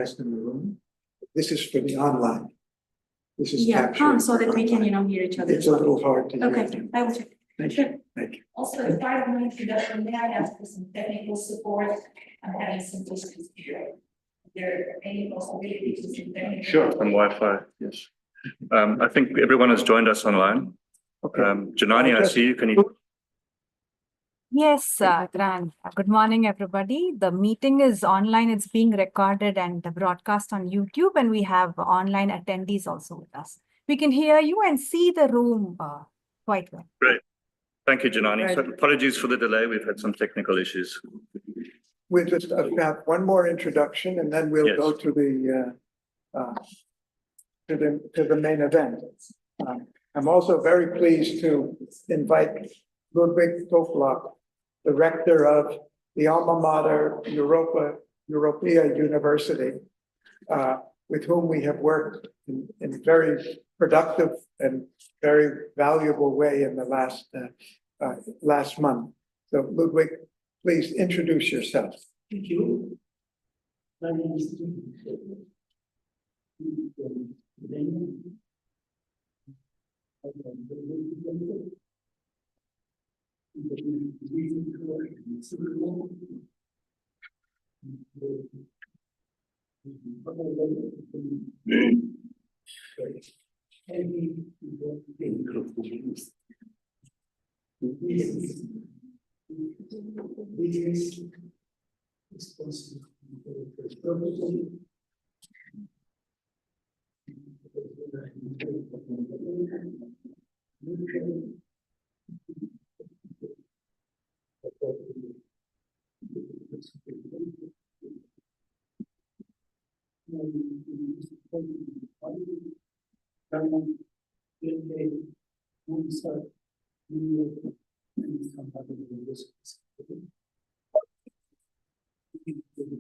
in the room. This is for the online. This is Yeah, captured so that for we can, online. hear each other. It's a little hard to hear. Okay, I will check. Thank Sure. you. Thank you. Also, as part of my introduction, may I ask for some technical support? I'm having some issues here. Is there any possibility to some technical? Sure, on Wi-Fi, yes. I think everyone has joined us online. Okay. Janani, I see you. Can you? Yes, Grant. Good morning, everybody. The meeting is online. It's being recorded and broadcast on YouTube, and we have online attendees also with us. We can hear you and see the room quite well. Great. Thank you, Janani. Right. So apologies for the delay. We've had some technical issues. We'll just have one more introduction and then we'll Yes. go to the main event. I'm also very pleased to invite Ludwig Toflak, the rector of the alma mater Europea University, with whom we have worked in a very productive and very valuable way in the last month. So Ludwig, please introduce yourself. Thank you. My name is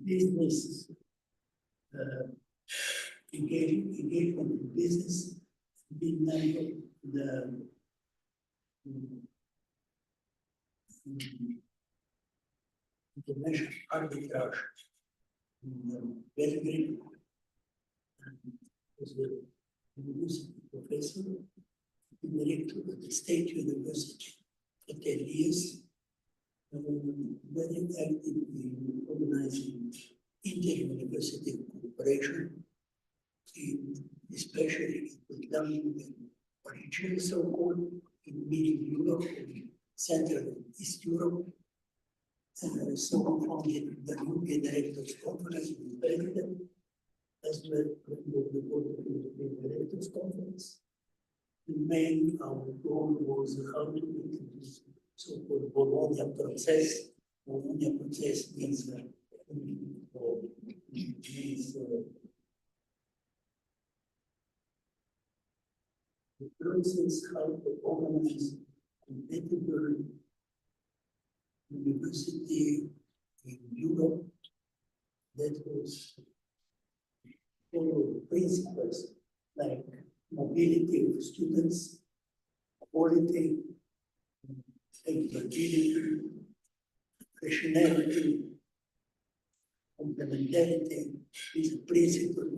business engagement in business, being member the international arbitrage in Belgrade, and was a university professor, director of the State University for 10 years. Very active in organizing inter-university cooperation, especially in Vietnam and region so-called in Middle Europe, Central and East Europe. And so founded the European Directors Conference in Belgrade, as well as the board of the European Directors Conference. The main our goal was how to introduce so-called Bologna process. Bologna process means the process how to organize competitor university in Europe that was follow principles like mobility of students, quality, flexibility, rationality, complementarity is a principle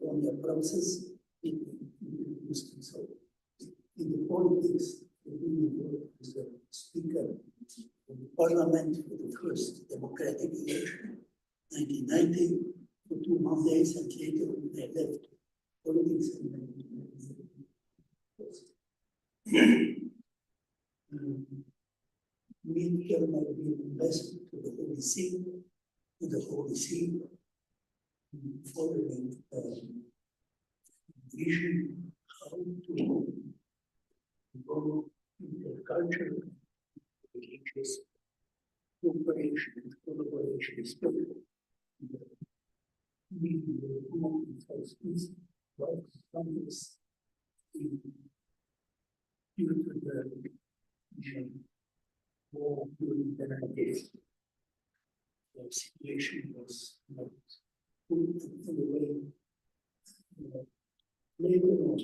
of the process in the politics. Is the speaker of the parliament for the first democratic election, 1990, for 2 Mondays, and later when I left politics Midterm might be an investment to the Holy See, following vision how to grow culture, religious cooperation and collaboration, especially we will first peace, like countries due to the war during the 90s. The situation was not put in the way later on.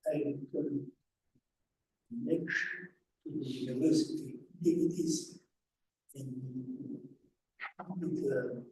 I returned next to the university activities And with,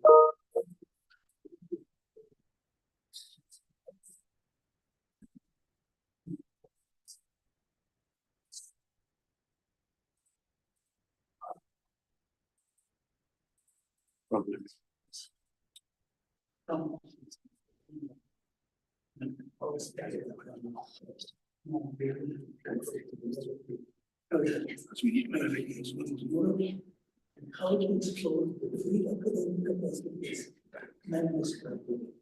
and how to explore the free academic capacities members can do.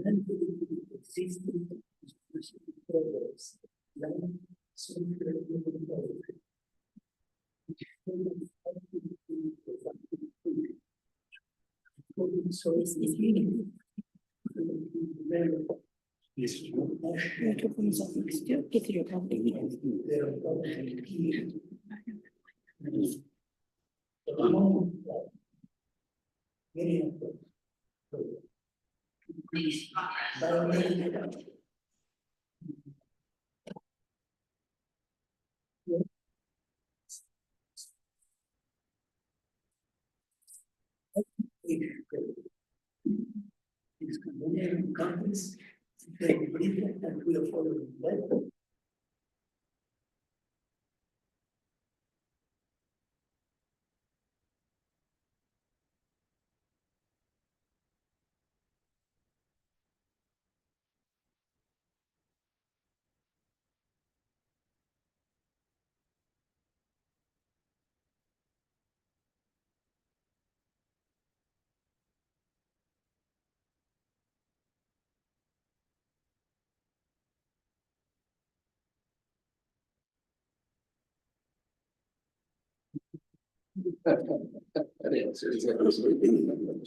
Then existing programs, then so it's really these Cambodian companies, they believe that we are following that.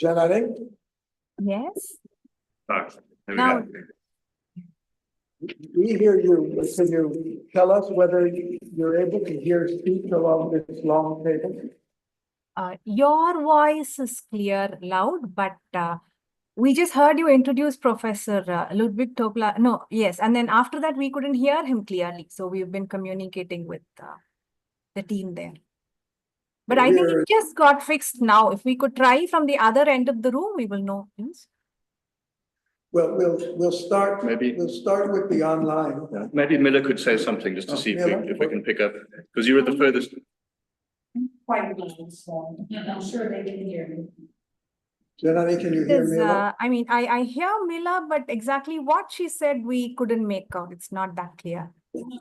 Janani, Yes. Ah, there we Now, go. we hear you. Can you tell us whether you're able to hear speech along this long table? Your voice is clear, loud, but we just heard you introduce Professor Ludwig Topla. No, yes. And then after that, we couldn't hear him clearly. So we've been communicating with the team there. But I think it just got fixed now. If we could try from the other end of the room, we will know, please. Well, we'll start. Maybe- We'll start with the online. Maybe Miller could say something just to see if we can pick up, because you're at the furthest. Quite well, so I'm sure they can hear me. Janani, can you hear Because, me? I mean, I hear Mila, but exactly what she said, we couldn't make out. It's not that clear.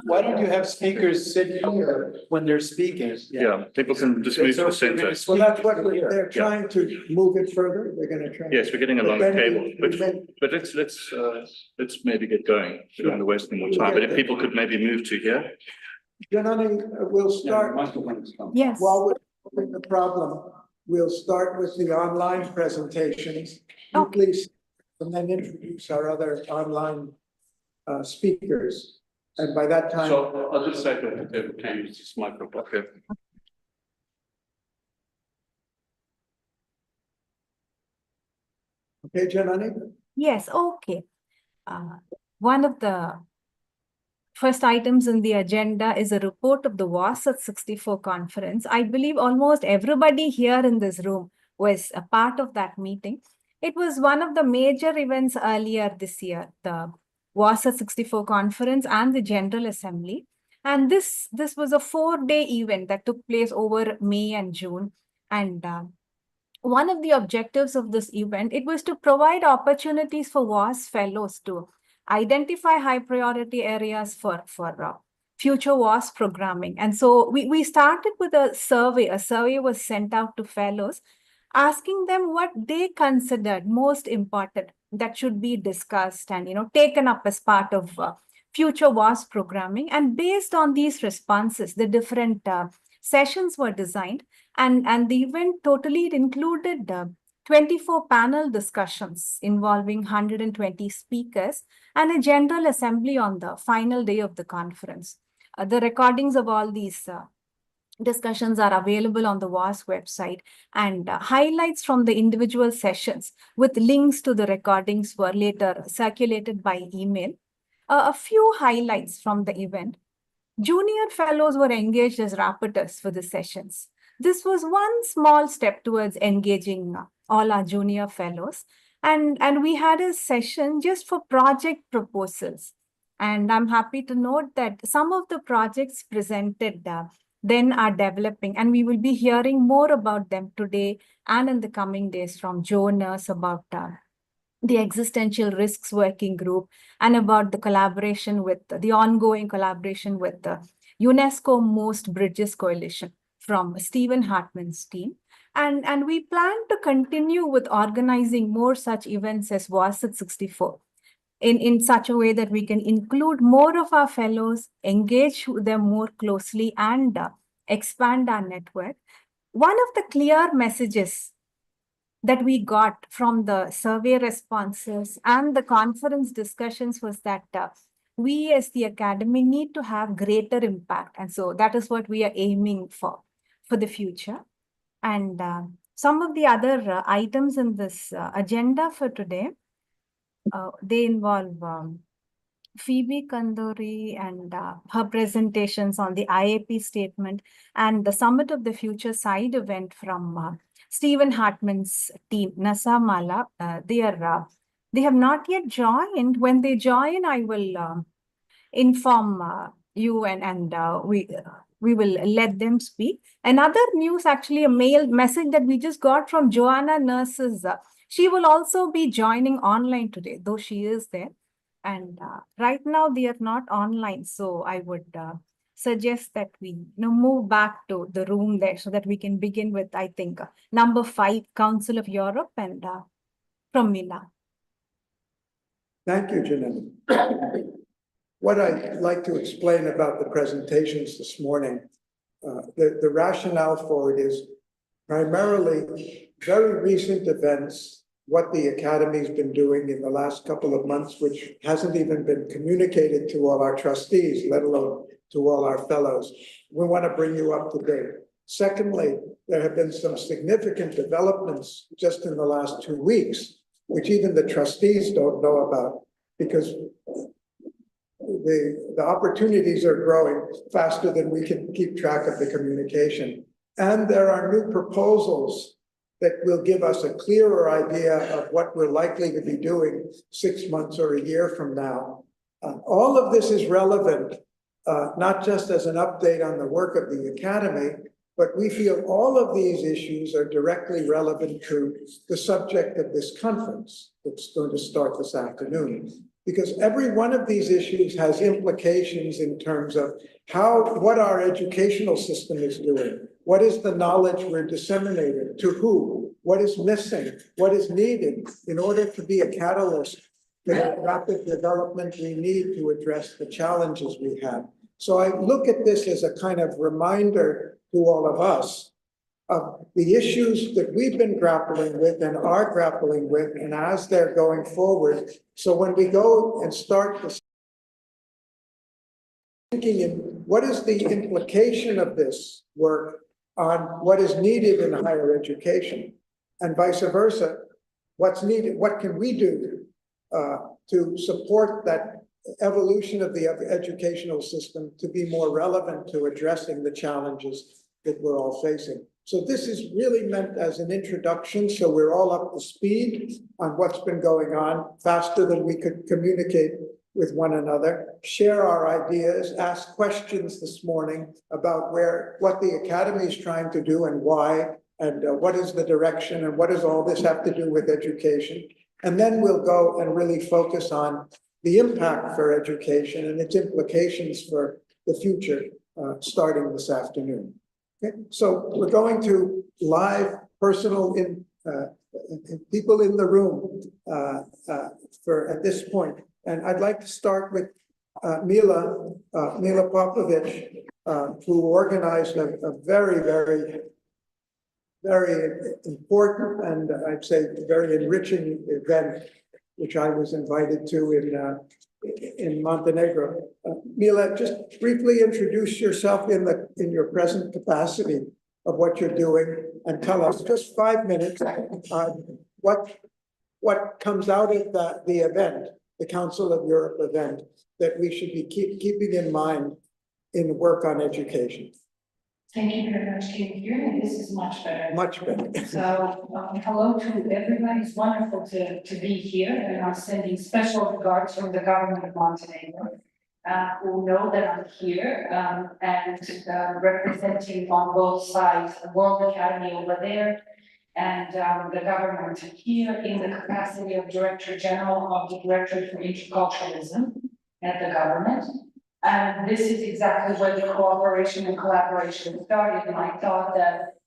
Why don't you have speakers sit here when they're speaking? Yeah, people can just move to the center. Well, that's what they're trying to move it further. They're gonna try. Yes, we're getting a But long then cable, we may- but let's maybe get going. We don't want to waste any more time, but if people could maybe move to here. Janani, we'll start, Yes. while we're solving the problem, we'll start with the online presentations. You Oh. please, and then introduce our other online speakers. And by that time. So I'll just say that can use this microphone. Okay. Okay, Janani? Yes, okay. One of the first items in the agenda is a report of the WAAS at 64 conference. I believe almost everybody here in this room was a part of that meeting. It was one of the major events earlier this year, the WAAS at 64 conference and the General Assembly. And this was a 4-day event that took place over May and June. And one of the objectives of this event, it was to provide opportunities for WAAS fellows to identify high priority areas for future WAAS programming. And so we started with a survey. A survey was sent out to fellows, asking them what they considered most important that should be discussed and taken up as part of future WAAS programming. And based on these responses, the different sessions were designed, and the event totally included 24 panel discussions involving 120 speakers and a general assembly on the final day of the conference. The recordings of all these discussions are available on the WAAS website, and highlights from the individual sessions with links to the recordings were later circulated by email. A few highlights from the event. Junior fellows were engaged as rapporteurs for the sessions. This was one small step towards engaging all our junior fellows. And we had a session just for project proposals. And I'm happy to note that some of the projects presented then are developing, and we will be hearing more about them today and in the coming days from Jonas about the existential risks working group, and about the collaboration with the ongoing collaboration with the UNESCO Most Bridges Coalition from Stephen Hartman's team. And we plan to continue with organizing more such events as WAAS at 64 in such a way that we can include more of our fellows, engage them more closely, and expand our network. One of the clear messages that we got from the survey responses and the conference discussions was that we as the academy need to have greater impact. And so that is what we are aiming for the future. And some of the other items in this agenda for today, they involve Phoebe Kandori and her presentations on the IAP statement and the Summit of the Future side event from Stephen Hartman's team, Nasa Mala. They have not yet joined. When they join, I will inform you, and we will let them speak. Another news, actually, a mail message that we just got from Joanna Nurses. She will also be joining online today, though she is there. And right now they are not online, so I would suggest that we move back to the room there so that we can begin with, I think, number 5, Council of Europe, and from Mila. Thank you, Janine. What I'd like to explain about the presentations this morning, the rationale for it is primarily very recent events, what the Academy's been doing in the last couple of months, which hasn't even been communicated to all our trustees, let alone to all our fellows. We want to bring you up to date. Secondly, there have been some significant developments just in the last 2 weeks, which even the trustees don't know about, because the opportunities are growing faster than we can keep track of the communication. And there are new proposals that will give us a clearer idea of what we're likely to be doing 6 months or a year from now. All of this is relevant, not just as an update on the work of the Academy, but we feel all of these issues are directly relevant to the subject of this conference that's going to start this afternoon. Because every one of these issues has implications in terms of what our educational system is doing. What is the knowledge we're disseminating? To who? What is missing? What is needed in order to be a catalyst for the rapid development we need to address the challenges we have? So I look at this as a kind of reminder to all of us of the issues that we've been grappling with and are grappling with, and as they're going forward. So when we go and start this thinking in what is the implication of this work on what is needed in higher education, and vice versa, what's needed, what can we do to support that evolution of the educational system to be more relevant to addressing the challenges that we're all facing. So this is really meant as an introduction, so we're all up to speed on what's been going on faster than we could communicate with one another, share our ideas, ask questions this morning about what the Academy is trying to do and why, and what is the direction, and what does all this have to do with education. And then we'll go and really focus on the impact for education and its implications for the future, starting this afternoon. Okay, so we're going to live personal people in the room for at this point. And I'd like to start with Mila Popovich, who organized a very important and I'd say very enriching event, which I was invited to in Montenegro. Mila, just briefly introduce yourself in your present capacity of what you're doing and tell us, just 5 minutes, what comes out of the event, the Council of Europe event, that we should be keeping in mind in work on education. Thank you very much. Can you hear me? This is much better. Much better. So, hello to everyone. It's wonderful to be here, and I'm sending special regards from the government of Montenegro, who know that I'm here, and representing on both sides, the World Academy over there, and the government here in the capacity of Director General of the Directorate for Interculturalism at the government. And this is exactly where the cooperation and collaboration started, and I thought that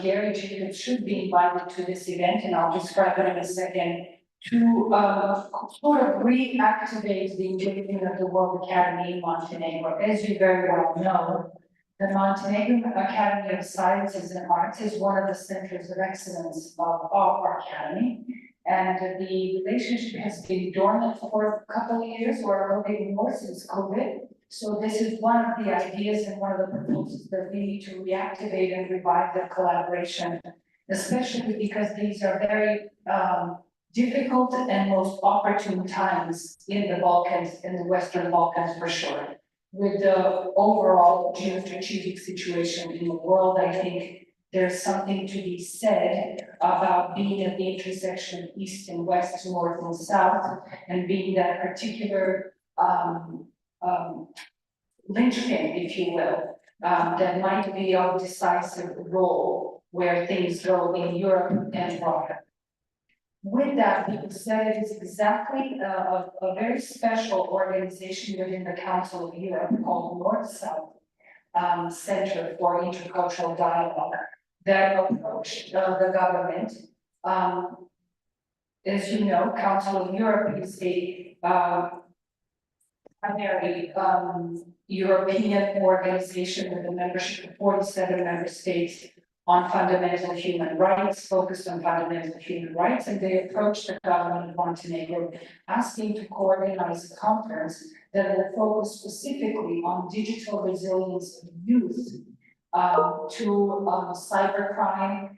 Gary Jacobs should be invited to this event, and I'll describe it in a second, to sort of reactivate the engagement of the World Academy in Montenegro. As you very well know, the Montenegrin Academy of Sciences and Arts is one of the centers of excellence of our academy. And the relationship has been dormant for a couple of years or a little bit more since COVID. So this is one of the ideas and one of the proposals that we need to reactivate and revive the collaboration, especially because these are very difficult and most opportune times in the Balkans, in the Western Balkans for sure. With the overall geostrategic situation in the world, I think there's something to be said about being at the intersection of East and West, North and South, and being that particular linchpin, if you will, that might be of decisive role where things go in Europe and abroad. With that being said, it is exactly a very special organization within the Council of Europe called North-South Center for Intercultural Dialogue that approached the government. As you know, Council of Europe is a primarily European organization with a membership of 47 member states on fundamental human rights, focused on fundamental human rights, and they approached the government of Montenegro asking to co-organize a conference that will focus specifically on digital resilience of youth to cybercrime,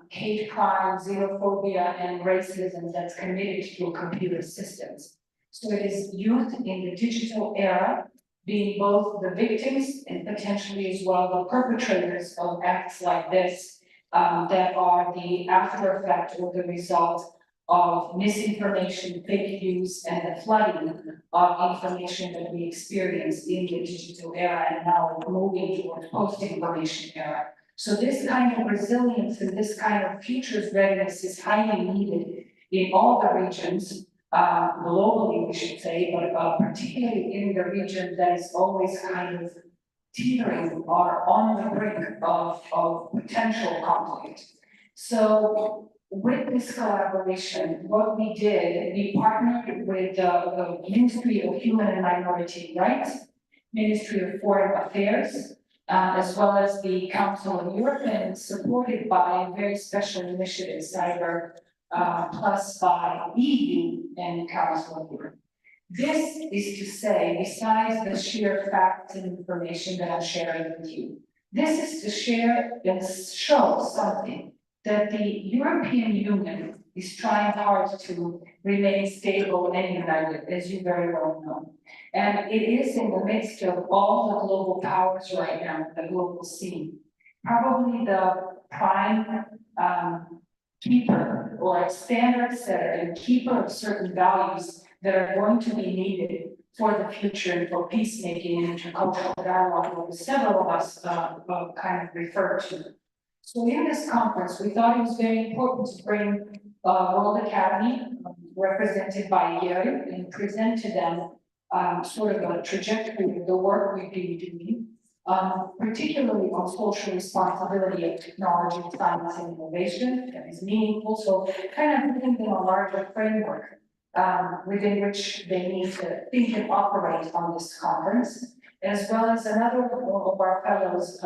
hate crime, xenophobia, and racism that's committed to computer systems. So it is youth in the digital era being both the victims and potentially as well the perpetrators of acts like this that are the after effect or the result of misinformation, fake news, and the flooding of information that we experience in the digital era and now moving towards post-information era. So this kind of resilience and this kind of futures readiness is highly needed in all the regions, globally, we should say, but particularly in the region that is always kind of teetering or on the brink of potential conflict. So with this collaboration, what we did, we partnered with the Ministry of Human and Minority Rights, Ministry of Foreign Affairs, as well as the Council of Europe, and supported by a very special initiative, Cyber Plus by EU and Council of Europe. This is to say, besides the sheer facts and information that I'm sharing with you, this is to share and show something that the European Union is trying hard to remain stable and united, as you very well know. And it is in the midst of all the global powers right now, the global scene, probably the prime keeper or standard setter and keeper of certain values that are going to be needed for the future and for peacemaking and intercultural dialogue, that several of us kind of refer to. So in this conference, we thought it was very important to bring World Academy, represented by Gary, and present to them sort of a trajectory of the work we've been doing, particularly on social responsibility of technology, science, and innovation that is meaningful. So kind of putting in a larger framework within which they need to think and operate on this conference, as well as another of our fellows,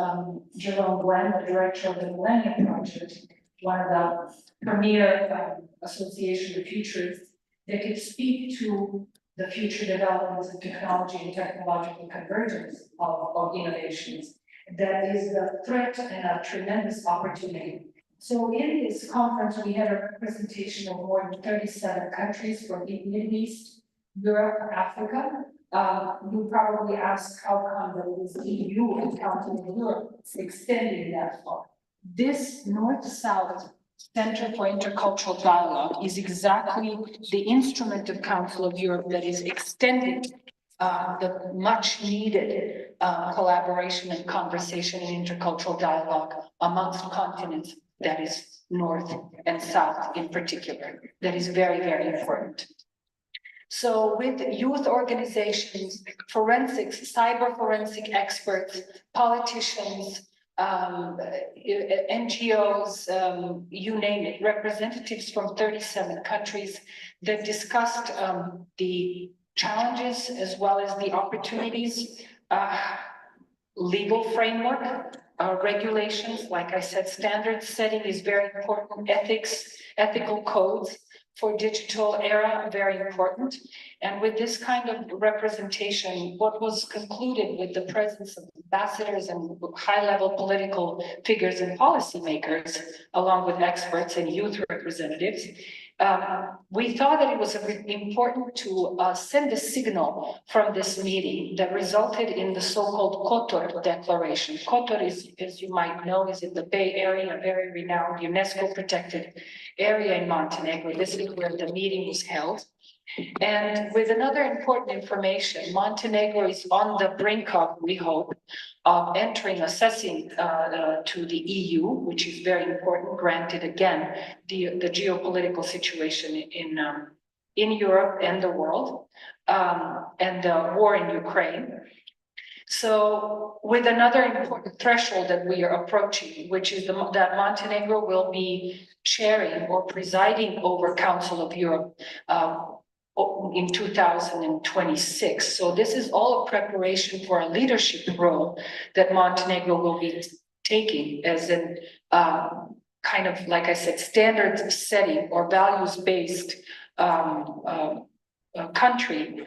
Jerome Glenn, the director of the Millennium Project, one of the premier association of futurists, that could speak to the future developments in technology and technological convergence of innovations, that is the threat and a tremendous opportunity. So in this conference, we had a representation of more than 37 countries from the Middle East, Europe, Africa. You probably ask how come that it is EU and continental Europe extending that far. This North-South Center for Intercultural Dialogue is exactly the instrument of Council of Europe that is extending the much needed collaboration and conversation and intercultural dialogue amongst continents, that is North and South in particular. That is very, very important. So with youth organizations, forensics, cyber forensic experts, politicians, NGOs, you name it, representatives from 37 countries that discussed the challenges as well as the opportunities, legal framework, regulations, like I said, standard setting is very important, ethical codes for digital era, very important. And with this kind of representation, what was concluded with the presence of ambassadors and high-level political figures and policymakers, along with experts and youth representatives, we thought that it was important to send a signal from this meeting that resulted in the so-called Kotor Declaration. Kotor is, as you might know, is in the Bay Area, a very renowned UNESCO protected area in Montenegro. This is where the meeting was held. And with another important information, Montenegro is on the brink of, we hope, of assessing to the EU, which is very important, granted again, the geopolitical situation in Europe and the world, and the war in Ukraine. So with another important threshold that we are approaching, which is that Montenegro will be chairing or presiding over Council of Europe in 2026. So this is all a preparation for a leadership role that Montenegro will be taking as in kind of, like I said, standards setting or values-based country,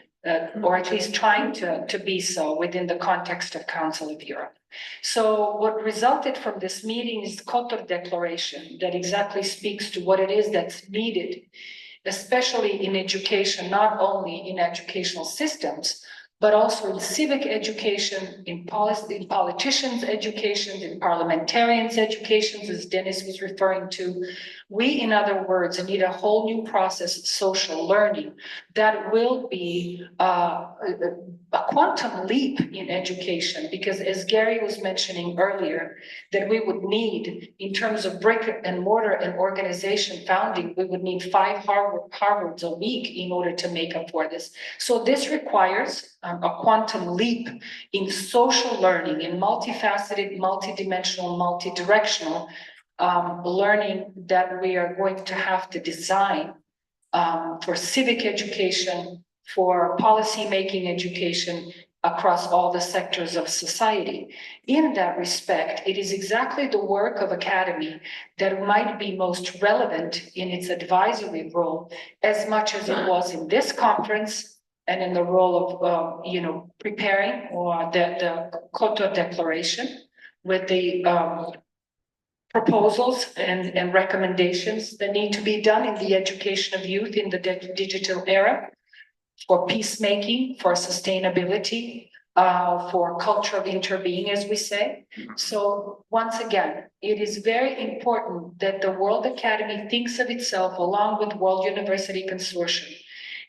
or at least trying to be so within the context of Council of Europe. So what resulted from this meeting is the Kotor Declaration that exactly speaks to what it is that's needed, especially in education, not only in educational systems, but also in civic education, in politicians' education, in parliamentarians' education, as Dennis was referring to. We, in other words, need a whole new process of social learning that will be a quantum leap in education, because as Gary was mentioning earlier, that we would need, in terms of brick and mortar and organization founding, we would need 5 Harvards a week in order to make up for this. So this requires a quantum leap in social learning, in multifaceted, multidimensional, multidirectional learning that we are going to have to design for civic education, for policy-making education across all the sectors of society. In that respect, it is exactly the work of Academy that might be most relevant in its advisory role, as much as it was in this conference and in the role of, preparing or the Kotor Declaration with the proposals and recommendations that need to be done in the education of youth in the digital era, for peacemaking, for sustainability, for culture of interbeing, as we say. So once again, it is very important that the World Academy thinks of itself, along with World University Consortium,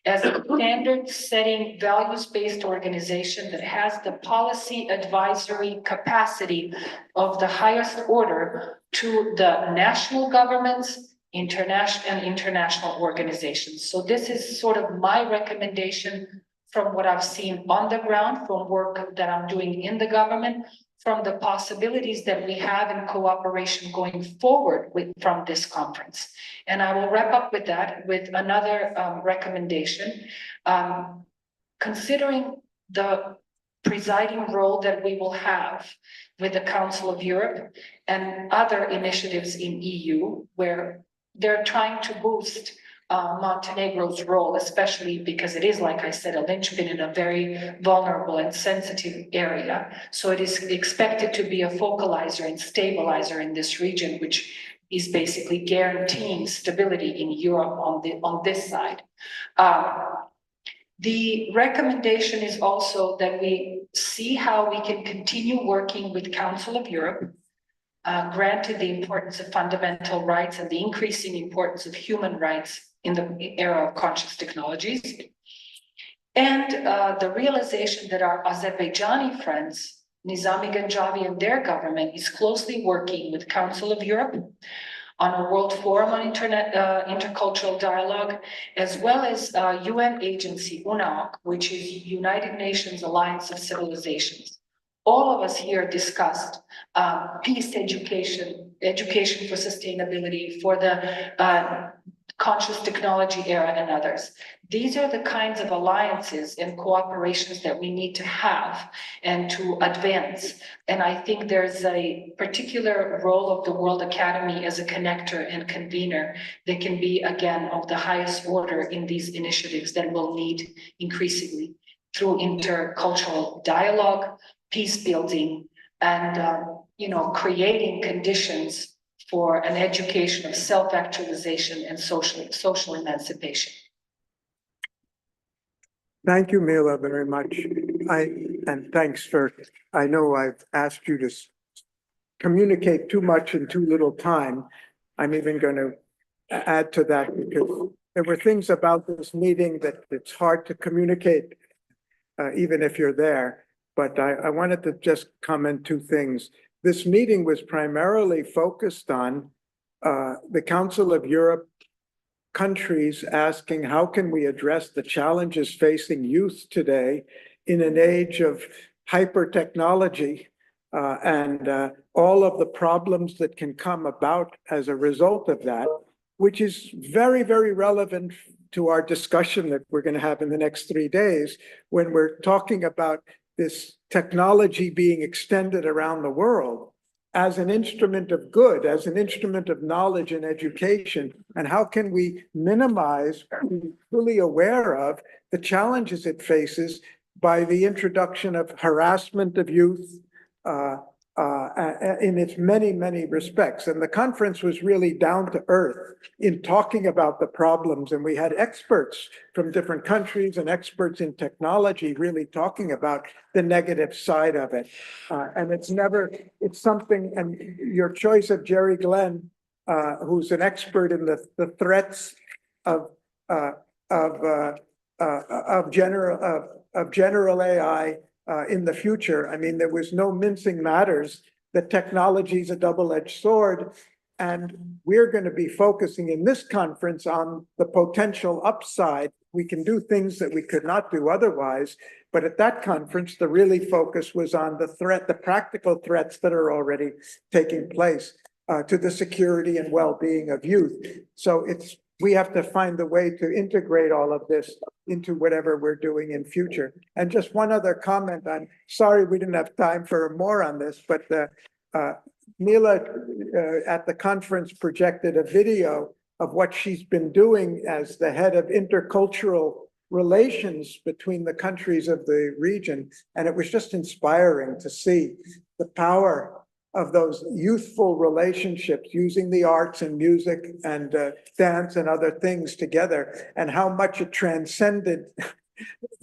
as a standard-setting, values-based organization that has the policy advisory capacity of the highest order to the national governments, international organizations. So this is sort of my recommendation from what I've seen on the ground, from work that I'm doing in the government, from the possibilities that we have in cooperation going forward from this conference. And I will wrap up with that with another recommendation. Considering the presiding role that we will have with the Council of Europe and other initiatives in EU, where they're trying to boost Montenegro's role, especially because it is, like I said, a linchpin in a very vulnerable and sensitive area. So it is expected to be a focalizer and stabilizer in this region, which is basically guaranteeing stability in Europe on this side. The recommendation is also that we see how we can continue working with Council of Europe, granted the importance of fundamental rights and the increasing importance of human rights in the era of conscious technologies. And the realization that our Azerbaijani friends, Nizami Ganjavi and their government is closely working with Council of Europe on a World Forum on Intercultural Dialogue, as well as UN agency UNAOC, which is United Nations Alliance of Civilizations. All of us here discussed peace education, education for sustainability, for the conscious technology era and others. These are the kinds of alliances and cooperations that we need to have and to advance. And I think there's a particular role of the World Academy as a connector and convener that can be, again, of the highest order in these initiatives that we'll need increasingly through intercultural dialogue, peace building, and creating conditions for an education of self-actualization and social emancipation. Thank you, Mila, very much. And thanks for, I know I've asked you to communicate too much in too little time. I'm even going to add to that because there were things about this meeting that it's hard to communicate, even if you're there. But I wanted to just comment two things. This meeting was primarily focused on the Council of Europe countries asking how can we address the challenges facing youth today in an age of hyper technology and all of the problems that can come about as a result of that, which is very, very relevant to our discussion that we're going to have in the next 3 days when we're talking about this technology being extended around the world as an instrument of good, as an instrument of knowledge and education, and how can we minimize, be fully aware of the challenges it faces by the introduction of harassment of youth in its many, many respects. And the conference was really down to earth in talking about the problems. And we had experts from different countries and experts in technology really talking about the negative side of it. And it's something, and your choice of Jerry Glenn, who's an expert in the threats of general AI in the future. I mean, there was no mincing matters. The technology is a double-edged sword, and we're going to be focusing in this conference on the potential upside. We can do things that we could not do otherwise, but at that conference, the really focus was on the threat, the practical threats that are already taking place to the security and well-being of youth. So we have to find a way to integrate all of this into whatever we're doing in future. And just one other comment, I'm sorry we didn't have time for more on this, but Mila at the conference projected a video of what she's been doing as the head of intercultural relations between the countries of the region. And it was just inspiring to see the power of those youthful relationships using the arts and music and dance and other things together, and how much it transcended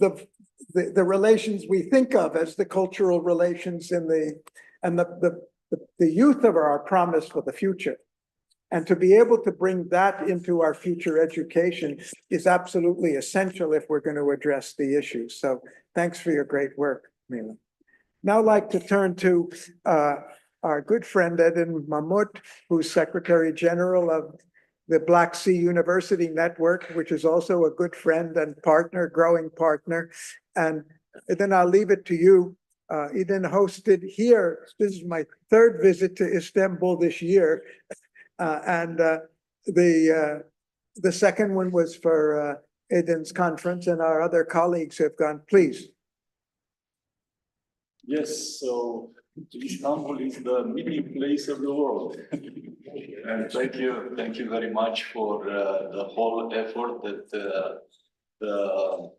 the relations we think of as the cultural relations and the youth of our promise for the future. And to be able to bring that into our future education is absolutely essential if we're going to address the issues. So thanks for your great work, Mila. Now I'd like to turn to our good friend Edin Mahmoud, who's Secretary General of the Black Sea University Network, which is also a good friend and partner, growing partner. And then I'll leave it to you. Edin hosted here, this is my third visit to Istanbul this year. And the second one was for Edin's conference, and our other colleagues have gone, please. Yes, so Istanbul is the meeting place of the world. And thank you very much for the whole effort that the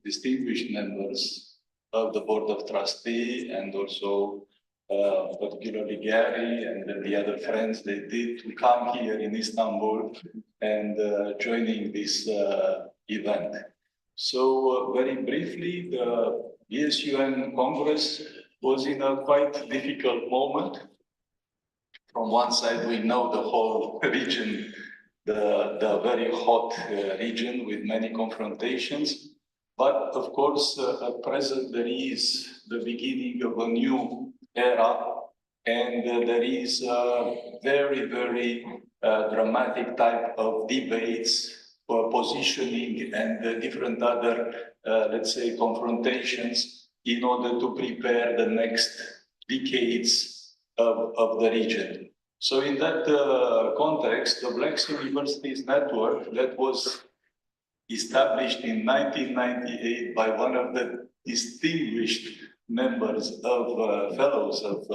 distinguished members of the Board of Trustee and also particularly Gary and then the other friends they did to come here in Istanbul and joining this event. So very briefly, the BSUN Congress was in a quite difficult moment. From one side, we know the whole region, the very hot region with many confrontations. But of course, at present, there is the beginning of a new era, and there is a very, very dramatic type of debates, positioning, and different other, let's say, confrontations in order to prepare the next decades of the region. So in that context, the Black Universities Network that was established in 1998 by one of the distinguished members of fellows of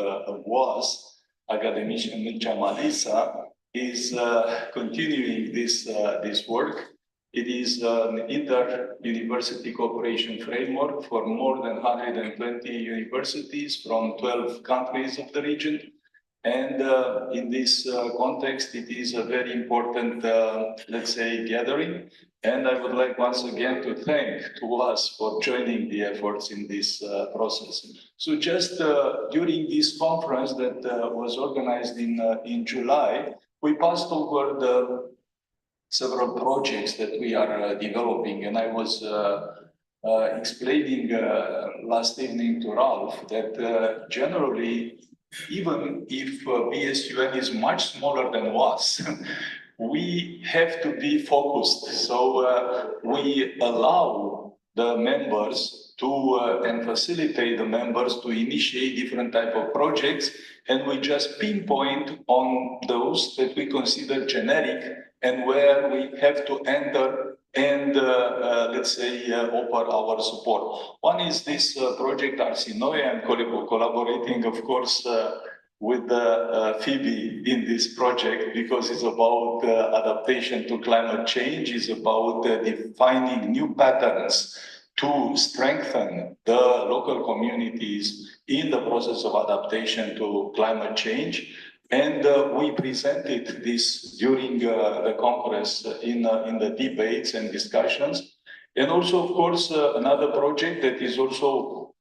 WAAS, academician Mircea Malisa, is continuing this work. It is an inter-university cooperation framework for more than 120 universities from 12 countries of the region. And in this context, it is a very important, let's say, gathering. And I would like once again to thank WAAS for joining the efforts in this process. So just during this conference that was organized in July, we passed over the several projects that we are developing. And I was explaining last evening to Ralph that generally, even if BSUN is much smaller than WAAS, we have to be focused. So we allow the members to and facilitate the members to initiate different type of projects, and we just pinpoint on those that we consider generic and where we have to enter and let's say offer our support. One is this project Arsinoe. I'm collaborating, of course, with Phoebe in this project because it's about adaptation to climate change. It's about defining new patterns to strengthen the local communities in the process of adaptation to climate change. And we presented this during the Congress in the debates and discussions. And also, of course, another project that is also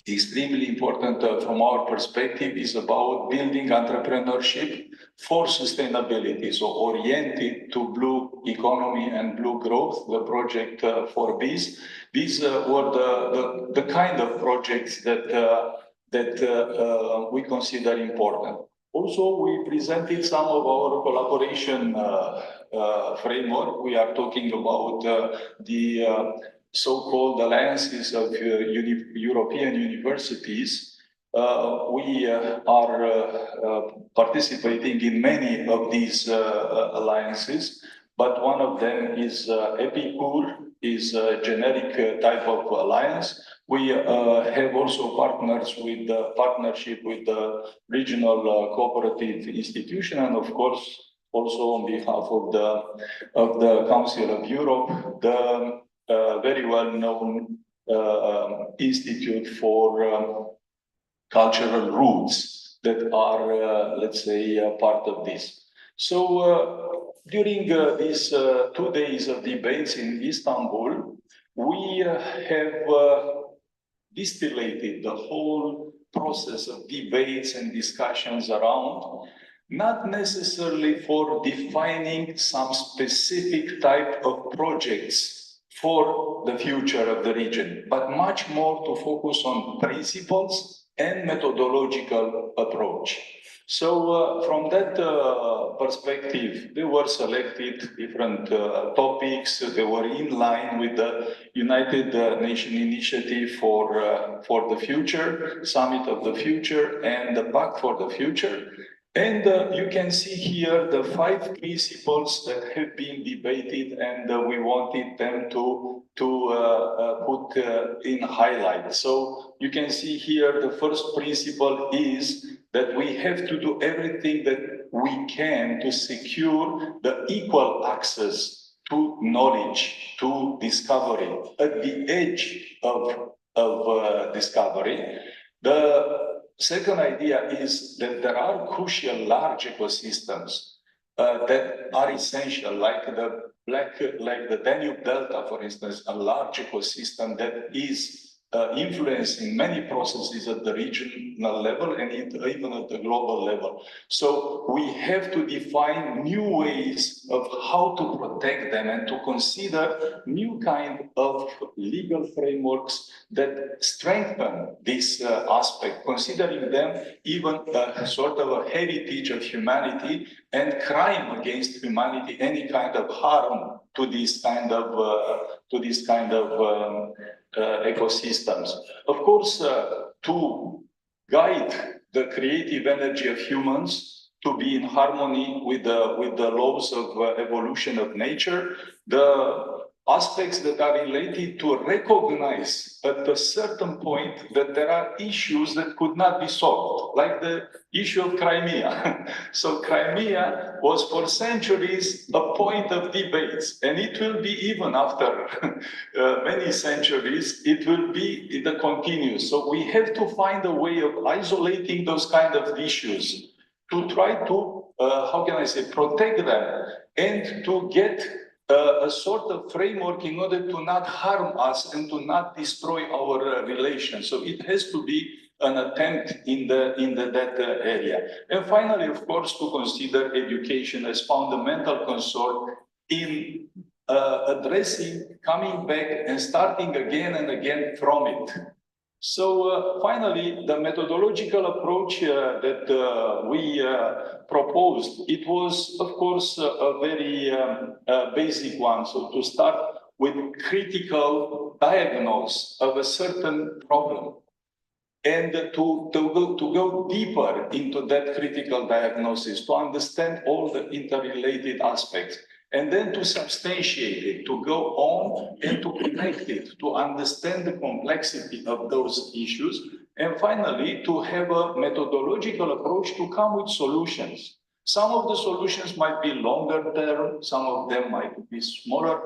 extremely important from our perspective is about building entrepreneurship for sustainability, so oriented to blue economy and blue growth, the project for BEES. These were the kind of projects that we consider important. Also, we presented some of our collaboration framework. We are talking about the so-called alliances of European universities. We are participating in many of these alliances, but one of them is EPICUR, is a generic type of alliance. We have also partnership with the regional cooperative institution, and of course, also on behalf of the Council of Europe, the very well-known Institute for Cultural Roots that are, let's say, part of this. So during these 2 days of debates in Istanbul, we have distillated the whole process of debates and discussions around, not necessarily for defining some specific type of projects for the future of the region, but much more to focus on principles and methodological approach. So from that perspective, they were selected different topics. They were in line with the United Nations Initiative for the Future, Summit of the Future, and the Pact for the Future. And you can see here the 5 principles that have been debated, and we wanted them to put in highlight. So you can see here the first principle is that we have to do everything that we can to secure the equal access to knowledge, to discovery, at the edge of discovery. The second idea is that there are crucial large ecosystems that are essential, like the Danube Delta, for instance, a large ecosystem that is influencing many processes at the regional level and even at the global level. So we have to define new ways of how to protect them and to consider new kind of legal frameworks that strengthen this aspect, considering them even a sort of a heritage of humanity and crime against humanity, any kind of harm to this kind of ecosystems. Of course, to guide the creative energy of humans to be in harmony with the laws of evolution of nature, the aspects that are related to recognize at a certain point that there are issues that could not be solved, like the issue of Crimea. So Crimea was for centuries a point of debates, and it will be even after many centuries, it will be the continuous. So we have to find a way of isolating those kind of issues to try to, how can I say, protect them and to get a sort of framework in order to not harm us and to not destroy our relations. So it has to be an attempt in that area. And finally, of course, to consider education as fundamental concern in addressing, coming back and starting again and again from it. So finally, the methodological approach that we proposed, it was, of course, a very basic one. So to start with critical diagnosis of a certain problem and to go deeper into that critical diagnosis, to understand all the interrelated aspects, and then to substantiate it, to go on and to connect it, to understand the complexity of those issues, and finally, to have a methodological approach to come with solutions. Some of the solutions might be longer term, some of them might be smaller,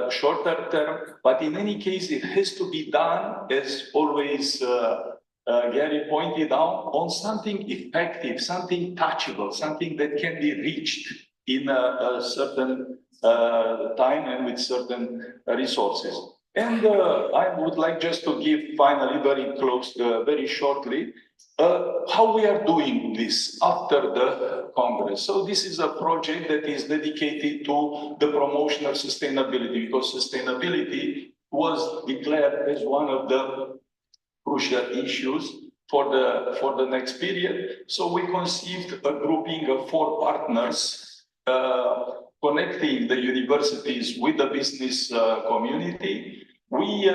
shorter term, but in any case, it has to be done, as always Gary pointed out, on something effective, something touchable, something that can be reached in a certain time and with certain resources. And I would like just to give finally very shortly, how we are doing this after the Congress. So this is a project that is dedicated to the promotion of sustainability, because sustainability was declared as one of the crucial issues for the next period. So we conceived a grouping of 4 partners connecting the universities with the business community. We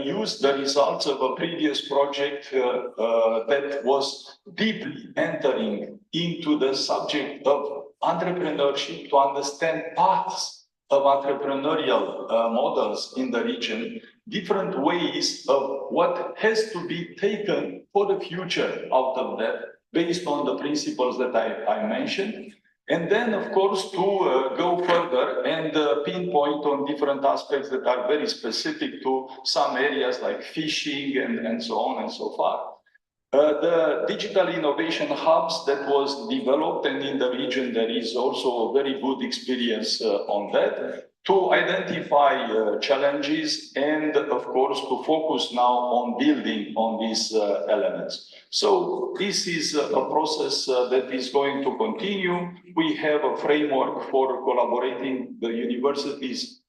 used the results of a previous project that was deeply entering into the subject of entrepreneurship to understand paths of entrepreneurial models in the region, different ways of what has to be taken for the future out of that, based on the principles that I mentioned. And then, of course, to go further and pinpoint on different aspects that are very specific to some areas like fishing and so on and so forth. The digital innovation hubs that was developed, and in the region there is also a very good experience on that, to identify challenges and, of course, to focus now on building on these elements. So this is a process that is going to continue. We have a framework for collaborating the universities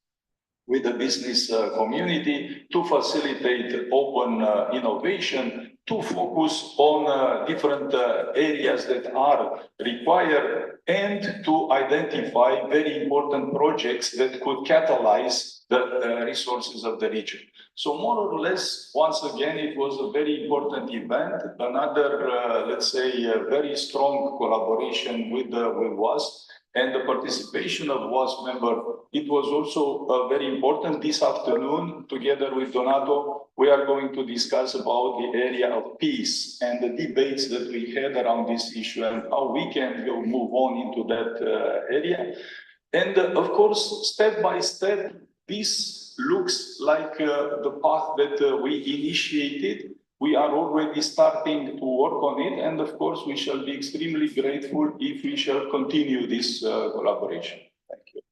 with the business community to facilitate open innovation, to focus on different areas that are required, and to identify very important projects that could catalyze the resources of the region. So more or less, once again, it was a very important event, another, let's say, very strong collaboration with WAAS. and the participation of WAAS member. It was also very important. This afternoon, together with Donato, we are going to discuss about the area of peace and the debates that we had around this issue and how we can move on into that area. And of course, step by step, this looks like the path that we initiated. We are already starting to work on it. And of course, we shall be extremely grateful if we shall continue this collaboration. Thank you.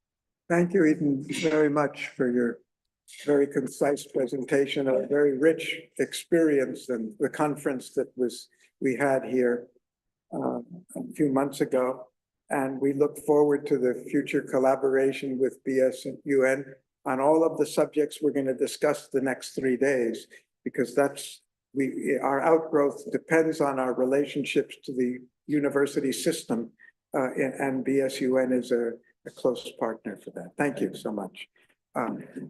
Thank you, Eden, very much for your very concise presentation, a very rich experience and the conference that we had here a few months ago. And we look forward to the future collaboration with BS and UN on all of the subjects we're going to discuss the next 3 days, because our outgrowth depends on our relationships to the university system, and BSUN is a close partner for that. Thank you so much.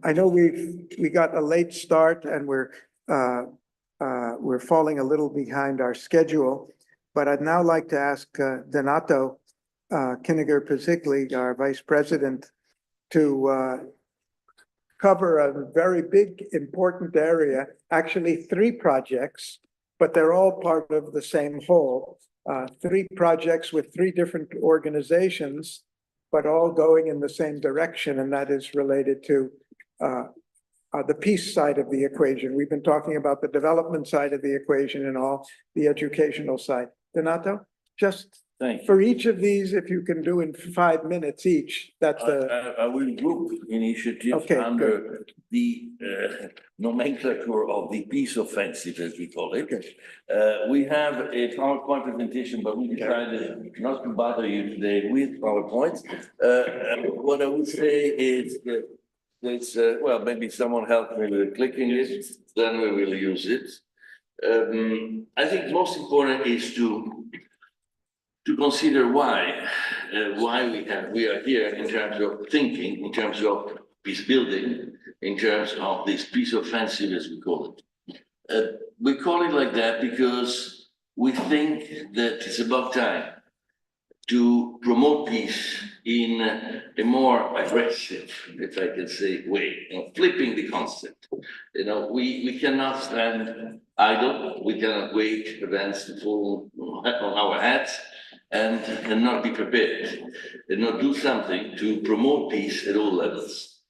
I know we got a late start and we're falling a little behind our schedule, but I'd now like to ask Donato Kinniger-Pizigli, our Vice President, to cover a very big, important area, actually 3 projects, but they're all part of the same whole. 3 projects with 3 different organizations, but all going in the same direction, and that is related to the peace side of the equation. We've been talking about the development side of the equation and all the educational side. Donato, just for each of these, if you can do in 5 minutes each, that's I will group initiatives under the nomenclature of the peace offensive, as we call it. We have a PowerPoint presentation, but we decided not to bother you today with PowerPoints. What I would say is that it's, well, maybe someone help me with clicking it, then we will use it. I think most important is to consider why we are here in terms of thinking, in terms of peace building, in terms of this peace offensive, as we call it. We call it like that because we think that it's about time to promote peace in a more aggressive, if I can say, way, flipping the concept. You know, we cannot stand idle, we cannot wait events to fall on our heads and not be prepared, and not do something to promote peace at all levels.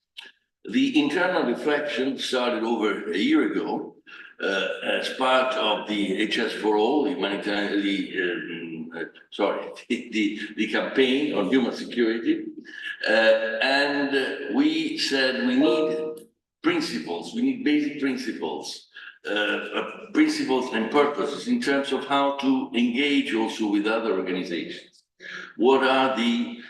The internal reflection started over a year ago as part of the HS4All, the campaign on human security. And we said we need principles, we need basic principles, principles and purposes in terms of how to engage also with other organizations. What are the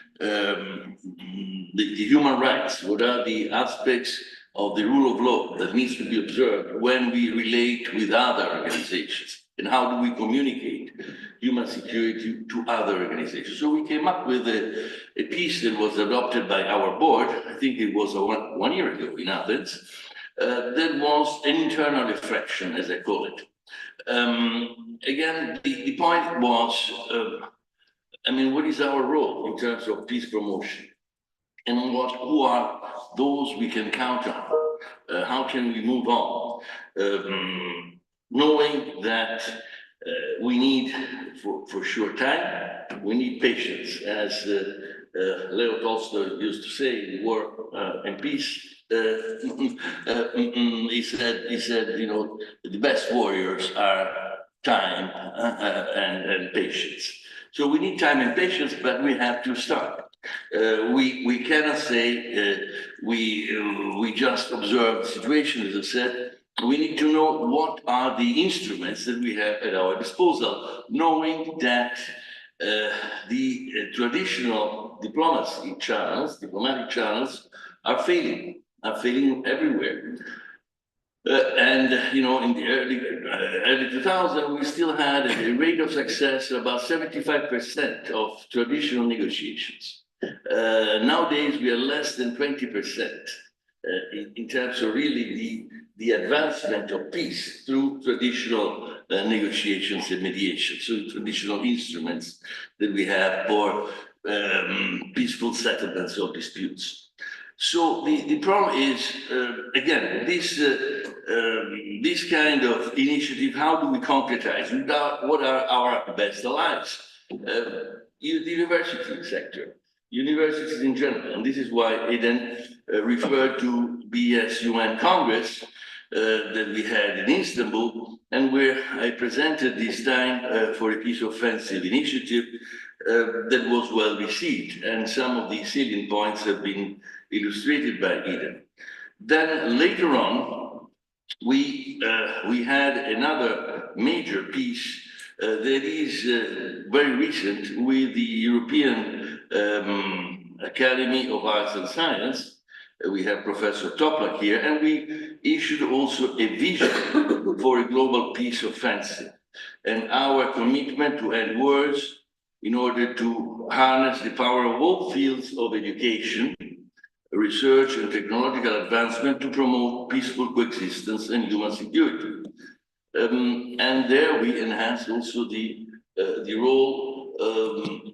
human rights? What are the aspects of the rule of law that needs to be observed when we relate with other organizations? And how do we communicate human security to other organizations? So we came up with a piece that was adopted by our board, I think it was one year ago in Athens, that was an internal reflection, as I call it. Again, the point was, I mean, what is our role in terms of peace promotion? And who are those we can count on? How can we move on? Knowing that we need, for sure, time, we need patience. As Leo Tolstoy used to say in War and Peace, he said, you know, the best warriors are time and patience. So we need time and patience, but we have to start. We cannot say we just observe the situation, as I said. We need to know what are the instruments that we have at our disposal, knowing that the traditional diplomatic channels are failing everywhere. And you know, in the early 2000s, we still had a rate of success of about 75% of traditional negotiations. Nowadays, we are less than 20% in terms of really the advancement of peace through traditional negotiations and mediation, so traditional instruments that we have for peaceful settlements of disputes. So the problem is, again, this kind of initiative, how do we concretize? What are our best allies? The university sector, universities in general, and this is why Eden referred to BSUN Congress that we had in Istanbul, and where I presented this time for a peace offensive initiative that was well received, and some of the salient points have been illustrated by Eden. Then later on, we had another major piece that is very recent with the European Academy of Arts and Science. We have Professor Toplak here, and we issued also a vision for a global peace offensive and our commitment to end wars in order to harness the power of all fields of education, research and technological advancement to promote peaceful coexistence and human security. And there we enhance also the role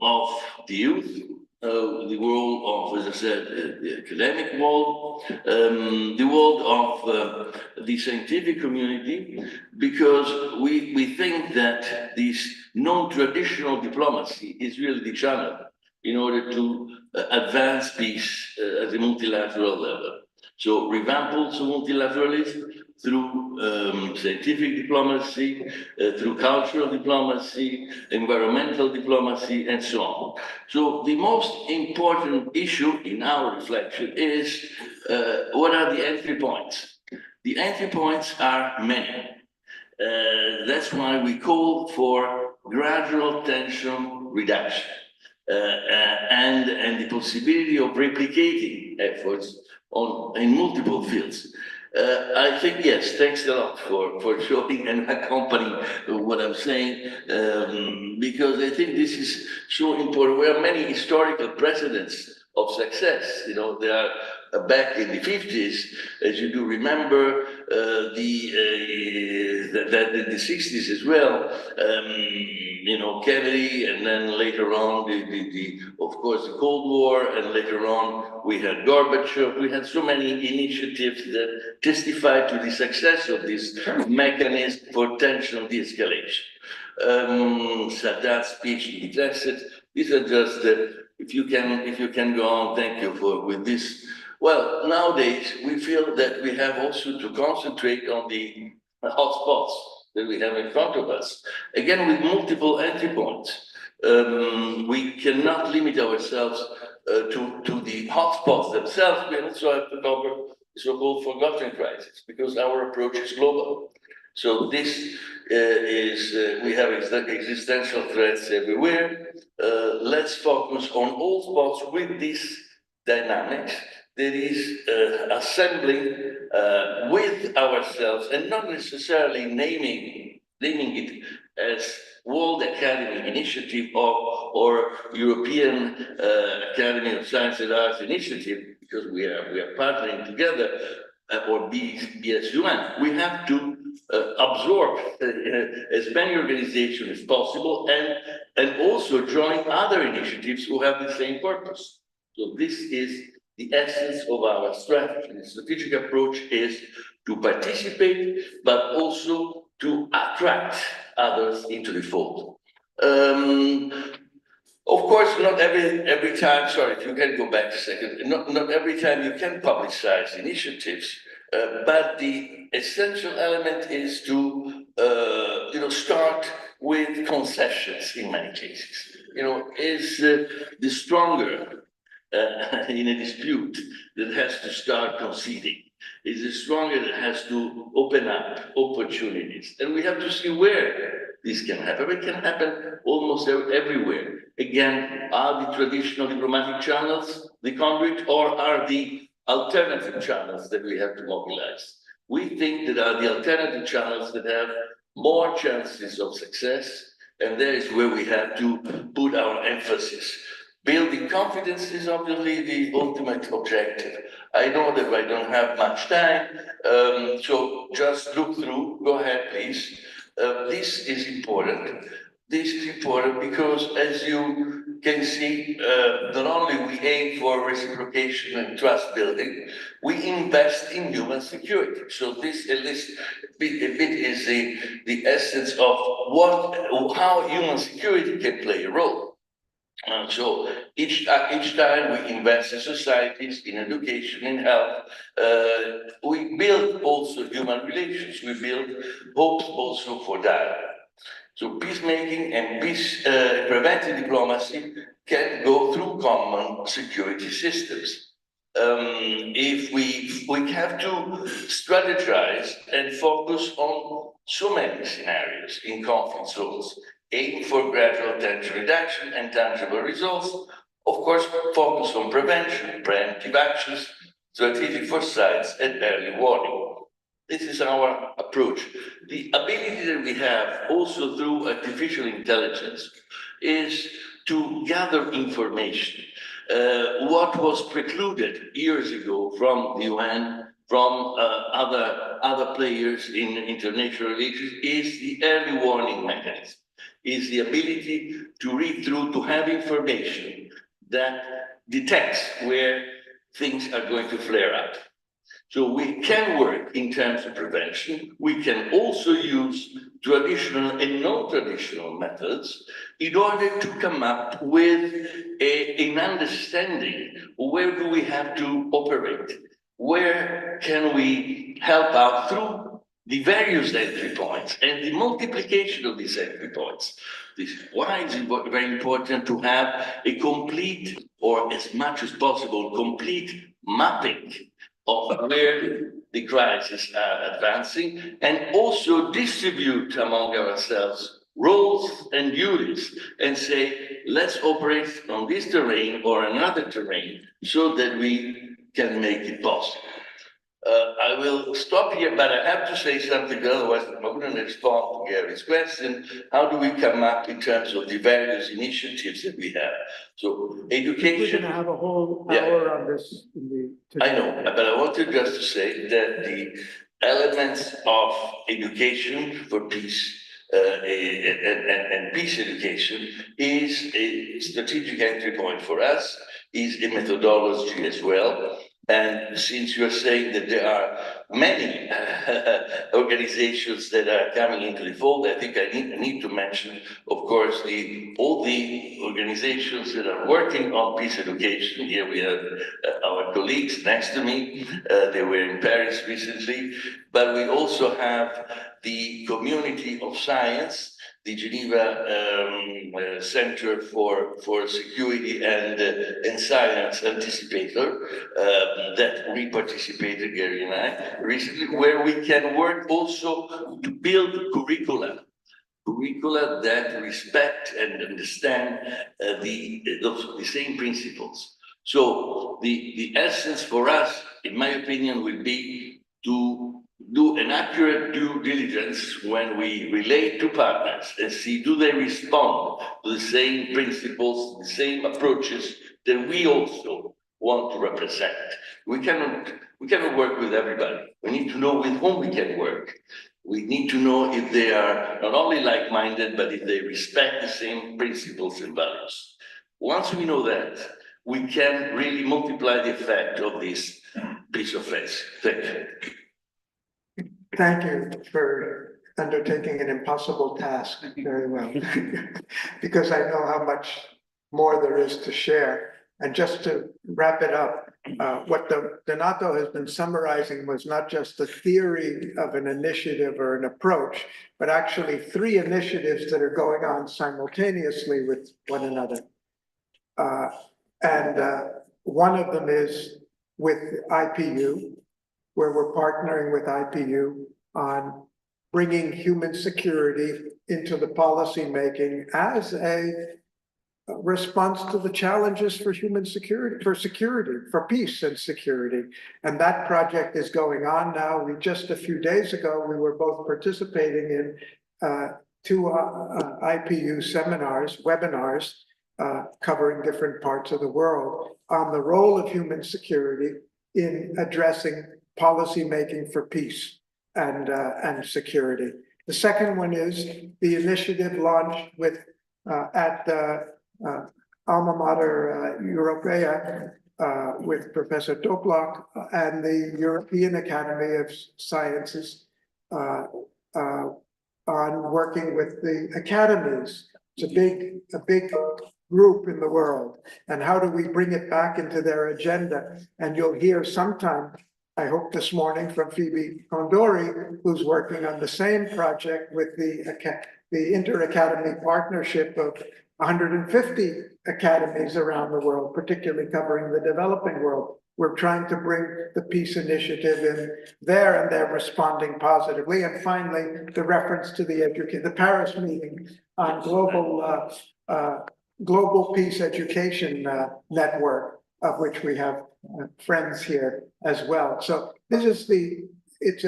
of the youth, the role of, as I said, the academic world, the world of the scientific community, because we think that this non-traditional diplomacy is really the channel in order to advance peace at a multilateral level. So revamp also multilateralism through scientific diplomacy, through cultural diplomacy, environmental diplomacy, and so on. So the most important issue in our reflection is what are the entry points? The entry points are many. That's why we call for gradual tension reduction. And the possibility of replicating efforts in multiple fields. I think, yes, thanks a lot for showing and accompanying what I'm saying, because I think this is so important. There are many historical precedents of success. You know, there are back in the 50s, as you do remember, that in the 60s as well, you know, Kennedy, and then later on, of course, the Cold War, and later on, we had Gorbachev. We had so many initiatives that testified to the success of this mechanism for tension de-escalation. Sadat's speech addressed it. These are just, if you can go on, thank you with this. Well, nowadays, we feel that we have also to concentrate on the hotspots that we have in front of us. Again, with multiple entry points. We cannot limit ourselves to the hotspots themselves. We also have to cover the so-called forgotten crisis, because our approach is global. So this we have existential threats everywhere. Let's focus on all spots with this dynamics that is assembling with ourselves, and not necessarily naming it as World Academy Initiative or European Academy of Science and Arts Initiative, because we are partnering together, or BSUN. We have to absorb as many organizations as possible, and also join other initiatives who have the same purpose. So this is the essence of our strategy. The strategic approach is to participate, but also to attract others into the fold. Of course, not every time, sorry, if you can go back a second, not every time you can publicize initiatives, but the essential element is to start with concessions in many cases. You know, is the stronger in a dispute that has to start conceding. Is the stronger that has to open up opportunities. And we have to see where this can happen. It can happen almost everywhere. Again, are the traditional diplomatic channels the conduit, or are the alternative channels that we have to mobilize? We think that are the alternative channels that have more chances of success, and that is where we have to put our emphasis. Building confidence is obviously the ultimate objective. I know that I don't have much time, so just look through. Go ahead, please. This is important. This is important because, as you can see not only we aim for reciprocation and trust building, we invest in human security. So this at least a bit is the essence of how human security can play a role. So each time we invest in societies, in education, in health, we build also human relations. We build hopes also for dialogue. So peacemaking and peace preventive diplomacy can go through common security systems. If we have to strategize and focus on so many scenarios in conflict zones, aim for gradual tension reduction and tangible results, of course, focus on prevention, preemptive actions, strategic foresights, and early warning. This is our approach. The ability that we have also through artificial intelligence is to gather information. What was precluded years ago from the UN, from other players in international relations is the early warning mechanism, is the ability to read through, to have information that detects where things are going to flare up. So we can work in terms of prevention. We can also use traditional and non-traditional methods in order to come up with an understanding. Where do we have to operate? Where can we help out through the various entry points and the multiplication of these entry points? This is why it's very important to have a complete, or as much as possible, complete mapping of where the crises are advancing, and also distribute among ourselves roles and duties and say, let's operate on this terrain or another terrain so that we can make it possible. I will stop here, but I have to say something, otherwise I'm not going to respond to Gary's question. How do we come up in terms of the various initiatives that we have? So education. We're gonna have a whole Yeah. hour on this in the. I know, but I wanted just to say that the elements of education for peace and peace education is a strategic entry point for us, is a methodology as well. And since you're saying that there are many organizations that are coming into the fold, I think I need to mention, of course, all the organizations that are working on peace education. Here we have our colleagues next to me. They were in Paris recently, but we also have the community of science, the Geneva Center for Security and Science Anticipator, that we participated, Gary and I, recently, where we can work also to build curricula that respect and understand the same principles. So the essence for us, in my opinion, will be to do an accurate due diligence when we relate to partners and see, do they respond to the same principles, the same approaches that we also want to represent. We cannot work with everybody. We need to know with whom we can work. We need to know if they are not only like-minded, but if they respect the same principles and values. Once we know that, we can really multiply the effect of this piece of face. Thank you. Thank you for undertaking an impossible task very well. Because I know how much more there is to share. And just to wrap it up, what Donato has been summarizing was not just the theory of an initiative or an approach, but actually 3 initiatives that are going on simultaneously with one another. One of them is with IPU, where we're partnering with IPU on bringing human security into the policy making as a response to the challenges for human security, for peace and security. And that project is going on now. Just a few days ago, we were both participating in 2 IPU webinars, covering different parts of the world on the role of human security in addressing policy making for peace and security. The second one is the initiative launched with at alma mater, Europea, with Professor Toplak and the European Academy of Sciences, on working with the academies. It's a big group in the world. And how do we bring it back into their agenda? And you'll hear sometime, I hope this morning, from Phoebe Condori, who's working on the same project with the Inter-Academy Partnership of 150 academies around the world, particularly covering the developing world. We're trying to bring the peace initiative in there, and they're responding positively. And finally, the reference to the Paris meeting on global peace education network, of which we have friends here as well. So this is it's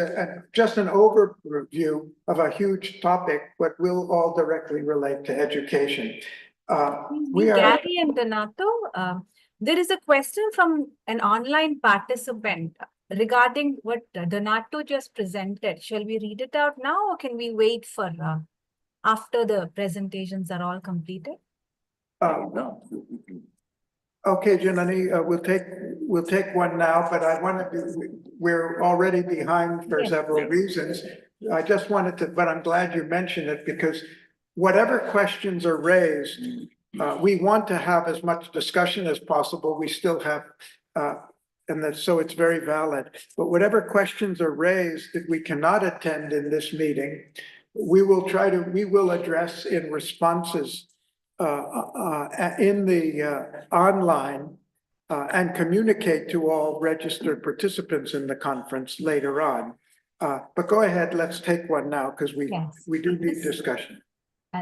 just an overview of a huge topic, but will all directly relate to education. Gary and Donato, there is a question from an online participant regarding what Donato just presented. Shall we read it out now, or can we wait for after the presentations are all completed? No. Okay, Janani, we'll take one now, but we're already behind for several reasons. I just wanted to, but I'm glad you mentioned it, because whatever questions are raised, we want to have as much discussion as possible. We still have, so it's very valid. But whatever questions are raised that we cannot attend in this meeting, we will address in responses in the online and communicate to all registered participants in the conference later on. But go ahead, let's take one now, because we do need discussion.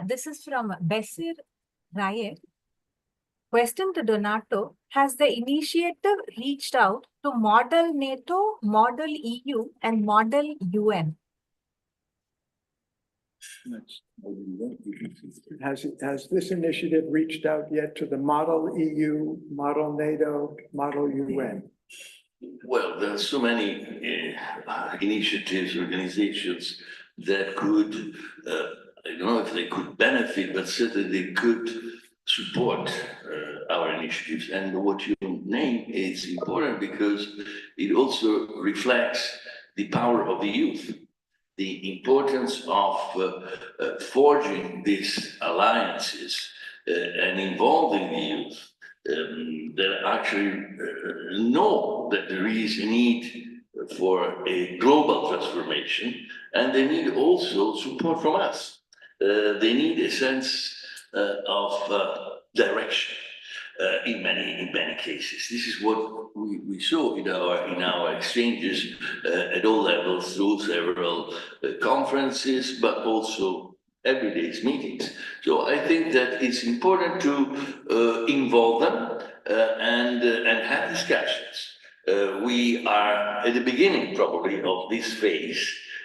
This is from Besir Rayet. Question to Donato: has the initiative reached out to model NATO, model EU, and model UN? Has this initiative reached out yet to the model EU, model NATO, model UN? Well, there are so many initiatives, organizations that could, I don't know if they could benefit, but certainly they could support our initiatives. And what you name is important because it also reflects the power of the youth, the importance of forging these alliances and involving the youth that actually know that there is a need for a global transformation, and they need also support from us. They need a sense of direction in many cases. This is what we saw in our exchanges at all levels through several conferences, but also everyday meetings. So I think that it's important to involve them and have discussions. We are at the beginning probably of this phase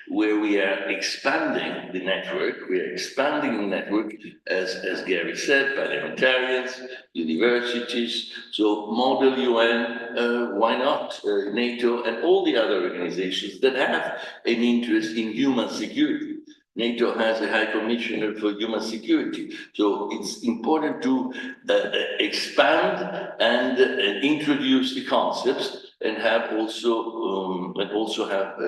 where we are expanding the network. We are expanding the network, as Gary said, parliamentarians, universities. So model UN, why not NATO and all the other organizations that have an interest in human security. NATO has a High Commissioner for Human Security. So it's important to expand and introduce the concepts and have also have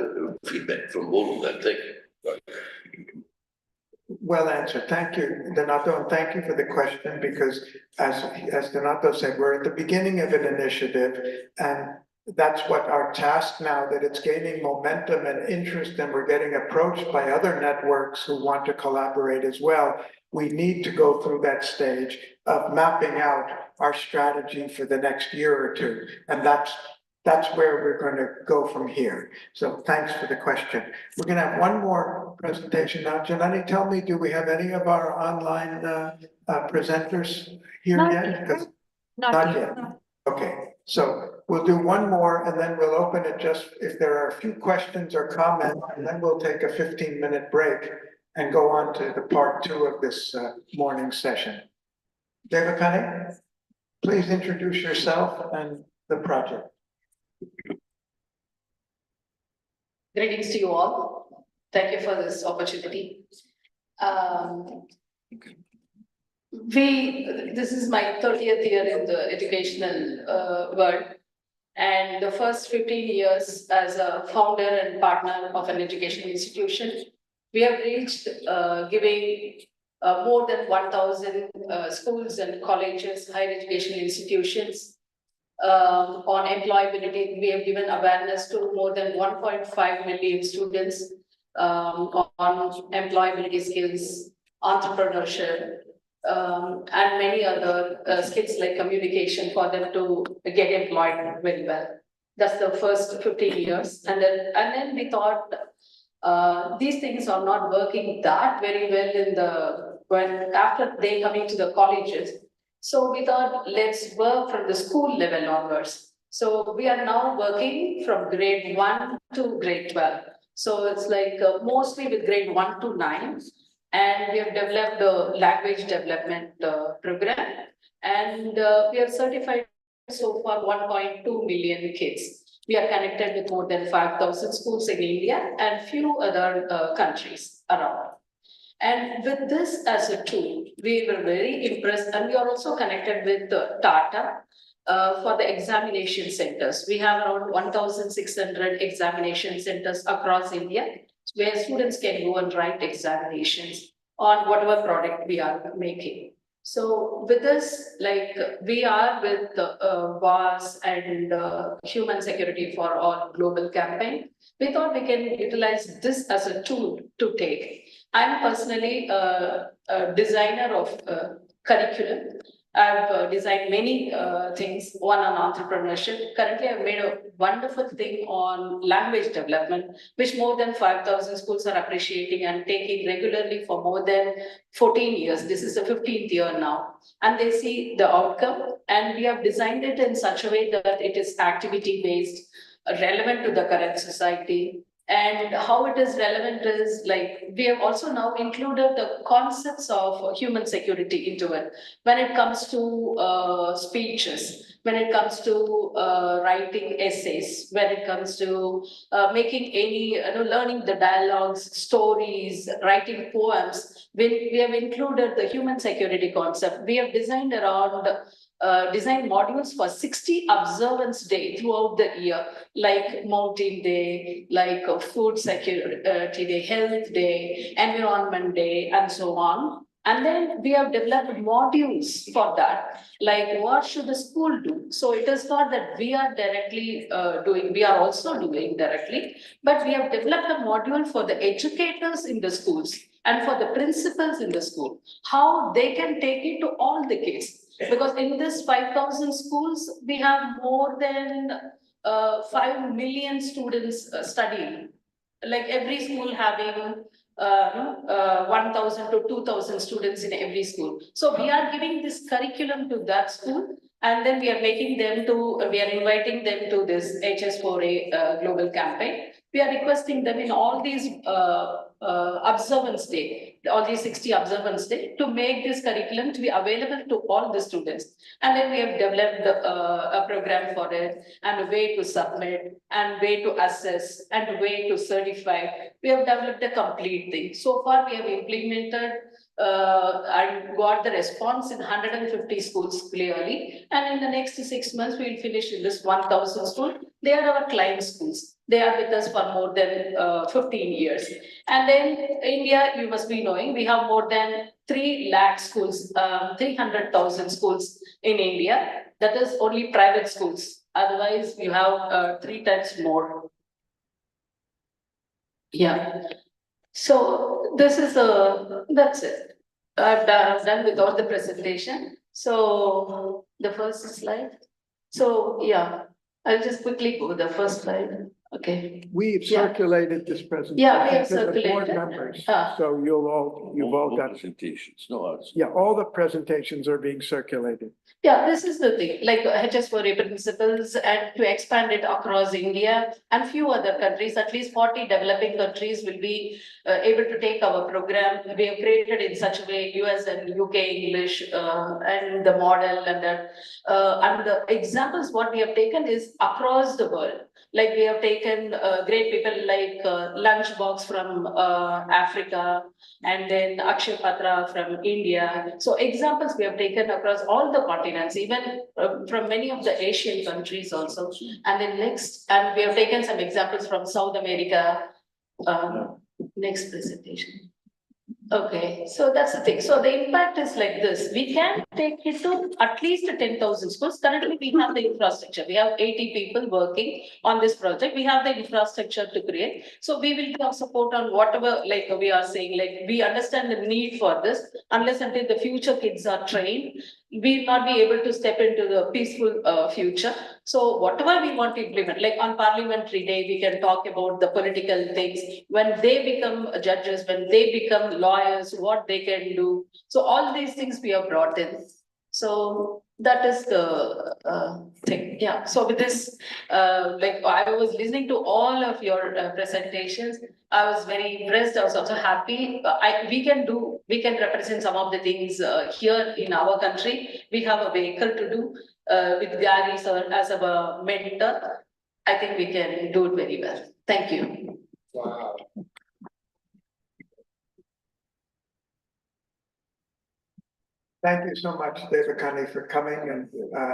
feedback from all of them. Thank you. Well answered. Thank you, Donato, and thank you for the question, because as Donato said, we're at the beginning of an initiative, and that's what our task now, that it's gaining momentum and interest, and we're getting approached by other networks who want to collaborate as well. We need to go through that stage of mapping out our strategy for the next year or two, and that's where we're going to go from here. So thanks for the question. We're going to have one more presentation now. Janani, tell me, do we have any of our online presenters here yet? Not yet. Okay, so we'll do one more, and then we'll open it just if there are a few questions or comments, and then we'll take a 15-minute break and go on to the part 2 of this morning session. Devakani, please introduce yourself and the project. Greetings to you all. Thank you for this opportunity. this is my 30th year in the educational world. And the first 15 years as a founder and partner of an educational institution, we have reached giving more than 1,000 schools and colleges, higher educational institutions. On employability, we have given awareness to more than 1.5 million students on employability skills, entrepreneurship, and many other skills like communication for them to get employed very well. That's the first 15 years. And then we thought these things are not working that very well after they coming to the colleges. So we thought, let's work from the school level onwards. So we are now working from grade 1 to grade 12. So it's like mostly with grade 1 to 9. And we have developed a language development program. And we have certified so far 1.2 million kids. We are connected with more than 5,000 schools in India and few other countries around. And with this as a tool, we were very impressed, and we are also connected with Tata for the examination centers. We have around 1,600 examination centers across India, where students can go and write examinations on whatever product we are making. So with this, like we are with WAAS and Human Security for All global campaign, we thought we can utilize this as a tool to take. I'm personally a designer of curriculum. I've designed many things, one on entrepreneurship. Currently, I've made a wonderful thing on language development, which more than 5,000 schools are appreciating and taking regularly for more than 14 years. This is the 15th year now. And they see the outcome. And we have designed it in such a way that it is activity-based, relevant to the current society. And how it is relevant is like, we have also now included the concepts of human security into it. When it comes to speeches, when it comes to writing essays, when it comes to making any, learning the dialogues, stories, writing poems, we have included the human security concept. We have designed around design modules for 60 observance day throughout the year, like Mountain Day, like Food Security Day, Health Day, Environment Day, and so on. And then we have developed modules for that, like what should the school do? So it is not that we are directly doing, we are also doing directly, but we have developed a module for the educators in the schools and for the principals in the school, how they can take it to all the kids. Because in this 5,000 schools, we have more than 5 million students studying. Like every school having 1,000 to 2,000 students in every school. So we are giving this curriculum to that school, and then we are making them to, we are inviting them to this HS4A global campaign. We are requesting them in all these observance day, all these 60 observance day, to make this curriculum to be available to all the students. And then we have developed a program for it, and a way to submit, and way to assess, and way to certify. We have developed a complete thing. So far, we have implemented and got the response in 150 schools clearly. And in the next 6 months, we will finish in this 1,000 schools. They are our client schools. They are with us for more than 15 years. And then India, you must be knowing, we have more than 3 lakh schools, 300,000 schools in India. That is only private schools. Otherwise, you have 3 times more. Yeah. So this is that's it. I've done with all the presentation. So the first slide. So yeah, I'll just quickly go the first slide. Okay. We've Yeah. circulated this presentation Yeah, we have to the board circulated. members, Ah. so you've all got, Presentations, no others. yeah, all the presentations are being circulated. Yeah, this is the thing, like HS4A principles, and to expand it across India and few other countries, at least 40 developing countries will be able to take our program. We have created in such a way, US and UK English and the model and the examples what we have taken is across the world. Like we have taken taken great people like Lunchbox from Africa, and then Akshay Patra from India. So examples we have taken across all the continents, even from many of the Asian countries also. And then and we have taken some examples from South America. Next presentation. Okay, so that's the thing. So the impact is like this. We can take it to at least 10,000 schools. Currently, we have the infrastructure. We have 80 people working on this project. We have the infrastructure to create. So we will give support on whatever, like we are saying, like we understand the need for this. Unless until the future kids are trained, we will not be able to step into the peaceful future. So whatever we want to implement, like on Parliamentary Day, we can talk about the political things. When they become judges, when they become lawyers, what they can do. So all these things we have brought in. So that is the thing. Yeah. So with this, like I was listening to all of your presentations. I was very impressed. I was also happy. We can represent some of the things here in our country. We have a vehicle to do with Gary sir as a mentor. I think we can do it very well. Thank you. Wow. Thank you so much, Devakani, for coming. And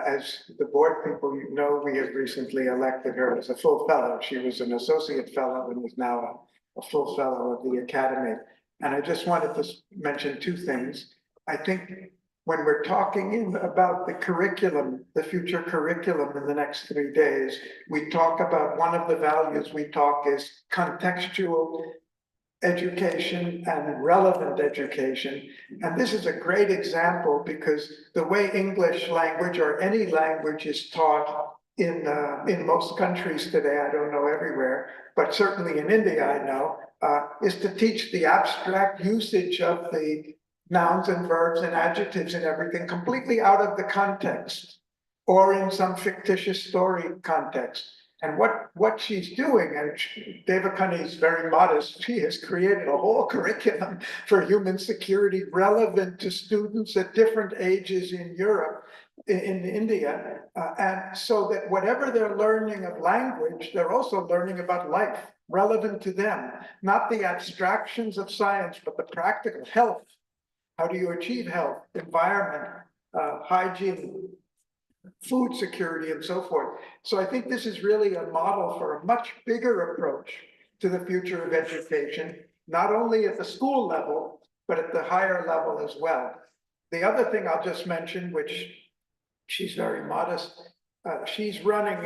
as the board people you know, we have recently elected her as a full fellow. She was an associate fellow and is now a full fellow of the academy. And I just wanted to mention two things. I think when we're talking about the curriculum, the future curriculum in the next 3 days, we talk about one of the values we talk is contextual education and relevant education. And this is a great example because the way English language or any language is taught in most countries today, I don't know everywhere, but certainly in India, I know, is to teach the abstract usage of the nouns and verbs and adjectives and everything completely out of the context or in some fictitious story context. And what she's doing, and Devakani is very modest, she has created a whole curriculum for human security relevant to students at different ages in Europe, in India. And so that whatever they're learning of language, they're also learning about life relevant to them, not the abstractions of science, but the practical health. How do you achieve health, environment, hygiene, food security, and so forth. So I think this is really a model for a much bigger approach to the future of education, not only at the school level, but at the higher level as well. The other thing I'll just mention, which she's very modest, she's running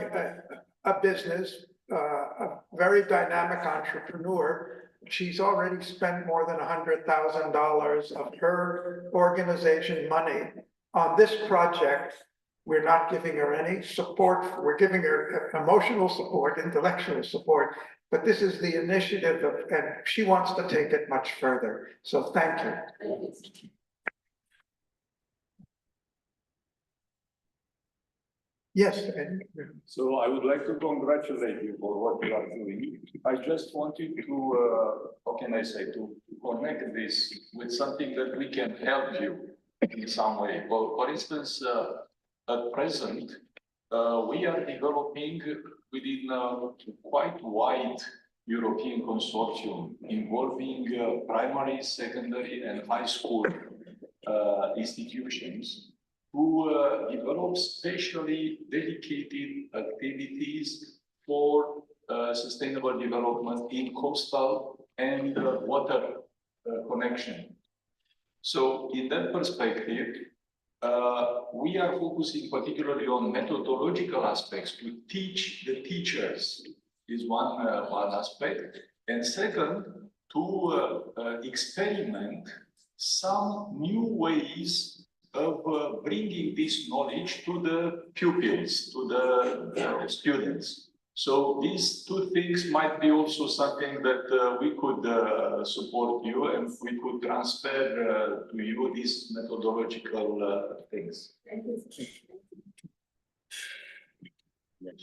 a business, a very dynamic entrepreneur. She's already spent more than $100,000 of her organization money on this project. We're not giving her any support. We're giving her emotional support, intellectual support, but this is the initiative and she wants to take it much further. So thank you. Yes. So I would like to congratulate you for what you are doing. I just wanted to, how can I say, to connect this with something that we can help you in some way. Well, for instance, at present, we are developing within a quite wide European consortium involving primary, secondary, and high school institutions who develop specially dedicated activities for sustainable development in coastal and water connection. So in that perspective, we are focusing particularly on methodological aspects to teach the teachers is one aspect. And second, to experiment some new ways of bringing this knowledge to the pupils, to the students. So these two things might be also something that we could support you and we could transfer to you these methodological things.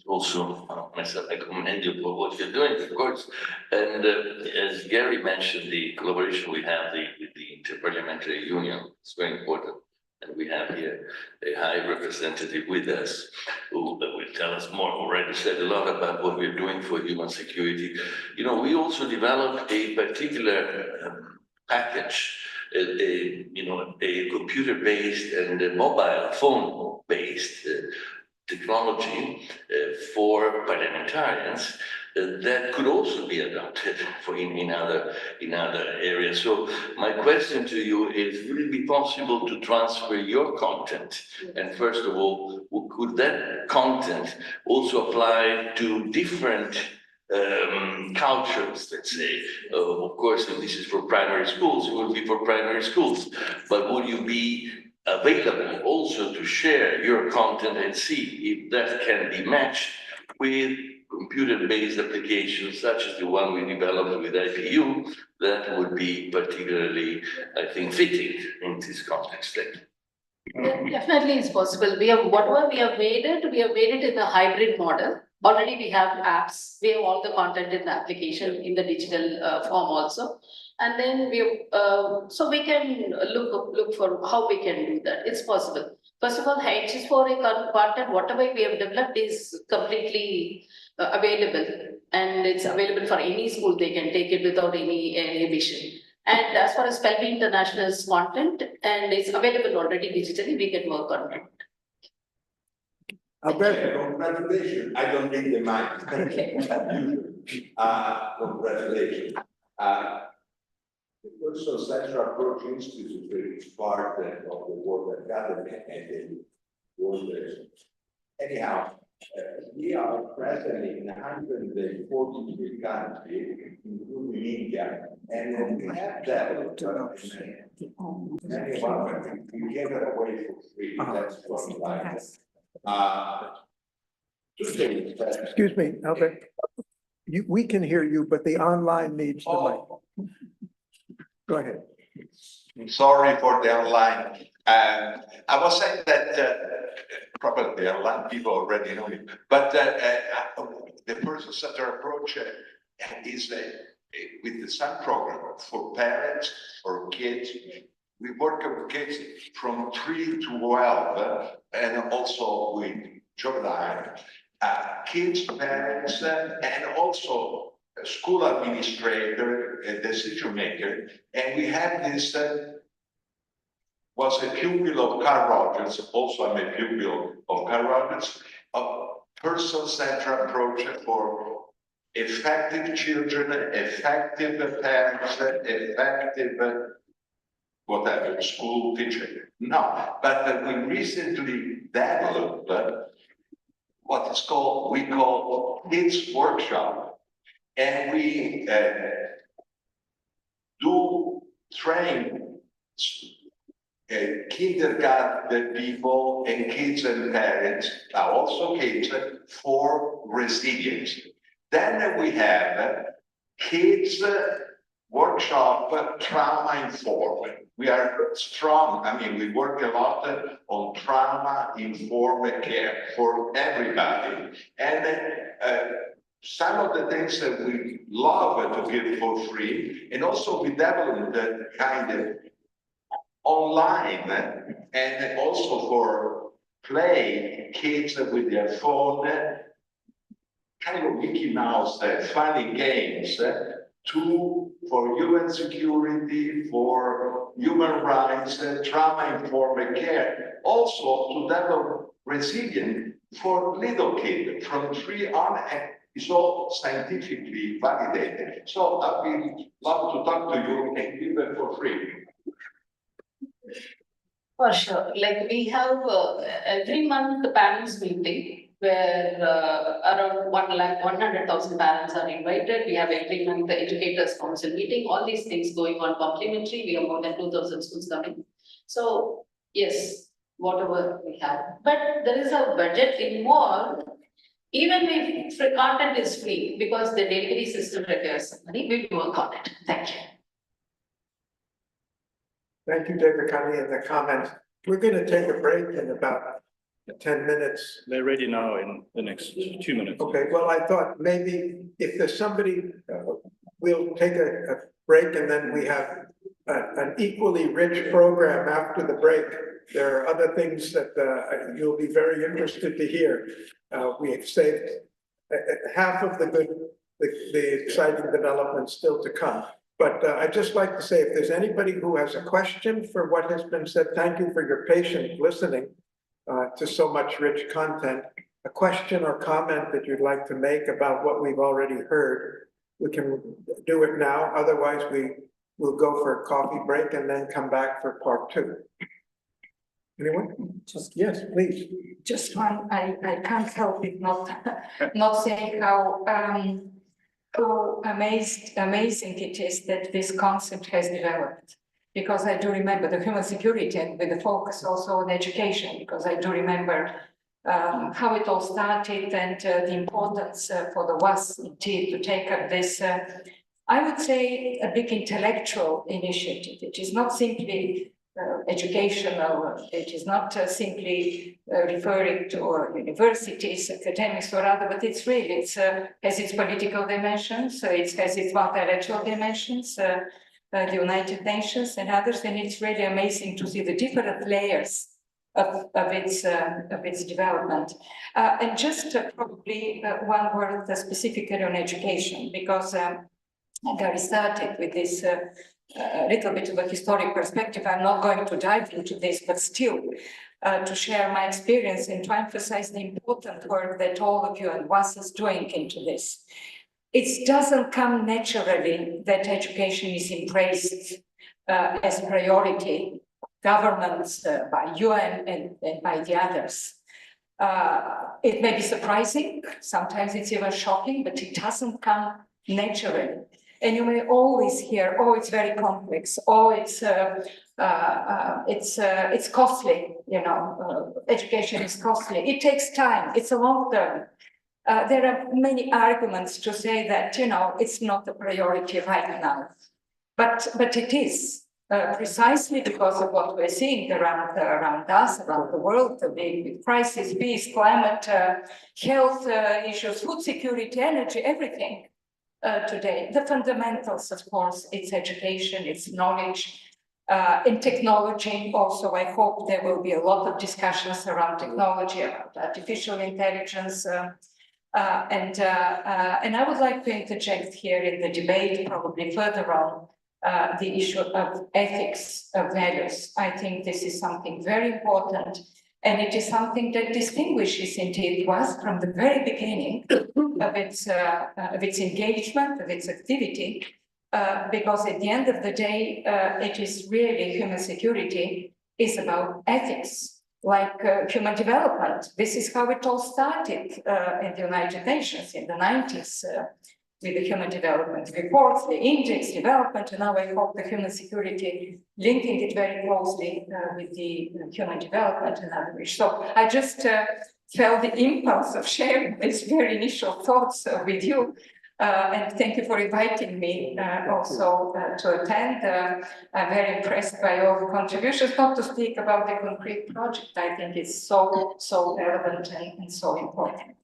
Also, myself, I commend you for what you're doing, of course. And as Gary mentioned, the collaboration we have with the Interparliamentary Union is very important. And we have here a high representative with us who will tell us more. Already said a lot about what we're doing for human security. You know, we also developed a particular package, a computer-based and a mobile phone-based technology for parliamentarians that could also be adopted for in other areas. So my question to you is, would it be possible to transfer your content? And first of all, could that content also apply to different cultures, let's say? Of course, if this is for primary schools, it will be for primary schools. But would you be available also to share your content and see if that can be matched with computer-based applications such as the one we developed with IPU? That would be particularly, I think, fitting in this context. Definitely it's possible. Whatever we have made it in a hybrid model. Already we have apps, we have all the content in the application in the digital form also. And then so we can look for how we can do that. It's possible. First of all, HS for a content, whatever we have developed is completely available, and it's available for any school. They can take it without any inhibition. And as far as Pelvi International's content, and it's available already digitally, we can work on it. Congratulations. I don't need the mic. Congratulations. The Personal Central Approach Institute is part of the World Academy and the World. Anyhow, we are present in 143 countries, including India, and we have developed many of them. We gave it away for free. That's what we like. Excuse me, Albert. We can hear you, but the online needs the mic. Go ahead. Sorry for the online. I was saying that probably the online people already know it, but the person-centered approach is with the SUN program for parents, for kids. We work with kids from 3 to 12, and also with children, kids, parents, and also school administrator, decision maker. And we have this, was a pupil of Carl Rogers, also I'm a pupil of Carl Rogers, a person-centered approach for effective children, effective parents, effective whatever, school teacher. No, but we recently developed what is called, we call kids workshop. And we do train kindergarten people and kids and parents, also kids, for resilience. Then we have kids workshop trauma informed. We are strong. I mean, we work a lot on trauma informed care for everybody. And some of the things that we love to give for free, and also we developed that kind of online, and also for play kids with their phone, kind of Mickey Mouse, funny games, for human security, for human rights, trauma-informed care, also to develop resilience for little kids from 3 on. It's all scientifically validated. So I would love to talk to you and give it for free. For sure. Like we have every month the parents meeting where around 100,000 parents are invited. We have every month the educators council meeting, all these things going on complimentary. We have more than 2,000 schools coming. So yes, whatever we have. But there is a budget involved. Even if the content is free, because the delivery system requires money, we will work on it. Thank you. Thank you, David Kani, and the comments. We're going to take a break in about 10 minutes. They're ready now in the next 2 minutes. Okay, well, I thought maybe if there's somebody, we'll take a break, and then we have an equally rich program after the break There are other things that you'll be very interested to hear. We have saved half of the good, the exciting developments still to come. But I'd just like to say, if there's anybody who has a question for what has been said, thank you for your patient listening to so much rich content. A question or comment that you'd like to make about what we've already heard, we can do it now. Otherwise, we will go for a coffee break and then come back for part 2. Anyone? Yes, please. Just one, I can't help it not saying how amazing it is that this concept has developed. Because I do remember the human security and with the focus also on education, because I do remember how it all started and the importance for the WAAS indeed to take up this, I would say, a big intellectual initiative. It is not simply educational, it is not simply referring to universities, academics or other, but it's really, has its political dimensions, it has its multilateral dimensions, the United Nations and others, and it's really amazing to see the different layers of its development. And just probably one word specifically on education, because Gary started with this little bit of a historic perspective. I'm not going to dive into this, but still to share my experience and to emphasize the important work that all of you and WAAS is doing into this. It doesn't come naturally that education is embraced as a priority, governments by UN and by the others. It may be surprising, sometimes it's even shocking, but it doesn't come naturally. And you may always hear, oh, it's very complex, oh, it's costly, you know, education is costly, it takes time, it's a long term. There are many arguments to say that, you know, it's not a priority right now, but it is precisely because of what we're seeing around us, around the world, with crisis, peace, climate, health issues, food security, energy, everything today. The fundamentals, of course, it's education, it's knowledge, in technology also. I hope there will be a lot of discussions around technology, about artificial intelligence. And I would like to interject here in the debate, probably further on, the issue of ethics of values. I think this is something very important, and it is something that distinguishes indeed WAAS from the very beginning of its engagement, of its activity, because at the end of the day, it is really human security is about ethics. Like human development. This is how it all started in the United Nations in the 90s with the human development reports, the index development, and now I hope the human security linking it very closely with the human development and other issues. So I just felt the impulse of sharing these very initial thoughts with you. And thank you for inviting me also to attend. I'm very impressed by all the contributions, not to speak about the concrete project. I think it's so relevant and so important.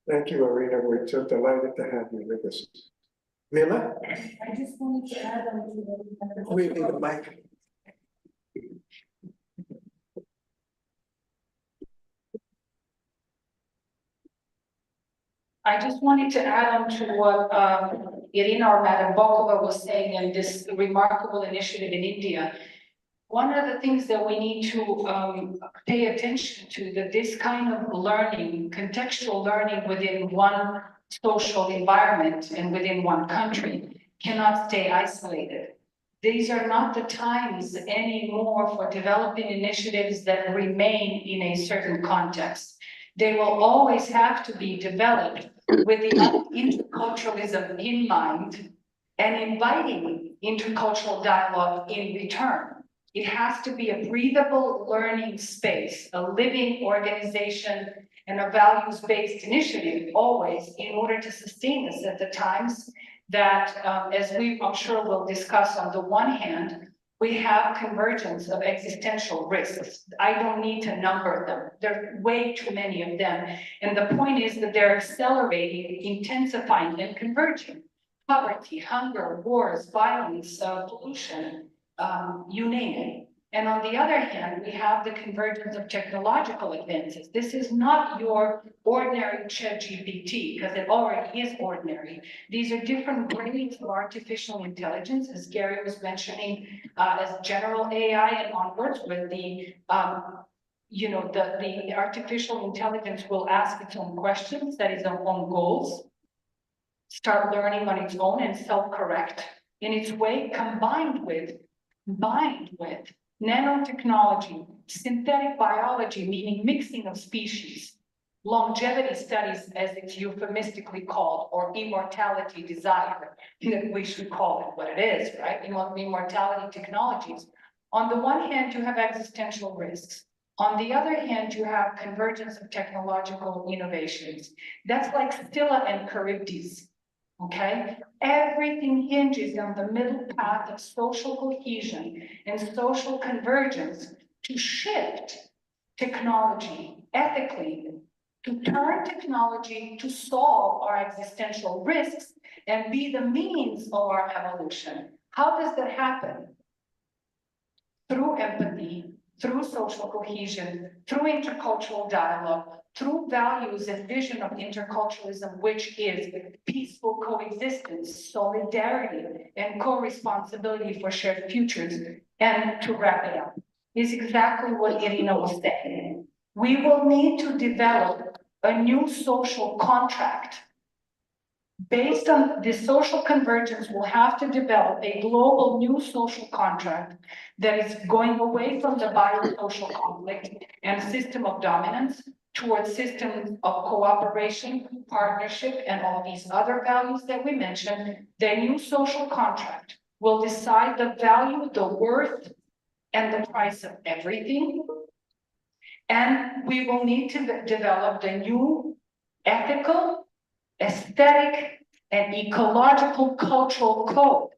Thank you, Irina. We're so delighted to have you with us. Mila? I just wanted to add on to We need a mic. I just wanted to add on to what Irina or Madam Bokova was saying and this remarkable initiative in India. One of the things that we need to pay attention to, that this kind of learning, contextual learning within one social environment and within one country cannot stay isolated. These are not the times anymore for developing initiatives that remain in a certain context. They will always have to be developed with the interculturalism in mind and inviting intercultural dialogue in return. It has to be a breathable learning space, a living organization, and a values-based initiative always in order to sustain us at the times that, as I'm sure we'll discuss, on the one hand, we have convergence of existential risks. I don't need to number them. There are way too many of them. And the point is that they're accelerating, intensifying, and converging. Poverty, hunger, wars, violence, pollution, you name it. And on the other hand, we have the convergence of technological advances. This is not your ordinary ChatGPT, because it already is ordinary. These are different grades of artificial intelligence, as Gary was mentioning, as general AI and onwards, with the the artificial intelligence will ask its own questions, that is, its own goals, start learning on its own and self-correct in its way, combined with nanotechnology, synthetic biology, meaning mixing of species, longevity studies, as it's euphemistically called, or immortality desire, we should call it what it is, right? Immortality technologies. On the one hand, you have existential risks. On the other hand, you have convergence of technological innovations. That's like Scylla and Charybdis, okay? Everything hinges on the middle path of social cohesion and social convergence to shift technology ethically, to turn technology to solve our existential risks and be the means of our evolution. How does that happen? Through empathy, through social cohesion, through intercultural dialogue, through values and vision of interculturalism, which is peaceful coexistence, solidarity, and co-responsibility for shared futures. And to wrap it up, is exactly what Irina was saying. We will need to develop a new social contract. Based on this social convergence, we'll have to develop a global new social contract that is going away from the biosocial conflict and system of dominance towards systems of cooperation, partnership, and all these other values that we mentioned. The new social contract will decide the value, the worth, and the price of everything. And we will need to develop the new ethical, aesthetic, and ecological cultural code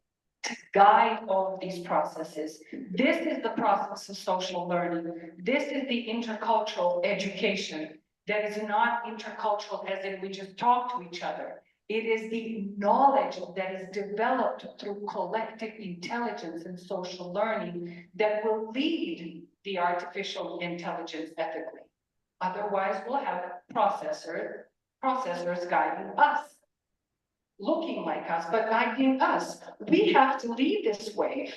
to guide all of these processes. This is the process of social learning. This is the intercultural education that is not intercultural as in we just talk to each other. It is the knowledge that is developed through collective intelligence and social learning that will lead the artificial intelligence ethically. Otherwise, we'll have processors guiding us, looking like us, but guiding us. We have to lead this wave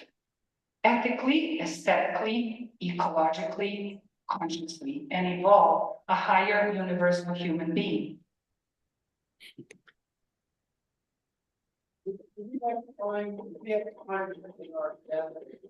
ethically, aesthetically, ecologically, consciously, and evolve a higher universal human being. We have time in our agenda to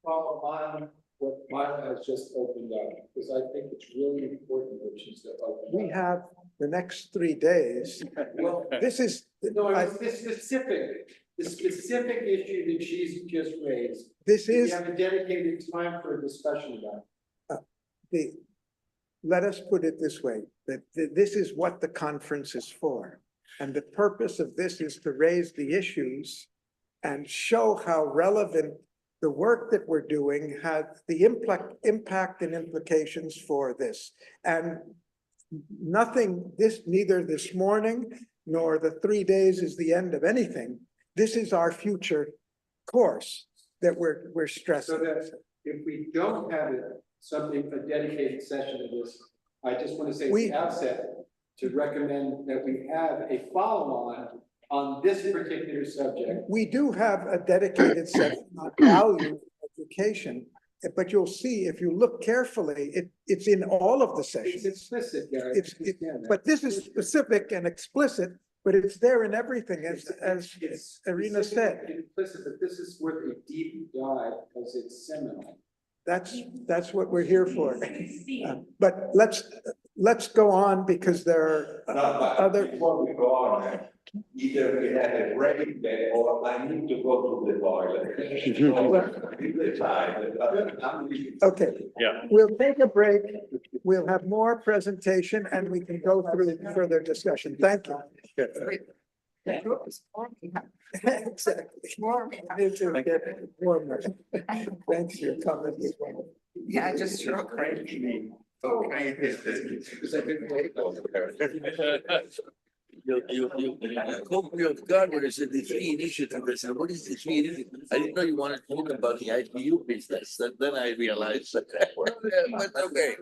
follow on what Maya has just opened up, because I think it's really important that she's to open We up. have the next 3 days. Well, This is, no, it's the specific issue that she's just raised. this We is have a dedicated time for a discussion about it. let us put it this way, that this is what the conference is for. And the purpose of this is to raise the issues and show how relevant the work that we're doing has the impact and implications for this. And neither this morning nor the 3 days is the end of anything. This is our future course that we're stressing. So that if we don't have a dedicated session of this, I just want to say at the outset to recommend that we have a follow-on on this particular subject. We do have a dedicated session on value education, but you'll see if you look carefully, it's in all of the sessions. It's explicit, Gary. But this is specific and explicit, but it's there in everything, as Irina said. Implicit, but this is worth a deep dive because it's seminal. That's what we're here for. But let's go on because there are other. Before we go on, either we have a break there or I need to go to the toilet. Okay. Yeah. We'll take a break. We'll have more presentation and we can go through further discussion. Thank you. Exactly. Thanks for your comment. Yeah, just sure crazy. Okay. caught me off guard when I said the three initiatives. I said, what is the three initiatives? I didn't know you wanted to talk about the IPU business. And then I realized that, well, yeah, but okay.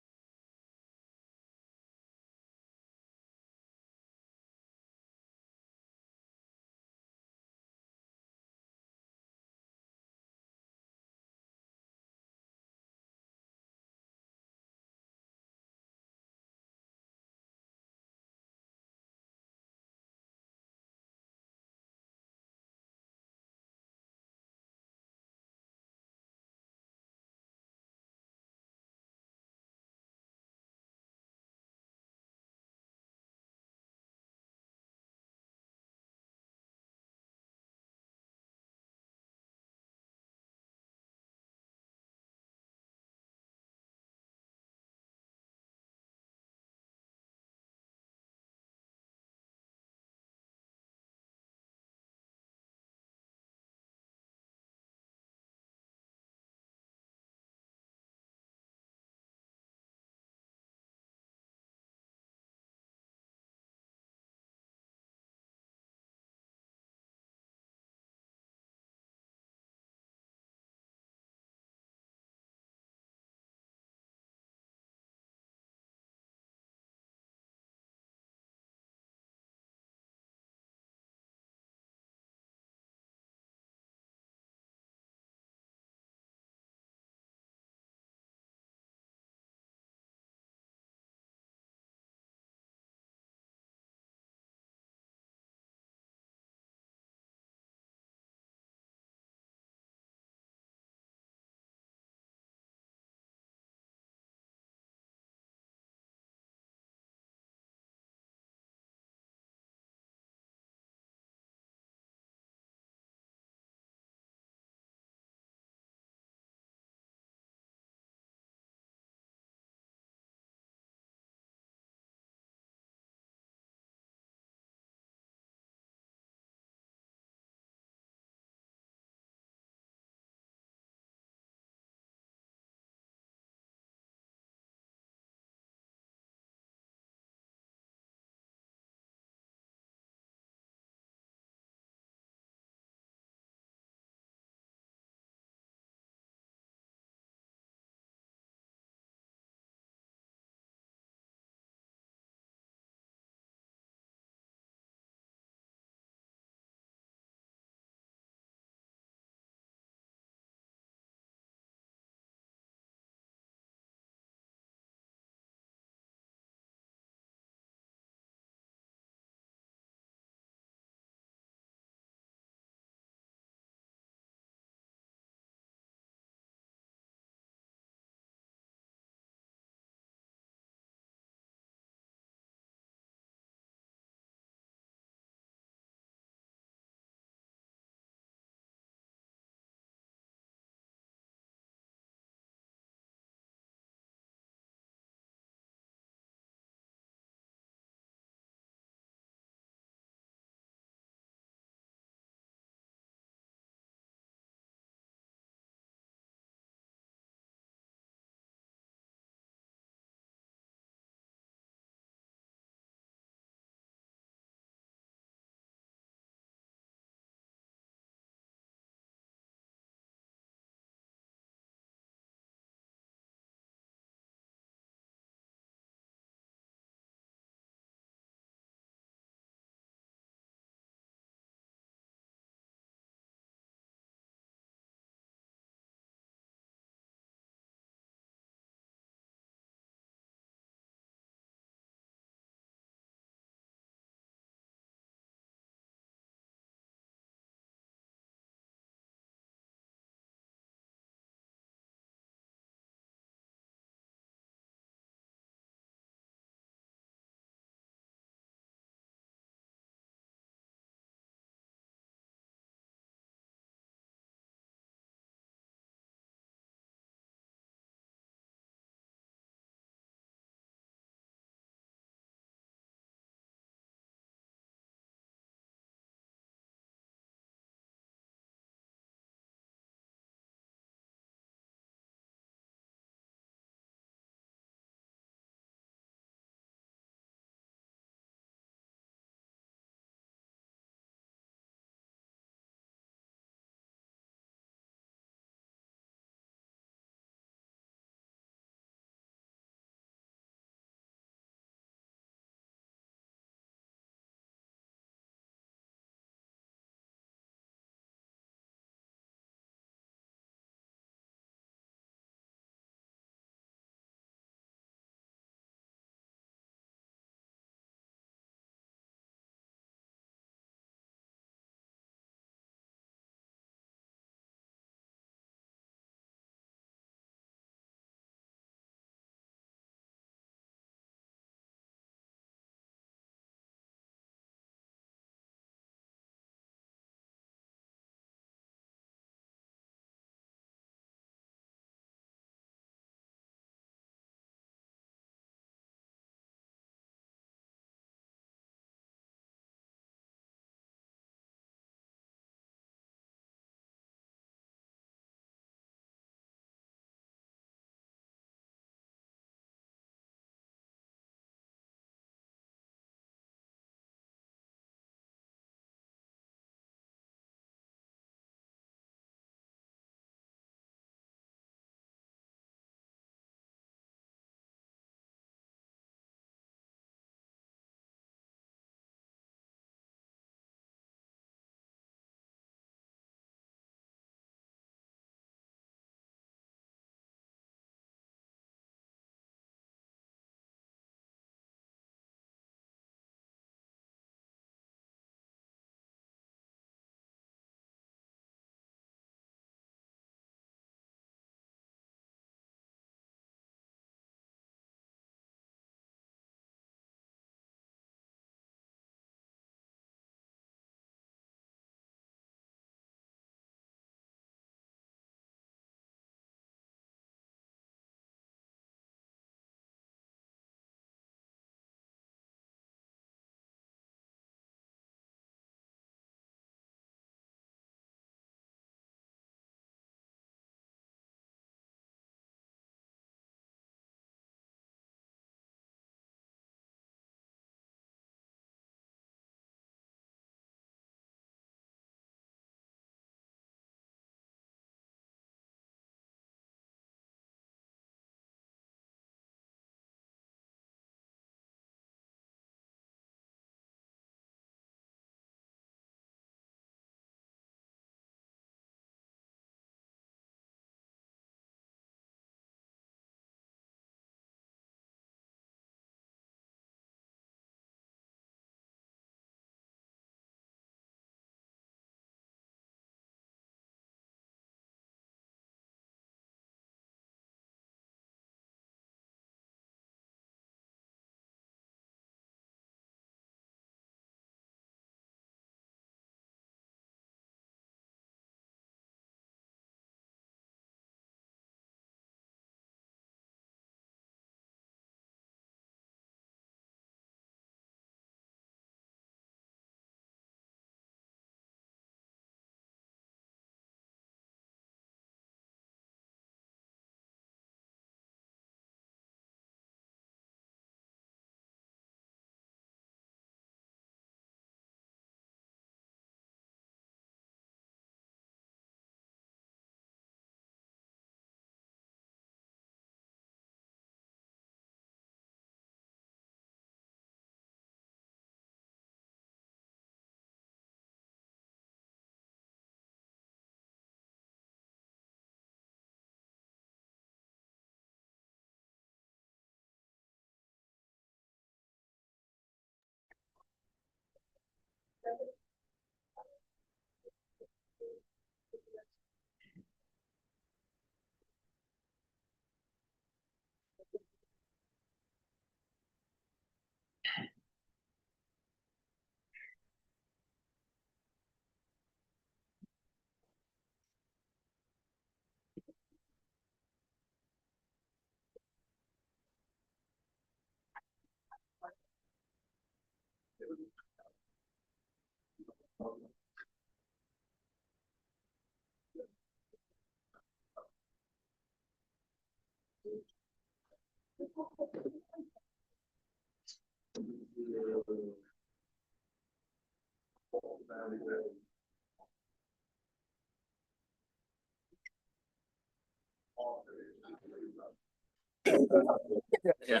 Yeah.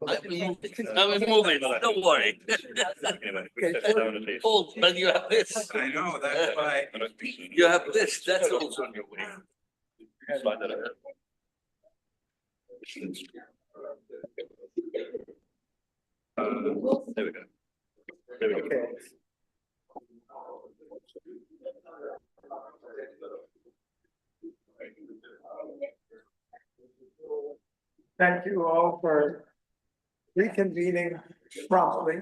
Okay. I was moving, don't worry. Oh, but you have this. I know, that's why. You have this, that's also on your way. Slide that over. There we go. There we go. Okay. Thank you all for reconvening promptly.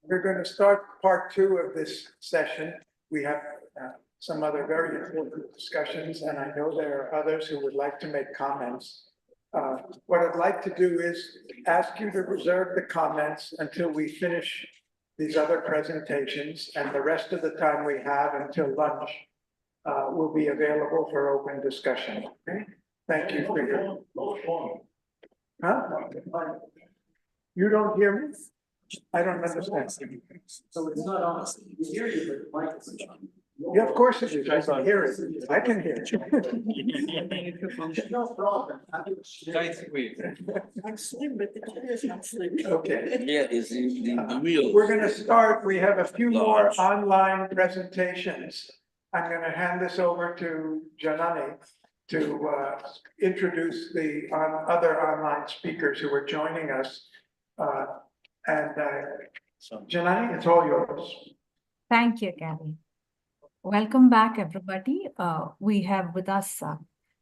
We're going to start part 2 of this session. We have some other very important discussions, and I know there are others who would like to make comments. What I'd like to do is ask you to reserve the comments until we finish these other presentations, and the rest of the time we have until lunch will be available for open discussion. Okay? Thank you for your. Huh? You don't hear me? I don't understand. So it's not on, we hear you, but the mic isn't on. Yeah, of course it is. I can hear it. I can hear it. No problem. Guys, wait. I'm slim, but the chair is not slim. Okay. Yeah, it's the wheel. We're going to start. We have a few more online presentations. I'm going to hand this over to Janani to introduce the other online speakers who are joining us. Janani, it's all yours. Thank you, Gary. Welcome back, everybody. We have with us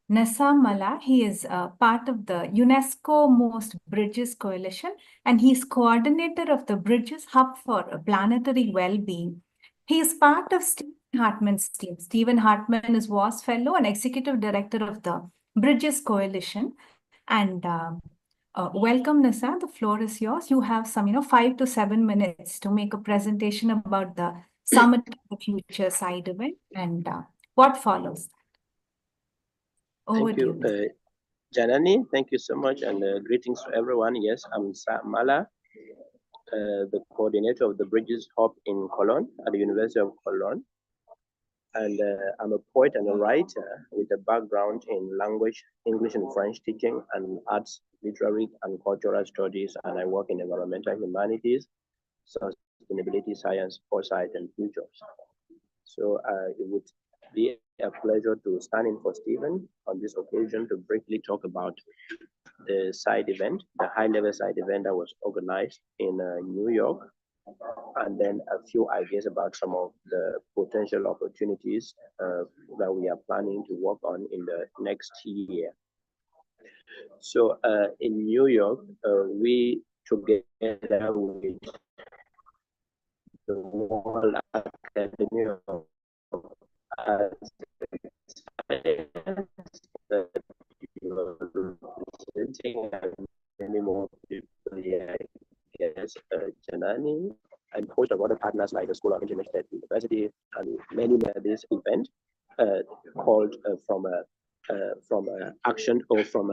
Nessa Mala. He is part of the UNESCO Most Bridges Coalition, and he's coordinator of the Bridges Hub for Planetary Wellbeing. He is part of Stephen Hartman's team. Stephen Hartman is WAAS Fellow and Executive Director of the Bridges Coalition. And welcome, Nessa. The floor is yours. You have some, 5 to 7 minutes to make a presentation about the Summit of the Future side event and what follows. Over Thank you, Janani. Thank you so much, and greetings to everyone. Yes, I'm Sam Mala, the coordinator of the Bridges Hub in Cologne at the University of Cologne. And I'm a poet and a writer with a background in language, English and French teaching, and arts, literary and cultural studies. And I work in environmental humanities, sustainability, science, foresight, and futures. So it would be a pleasure to stand in for Stephen on this occasion to briefly talk about the side event, the high-level side event that was organized in New York, and then a few ideas about some of the potential opportunities that we are planning to work on in the next year. So in New York, we together with the World Academy of presenting and many more people here, yes, Janani, and host of other partners like the School of International University and many this event called from action or from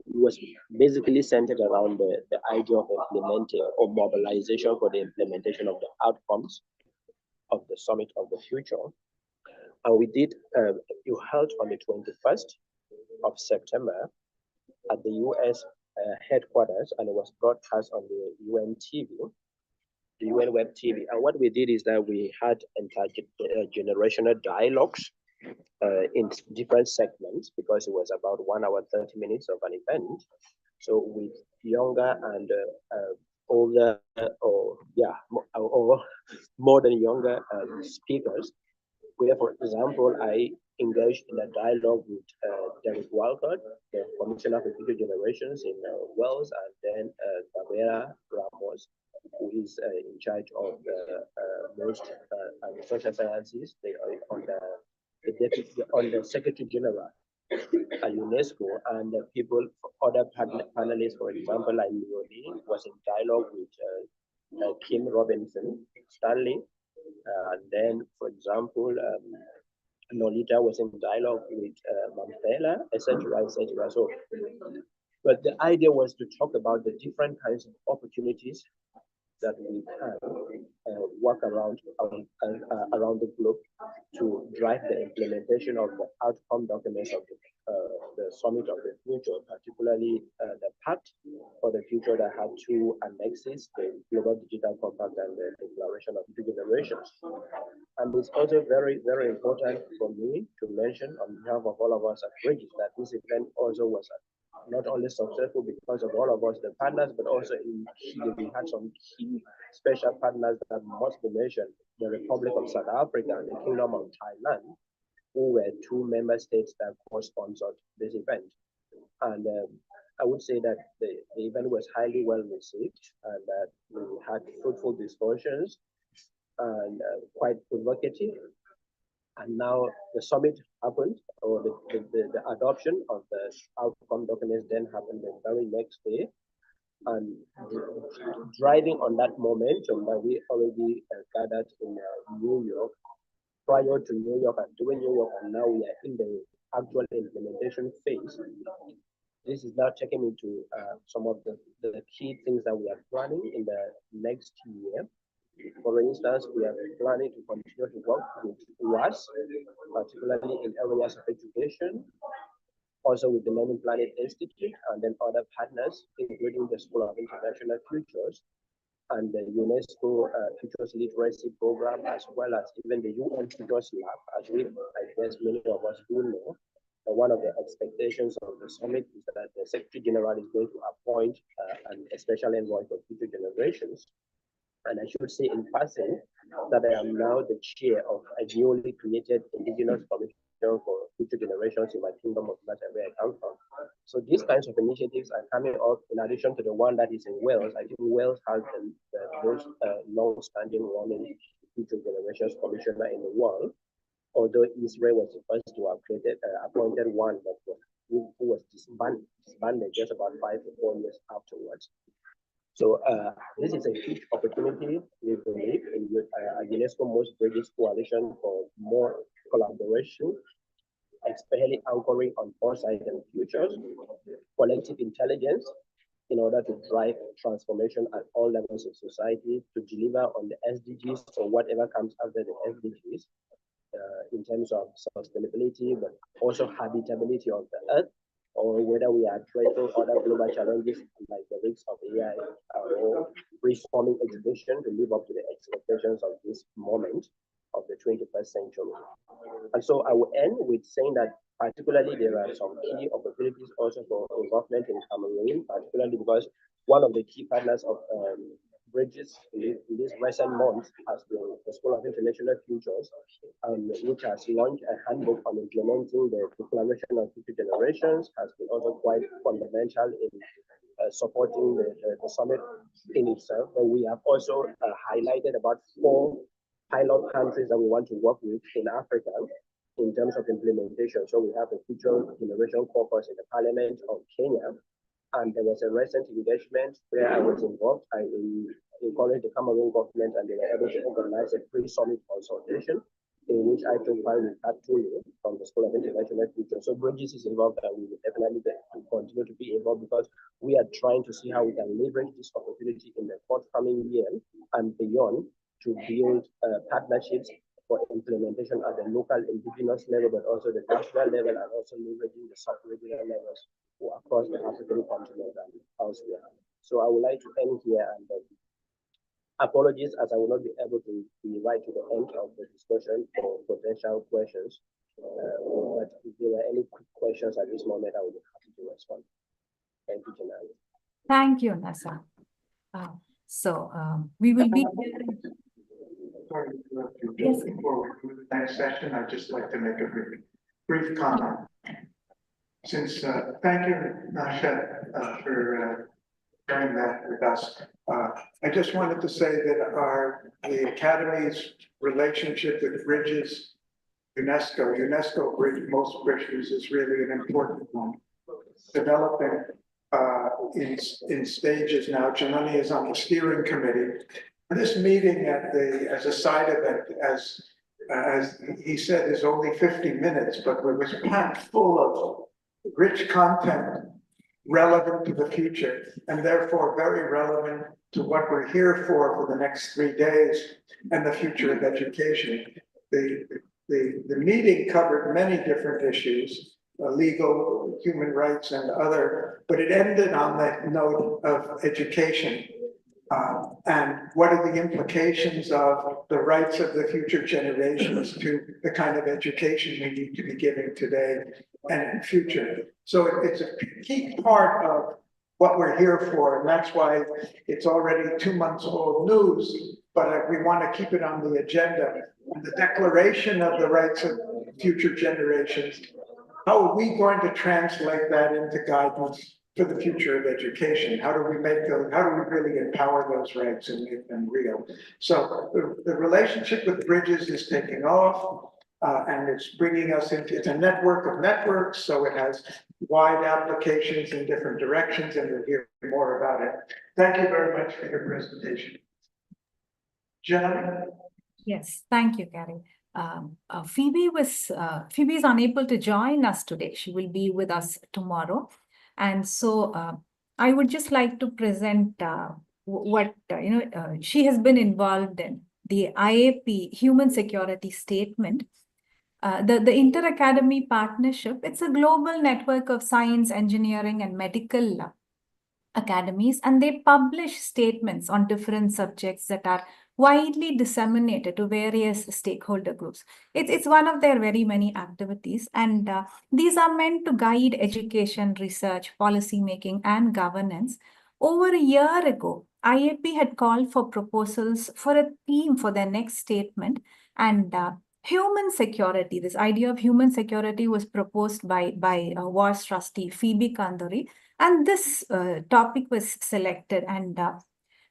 was basically centered around the idea of implementing or mobilization for the implementation of the outcomes of the Summit of the Future. And we did, you held on the 21st of September at the US headquarters, and it was broadcast on the UN TV, the UN Web TV. And what we did is that we had intergenerational dialogues in different segments, because it was about 1 hour, 30 minutes of an event. So with younger and older, or more than younger speakers, where, for example, I engaged in a dialogue with David Walcott, the Commissioner for Future Generations in Wales, and then Gabriela Ramos, who is in charge of the most social sciences, on the Secretary General at UNESCO, and people, other panelists, for example, like Leonie was in dialogue with Kim Robinson Stanley, And then, for example, Nolita was in dialogue with Mandela, etc., etc. So, but the idea was to talk about the different kinds of opportunities that we can work around the globe to drive the implementation of the outcome documents of the Summit of the Future, particularly the Pact for the Future that had two annexes, the Global Digital Compact and the Declaration of Future Generations. And it's also very, very important for me to mention on behalf of all of us at Bridges that this event also was not only successful because of all of us, the partners, but also we had some key special partners that must be mentioned, the Republic of South Africa and the Kingdom of Thailand, who were two member states that co-sponsored this event. And I would say that the event was highly well received and that we had fruitful discussions and quite provocative. And now the summit happened, or the adoption of the outcome documents then happened the very next day. And driving on that momentum that we already gathered in New York, prior to New York and during New York, and now we are in the actual implementation phase. This is now taking me to some of the key things that we are planning in the next year. For instance, we are planning to continue to work with WAAS, particularly in areas of education, also with the Learning Planet Institute, and then other partners, including the School of International Futures and the UNESCO Futures Literacy Program, as well as even the UN Futures Lab, as I guess many of us do know. One of the expectations of the summit is that the Secretary General is going to appoint an special envoy for future generations. And I should say in passing that I am now the chair of a newly created Indigenous Commission for Future Generations in my kingdom of Latin where I come from. So these kinds of initiatives are coming up in addition to the one that is in Wales. I think Wales has the most long-standing running Future Generations Commissioner in the world, although Israel was the first to have appointed one that who was disbanded just about 5 to 4 years afterwards. So this is a huge opportunity, we believe, in UNESCO Most Bridges Coalition for more collaboration, especially anchoring on foresight and futures, collective intelligence, in order to drive transformation at all levels of society to deliver on the SDGs or whatever comes after the SDGs in terms of sustainability, but also habitability of the earth, or whether we are addressing other global challenges like the risks of AI or reforming education to live up to the expectations of this moment of the 21st century. And so I will end with saying that particularly there are some key opportunities also for involvement in Cameroon, particularly because one of the key partners of Bridges in these recent months has been the School of International Futures, which has launched a handbook on implementing the Declaration of Future Generations, has been also quite fundamental in supporting the summit in itself. But we have also highlighted about 4 pilot countries that we want to work with in Africa in terms of implementation. So we have the Future Generation Caucus in the Parliament of Kenya. And there was a recent engagement where I was involved. I encouraged the Cameroon government and they were able to organize a pre-summit consultation in which I took part with Atuli from the School of International Future. So Bridges is involved and we will definitely continue to be involved because we are trying to see how we can leverage this opportunity in the forthcoming year and beyond to build partnerships for implementation at the local indigenous level, but also the national level and also leveraging the sub-regional levels across the African continent and elsewhere. So I would like to end here and apologies as I will not be able to be right to the end of the discussion for potential questions. But if there were any quick questions at this moment, I would be happy to respond. Thank you, Janani. Thank you, Nasa. We will be. Sorry to interrupt you. Just before we move to the next session, I'd just like to make a brief comment. Since, thank you, Nasha, for sharing that with us. I just wanted to say that the Academy's relationship with Bridges, UNESCO Most Bridges is really an important one. Developing in stages now. Janani is on the steering committee, This meeting as a side event, as he said, is only 50 minutes, but it was packed full of rich content relevant to the future, and therefore very relevant to what we're here for the next 3 days and the future of education. The meeting covered many different issues, legal, human rights, and other, but it ended on the note of education. And what are the implications of the rights of the future generations to the kind of education we need to be giving today and in future. So it's a key part of what we're here for, and that's why it's already 2 months old news, but we want to keep it on the agenda. And the Declaration of the Rights of Future Generations, how are we going to translate that into guidance for the future of education? How do we really empower those rights and make them real? So the relationship with Bridges is taking off, and it's bringing us into, it's a network of networks, so it has wide applications in different directions, and we'll hear more about it. Thank you very much for your presentation. Jenna? Yes, thank you, Gary. Phoebe is unable to join us today. She will be with us tomorrow. And so I would just like to present what she has been involved in, the IAP Human Security Statement. The Inter-Academy Partnership, it's a global network of science, engineering, and medical academies, and they publish statements on different subjects that are widely disseminated to various stakeholder groups. It's one of their very many activities, and these are meant to guide education, research, policy making, and governance. Over a year ago, IAP had called for proposals for a theme for their next statement, and human security, this idea of human security was proposed by WAAS trustee Phoebe Kanduri, and this topic was selected, and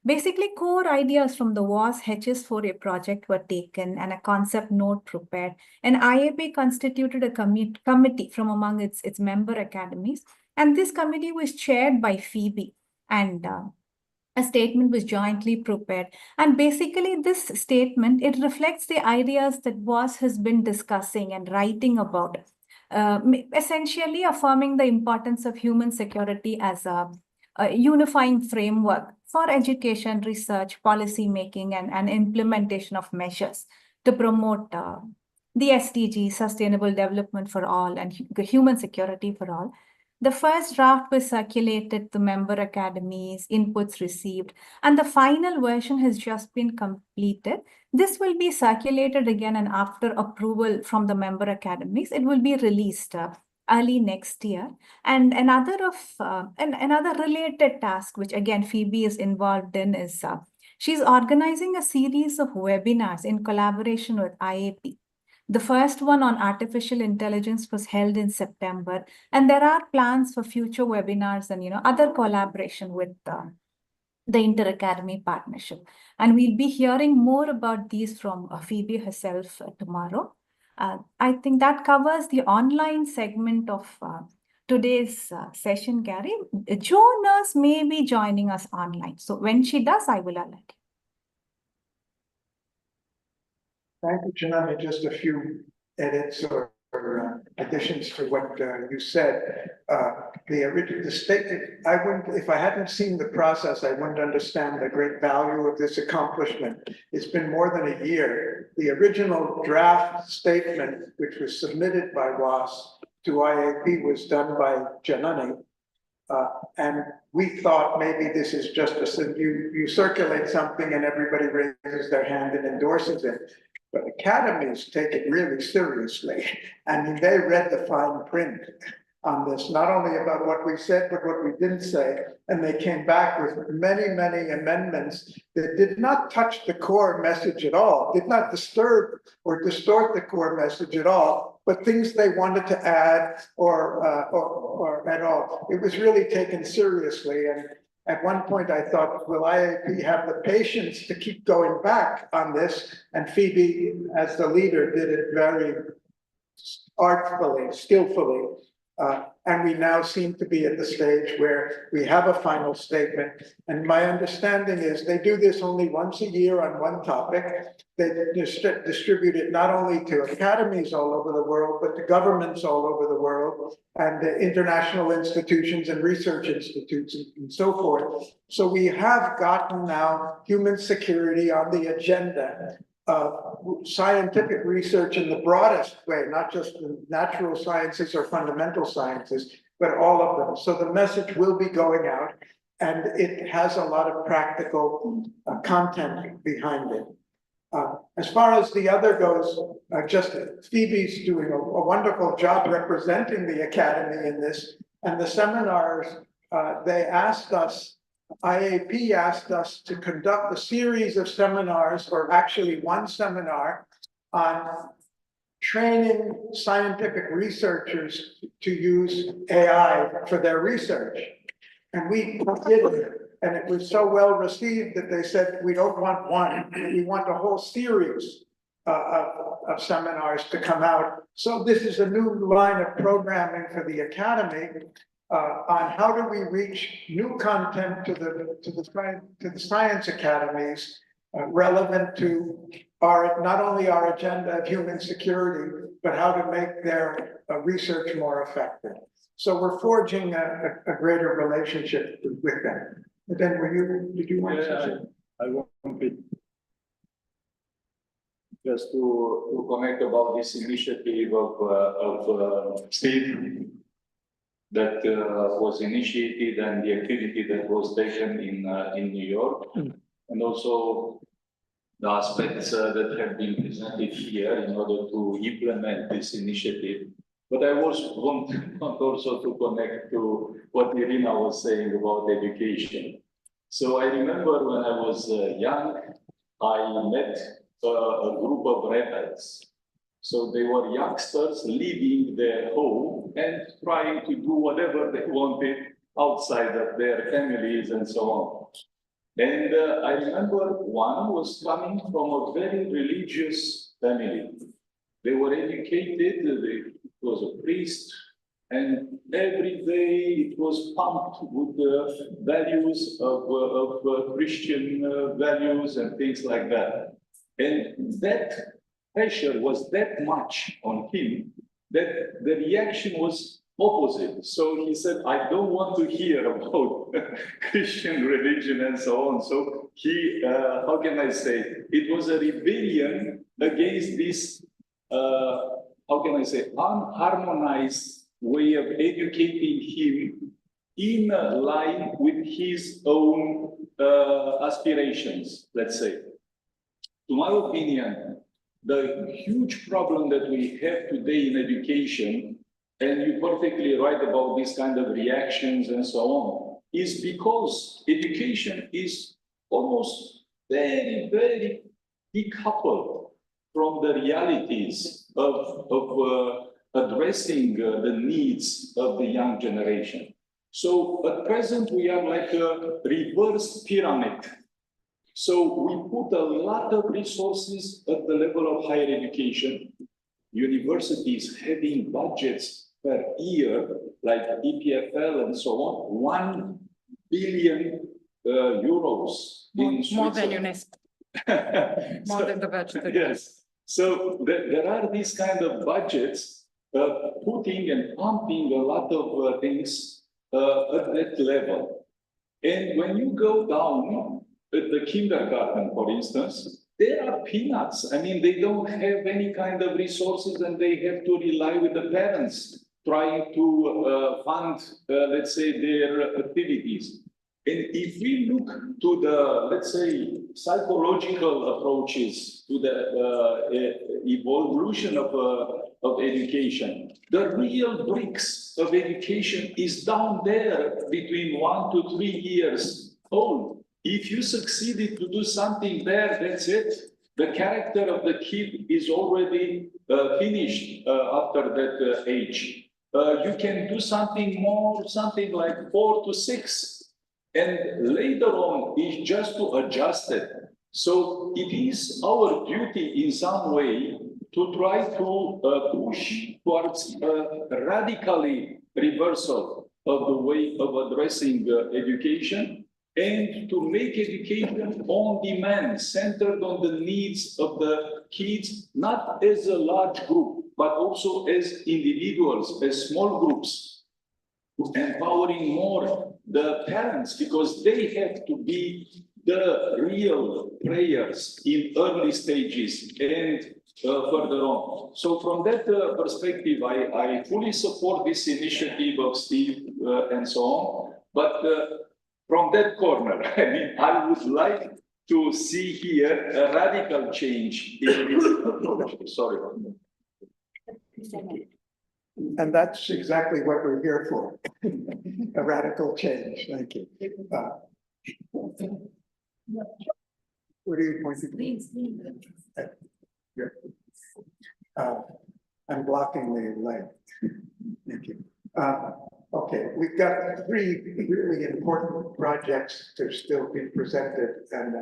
basically, core ideas from the WAAS HS4A project were taken and a concept note prepared. And IAP constituted a committee from among its member academies. And this committee was chaired by Phoebe, and a statement was jointly prepared. And basically, this statement, it reflects the ideas that WAAS has been discussing and writing about, essentially affirming the importance of human security as a unifying framework for education, research, policy making, and implementation of measures to promote the SDG, Sustainable Development for All, and human security for all. The first draft was circulated to member academies, inputs received, and the final version has just been completed. This will be circulated again, and after approval from the member academies, it will be released early next year. And another related task, which again Phoebe is involved in, is she's organizing a series of webinars in collaboration with IAP. The first one on artificial intelligence was held in September, and there are plans for future webinars and other collaboration with the Inter-Academy Partnership. And we'll be hearing more about these from Phoebe herself tomorrow. I think that covers the online segment of today's session, Gary. Jo Nurse may be joining us online. So when she does, I will alert you. Thank you, Janani. Just a few edits or additions to what you said. The statement, if I hadn't seen the process, I wouldn't understand the great value of this accomplishment. It's been more than a year. The original draft statement, which was submitted by WAAS to IAP, was done by Janani. And we thought maybe this is just you circulate something and everybody raises their hand and endorses it. But academies take it really seriously. I mean, they read the fine print on this, not only about what we said, but what we didn't say. And they came back with many, many amendments that did not touch the core message at all, did not disturb or distort the core message at all, but things they wanted to add or at all. It was really taken seriously. And at one point I thought, will IAP have the patience to keep going back on this? And Phoebe, as the leader, did it very artfully, skillfully. And we now seem to be at the stage where we have a final statement. And my understanding is they do this only once a year on one topic. They distribute it not only to academies all over the world, but to governments all over the world and the international institutions and research institutes and so forth. So we have gotten now human security on the agenda. Scientific research in the broadest way, not just the natural sciences or fundamental sciences, but all of them. So the message will be going out, and it has a lot of practical content behind it. As far as the other goes, just Phoebe's doing a wonderful job representing the Academy in this, and the seminars, they asked us, IAP asked us to conduct a series of seminars, or actually one seminar, on training scientific researchers to use AI for their research. And we did it, and it was so well received that they said, we don't want one, we want a whole series of seminars to come out. So this is a new line of programming for the Academy, on how do we reach new content to the science academies, relevant to not only our agenda of human security, but how to make their research more effective. So we're forging a greater relationship with them. But then did you want to say? I wanted just to connect about this initiative of Steve that was initiated and the activity that was taken in New York, and also the aspects that have been presented here in order to implement this initiative. But I want also to connect to what Irina was saying about education. So I remember when I was young, I met a group of rebels. So they were youngsters leaving their home and trying to do whatever they wanted outside of their families and so on. And I remember one was coming from a very religious family. They were educated, it was a priest, and every day it was pumped with the values of Christian values and things like that. And that pressure was that much on him that the reaction was opposite. So he said, I don't want to hear about Christian religion and so on. So he, how can I say, it was a rebellion against this, how can I say, unharmonized way of educating him in line with his own aspirations, let's say. To my opinion, the huge problem that we have today in education, and you're perfectly right about this kind of reactions and so on, is because education is almost very, very decoupled from the realities of addressing the needs of the young generation. So at present, we are like a reverse pyramid. So we put a lot of resources at the level of higher education. Universities having budgets per year, like EPFL and so on, 1 billion euros. More than UNESCO. More than the budget. Yes. So there are these kind of budgets putting and pumping a lot of things at that level. And when you go down at the kindergarten, for instance, there are peanuts. I mean, they don't have any kind of resources and they have to rely with the parents trying to fund, let's say, their activities. And if we look to the, let's say, psychological approaches to the evolution of education, the real bricks of education is down there between 1 to 3 years old. If you succeeded to do something there, that's it. The character of the kid is already finished after that age. You can do something more, something like 4 to 6. And later on, is just to adjust it. So it is our duty in some way to try to push towards a radically reversal of the way of addressing education and to make education on demand, centered on the needs of the kids, not as a large group, but also as individuals, as small groups, empowering more the parents because they have to be the real players in early stages and further on. So from that perspective, I fully support this initiative of Steve and so on. But from that corner, I mean, I would like to see here a radical change in this approach. Sorry. And that's exactly what we're here for, a radical change. Thank you. What are you pointing to? Here. I'm blocking the light. Thank you. Okay, we've got three really important projects to still be presented, and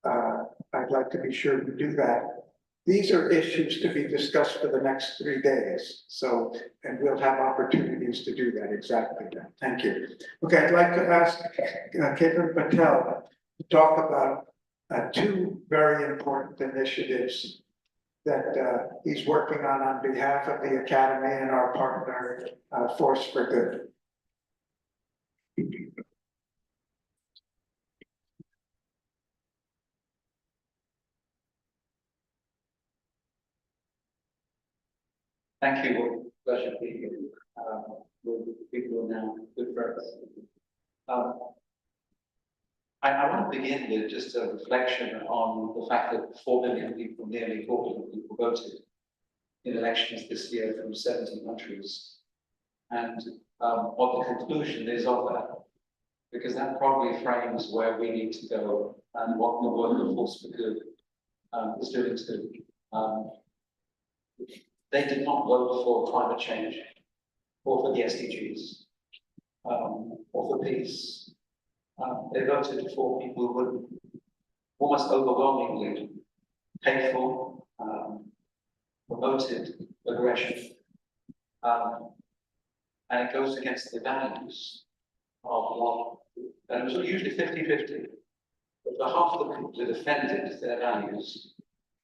I'd like to be sure to do that. These are issues to be discussed for the next 3 days. So, and we'll have opportunities to do that exactly then. Thank you. Okay, I'd like to ask Kedran Patel to talk about two very important initiatives that he's working on behalf of the Academy and our partner, Force for Good. Thank you. Pleasure being here. With people now, good friends. I want to begin with just a reflection on the fact that 4 million people, nearly 4 million people voted in elections this year from 17 countries. And what the conclusion is of that, because that probably frames where we need to go and what the work of Force for Good is doing too. They did not vote for climate change or for the SDGs or for peace. They voted for people who were almost overwhelmingly hateful, promoted aggression, and it goes against the values of what, and it was usually 50-50, but for half the people that defended their values,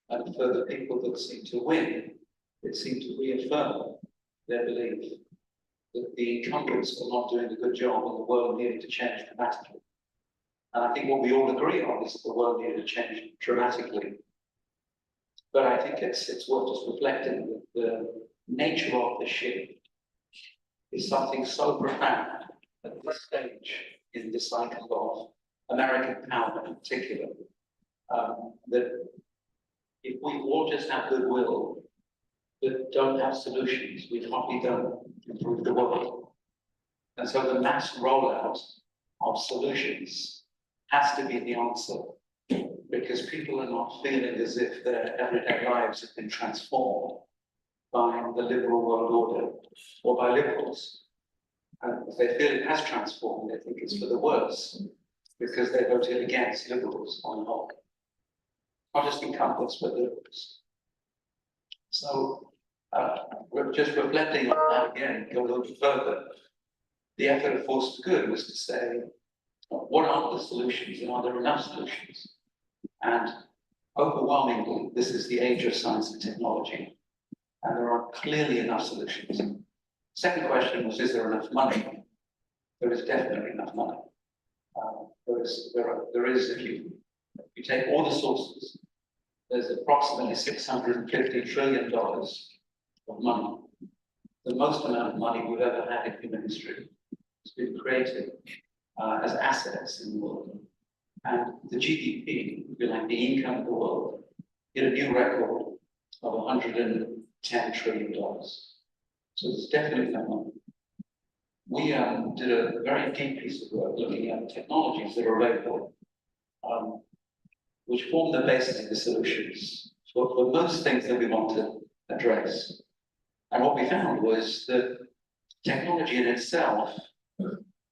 and for the people that seemed to win, it seemed to reaffirm their belief that the incumbents were not doing a good job and the world needed to change dramatically. And I think what we all agree on is that the world needed to change dramatically. But I think it's worth just reflecting that the nature of the shift is something so profound at this stage in the cycle of American power in particular, that if we all just have goodwill, but don't have solutions, we hardly don't improve the world. And so the mass rollout of solutions has to be the answer, because people are not feeling as if their everyday lives have been transformed by the liberal world order or by liberals. And if they feel it has transformed, they think it's for the worse, because they voted against liberals on the whole. Not just incumbents, but liberals. So, we're just reflecting on that again, go a little bit further. The effort of Force for Good was to say, what are the solutions, and are there enough solutions? And overwhelmingly, this is the age of science and technology, and there are clearly enough solutions. Second question was, is there enough money? There is definitely enough money. There is, if you take all the sources, there's approximately $650 trillion of money, the most amount of money we've ever had in human history. It's been created as assets in the world. And the GDP, if you like, the income of the world, hit a new record of $110 trillion. So there's definitely no money. We did a very deep piece of work looking at technologies that are available, which form the basis of the solutions for most things that we want to address. And what we found was that technology in itself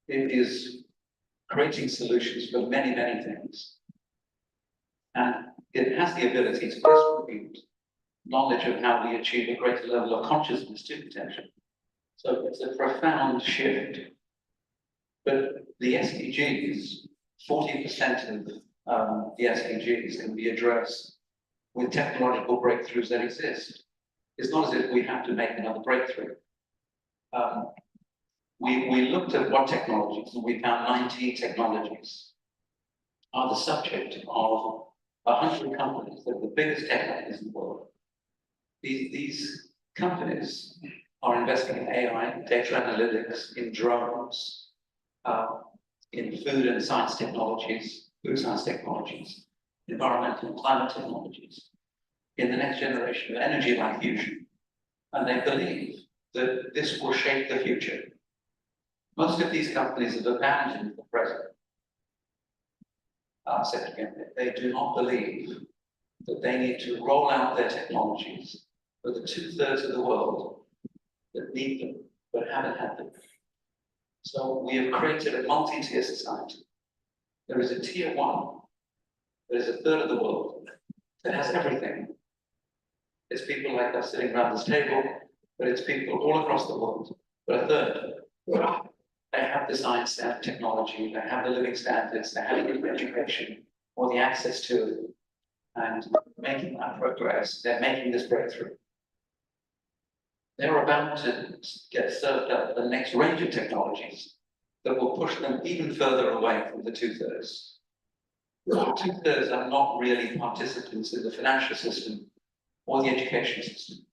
is creating solutions for many, many things. And it has the ability to distribute knowledge of how we achieve a greater level of consciousness to potential. So it's a profound shift. But the SDGs, 40% of the SDGs can be addressed with technological breakthroughs that exist. It's not as if we have to make another breakthrough. We looked at what technologies, and we found 19 technologies are the subject of 100 companies that are the biggest tech companies in the world. These companies are investing in AI, data analytics, in drones, in food and science technologies, environmental and climate technologies, in the next generation of energy like fusion. And they believe that this will shape the future. Most of these companies have abandoned the present. I'll say it again, they do not believe that they need to roll out their technologies for the 2/3 of the world that need them, but haven't had them. So we have created a multi-tier society. There is a tier 1, there is a third of the world that has everything. It's people like us sitting around this table, but it's people all across the world. But a third, they have the science, they have technology, they have the living standards, they have the education, or the access to it. And making that progress, they're making this breakthrough. They're about to get served up the next range of technologies that will push them even further away from the 2/3. The 2/3 are not really participants in the financial system or the education system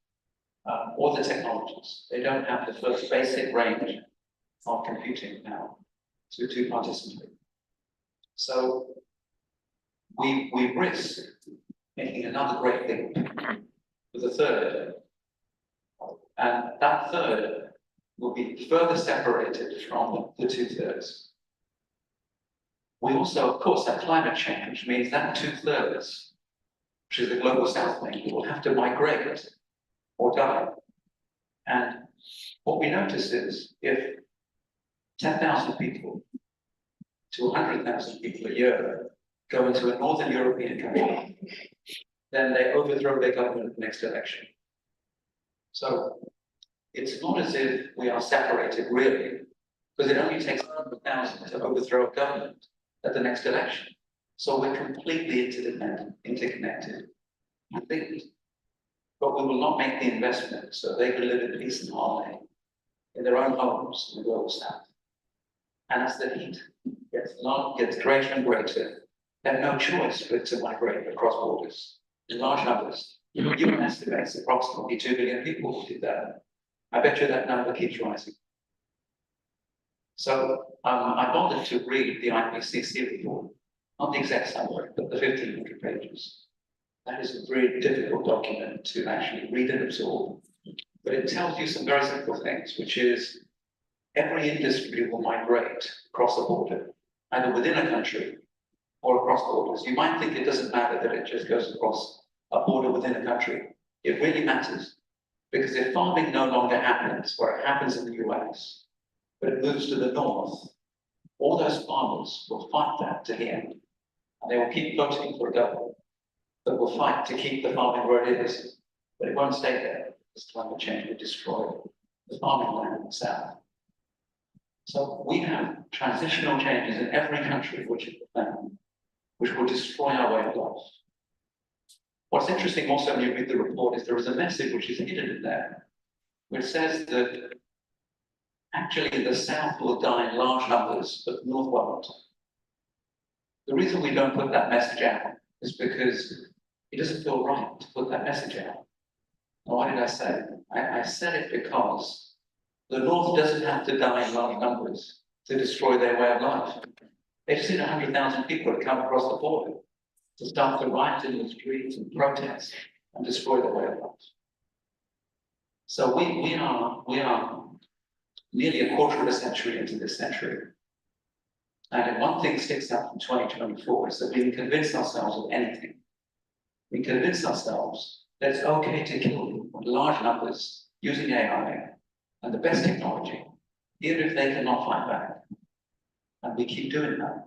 or the technologies. They don't have the first basic range of computing now to participate. So we risk making another great thing with a third. And that third will be further separated from the 2/3. We also, of course, have climate change means that 2/3, which is the global south thing, will have to migrate or die. And what we notice is if 10,000 people to 100,000 people a year go into a Northern European country, then they overthrow their government at the next election. So it's not as if we are separated really, because it only takes 100,000 to overthrow a government at the next election. So we're completely interdependent, interconnected, and linked. But we will not make the investment so they can live in peace and harmony in their own homes in the global south. And as the heat gets greater and greater, they have no choice but to migrate across borders in large numbers. UN estimates approximately 2 billion people did that. I bet you that number keeps rising. So I bothered to read the IPCC report, not the exact summary, but the 1,500 pages. That is a very difficult document to actually read and absorb. But it tells you some very simple things, which is every industry will migrate across a border, either within a country or across borders. You might think it doesn't matter that it just goes across a border within a country. It really matters, because if farming no longer happens where it happens in the US, but it moves to the north, all those farmers will fight that to the end. And they will keep voting for a government that will fight to keep the farming where it is, but it won't stay there, because climate change will destroy the farming land in the south. So we have transitional changes in every country which is profound, which will destroy our way of life. What's interesting also when you read the report is there is a message which is hidden in there, which says that actually the south will die in large numbers, but the north won't. The reason we don't put that message out is because it doesn't feel right to put that message out. And why did I say it? I said it because the north doesn't have to die in large numbers to destroy their way of life. They've seen 100,000 people that come across the border to start to riot in the streets and protest and destroy their way of life. So we are nearly a quarter of a century into this century. And if one thing sticks out from 2024 is that we can convince ourselves of anything. We convince ourselves that it's okay to kill large numbers using AI and the best technology, even if they cannot fight back. And we keep doing that.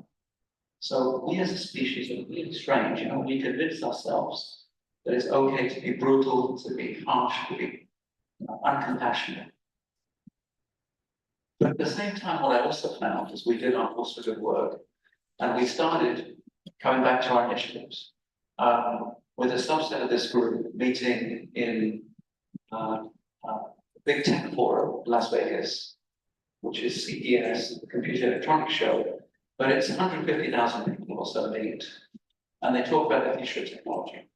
So we as a species are really strange. We convince ourselves that it's okay to be brutal, to be harsh, to be uncompassionate. But at the same time, what I also found is we did our Force for Good work, and we started coming back to our initiatives with a subset of this group meeting in Big Tech Forum, Las Vegas, which is CES, the Computer Electronics Show, but it's 150,000 people or so meet, and they talk about the future of technology.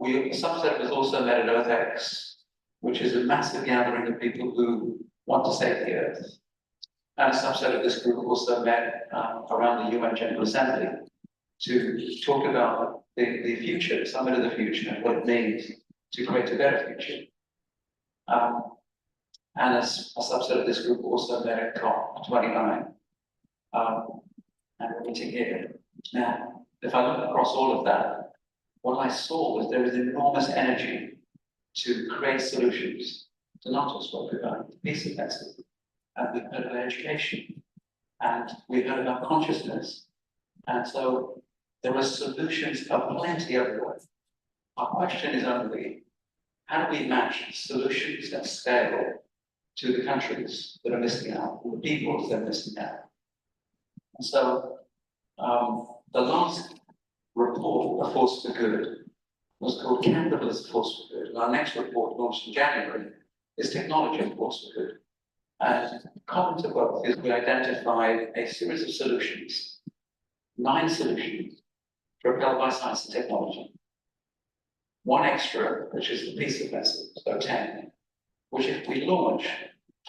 A subset of us also met at EarthX, which is a massive gathering of people who want to save the Earth. And a subset of this group also met around the UN General Assembly to talk about the future, the summit of the future, and what it means to create a better future. And as a subset of this group also met at COP29. And we're meeting here. Now, if I look across all of that, what I saw was there is enormous energy to create solutions to not just what we're going to peace offensive. And we've heard about education, and we've heard about consciousness. And so there are solutions aplenty everywhere. Our question is only, how do we match solutions at scale to the countries that are missing out, or the peoples that are missing out? And so the last report, A Force for Good, was called Capital as a Force for Good. And our next report, launched in January, is Technology as a Force for Good. And common to both is we identified a series of solutions, 9 solutions, propelled by science and technology. 1 extra, which is the peace offensive, so 10, which if we launch,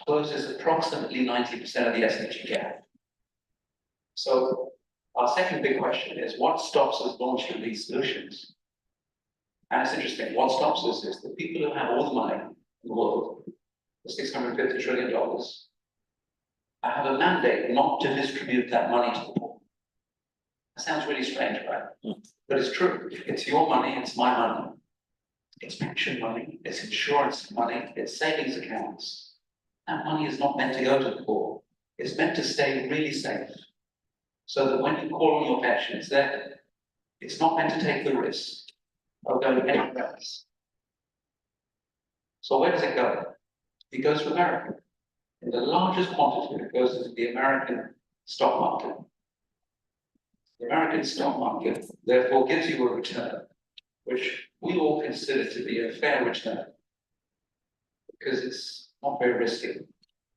closes approximately 90% of the SDG gap. So our second big question is, what stops us launching these solutions? And it's interesting, what stops us is the people who have all the money in the world, the $650 trillion, have a mandate not to distribute that money to the poor. That sounds really strange, right? But it's true. It's your money, it's my money. It's pension money, it's insurance money, it's savings accounts. That money is not meant to go to the poor. It's meant to stay really safe. So that when you call on your pension, it's there. It's not meant to take the risk of going anywhere else. So where does it go? It goes to America. In the largest quantity, it goes into the American stock market. The American stock market, therefore, gives you a return, which we all consider to be a fair return, because it's not very risky.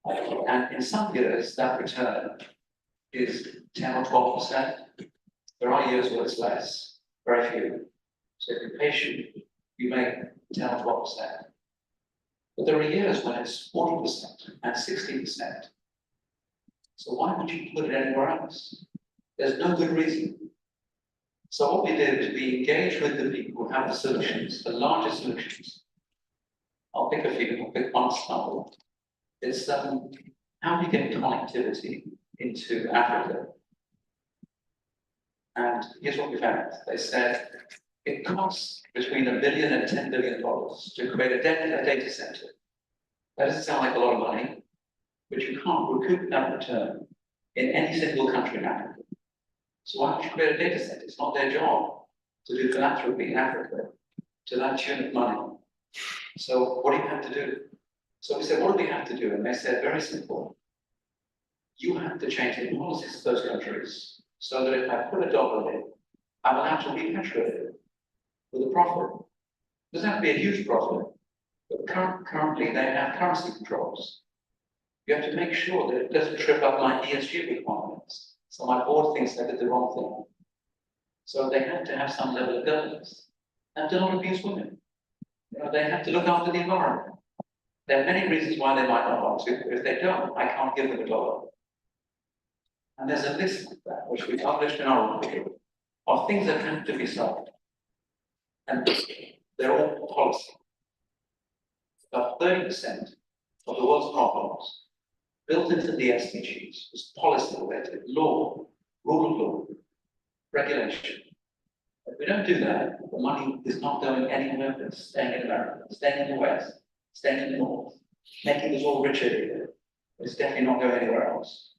And in some years, that return is 10 or 12%. There are years where it's less, very few. So if you're patient, you make 10 or 12%. But there are years when it's 40% and 60%. So why would you put it anywhere else? There's no good reason. So what we did is we engaged with the people who have the solutions, the largest solutions. I'll pick a few, I'll pick one example. It's how do you get connectivity into Africa? And here's what we found. They said it costs between $1 billion and $10 billion to create a data center. That doesn't sound like a lot of money, but you can't recoup that return in any single country in Africa. So why don't you create a data center? It's not their job to do philanthropy in Africa to that tune of money. So what do you have to do? So we said, what do we have to do? And they said, very simple. You have to change the policies of those countries so that if I put $1 in, I'm allowed to repatriate it with a profit. It doesn't have to be a huge profit, but currently they have currency controls. You have to make sure that it doesn't trip up my ESG requirements. So my board thinks I did the wrong thing. So they have to have some level of governance. And do not abuse women. You know, they have to look after the environment. There are many reasons why they might not want to, but if they don't, I can't give them $1. And there's a list of that, which we published in our report, of things that have to be solved. And they're all policy. About 30% of the world's problems built into the SDGs is policy related, law, rule of law, regulation. If we don't do that, the money is not going anywhere but staying in America, staying in the West, staying in the North, making us all richer here. It's definitely not going anywhere else.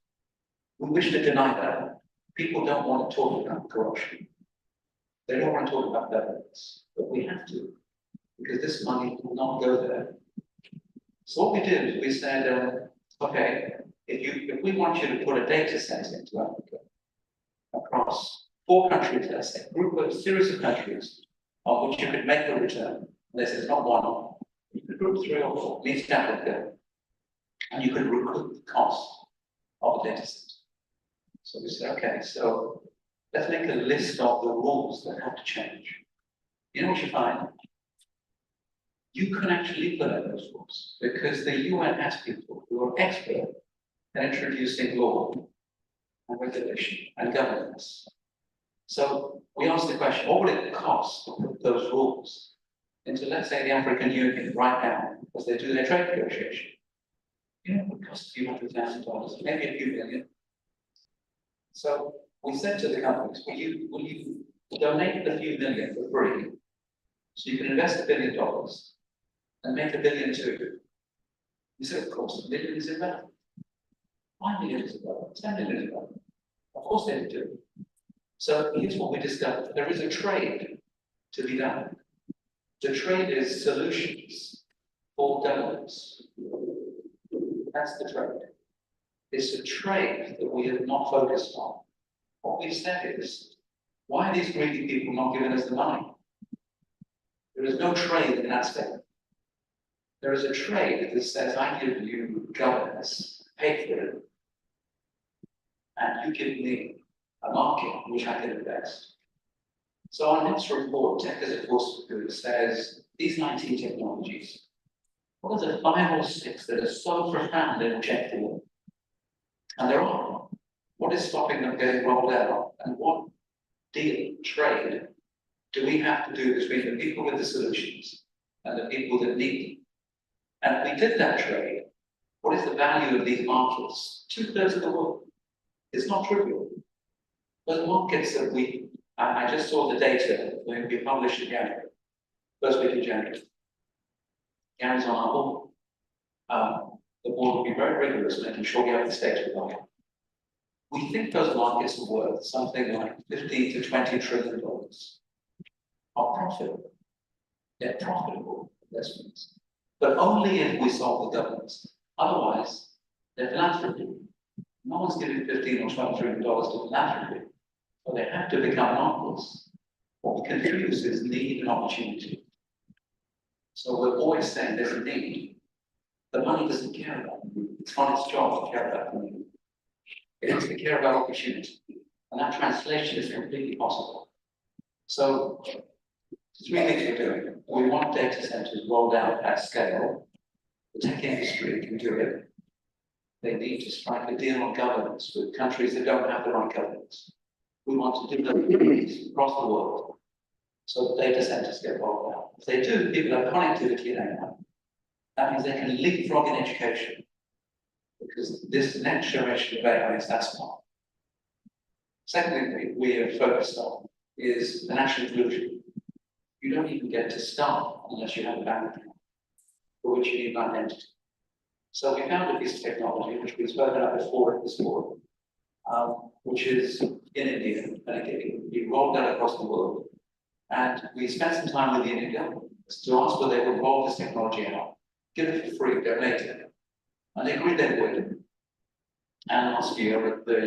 We wish to deny that. People don't want to talk about corruption. They don't want to talk about governance. but we have to, because this money will not go there. So what we did is we said, okay, if we want you to put a data center into Africa across 4 countries, let's say, a series of countries on which you could make a return. This is not one. You could group 3 or 4, East Africa, and you could recoup the cost of a data center. So we said, okay, so let's make a list of the rules that have to change. You know what you find? You can actually implement those rules because the UN has people who are expert at introducing law and regulation and governance. So we asked the question, what would it cost to put those rules into, let's say, the African Union right now, as they do their trade negotiation? You know, it would cost a few $100,000, maybe a few million. So we said to the companies, will you donate a few million for free, so you can invest $1 billion and make $1 billion too? We said, of course, $1 million is irrelevant. 5 million is irrelevant, 10 million is irrelevant. Of course they do. So here's what we discovered. There is a trade to be done. The trade is solutions for governance. That's the trade. It's a trade that we have not focused on. What we said is, why are these greedy people not giving us the money? There is no trade in that statement. There is a trade that says, I give you governance, pay for it, and you give me a market in which I can invest. So our next report, Tech as a Force for Good, says these 19 technologies, what are the 5 or 6 that are so profound and objective? And there are. What is stopping them getting rolled out? And what deal, trade, do we have to do between the people with the solutions and the people that need them? And if we did that trade, what is the value of these markets? 2/3 of the world. It's not trivial. Those markets that I just saw the data when we published in January, first week of January. Gary's on our board. The board will be very rigorous making sure we have the stakes we want. We think those markets are worth something like $15 to $20 trillion. Are profitable. They're profitable investments. But only if we solve the governance. Otherwise, they're philanthropy. No one's giving $15 or $20 trillion to philanthropy. So they have to become markets. What we confuse is need and opportunity. So we're always saying there's a need. The money doesn't care about the need. It's not its job to care about the need. It has to care about opportunity. And that translation is completely possible. So 3 things we're doing. We want data centers rolled out at scale. The tech industry can do it. They need to strike a deal on governance with countries that don't have the right governance. We want to do that across the world. So data centers get rolled out. If they do, people have connectivity in AI. That means they can leapfrog in education. Because this next generation of AI is that smart. Second thing we have focused on is financial inclusion. You don't even get to start unless you have a bank account, for which you need an identity. So we found a piece of technology which we've spoken about before at this board, which is in India, and it can be rolled out across the world. And we spent some time with the Indian government to ask whether they would roll this technology out, give it for free, donate it. And they agreed they would. And last year at the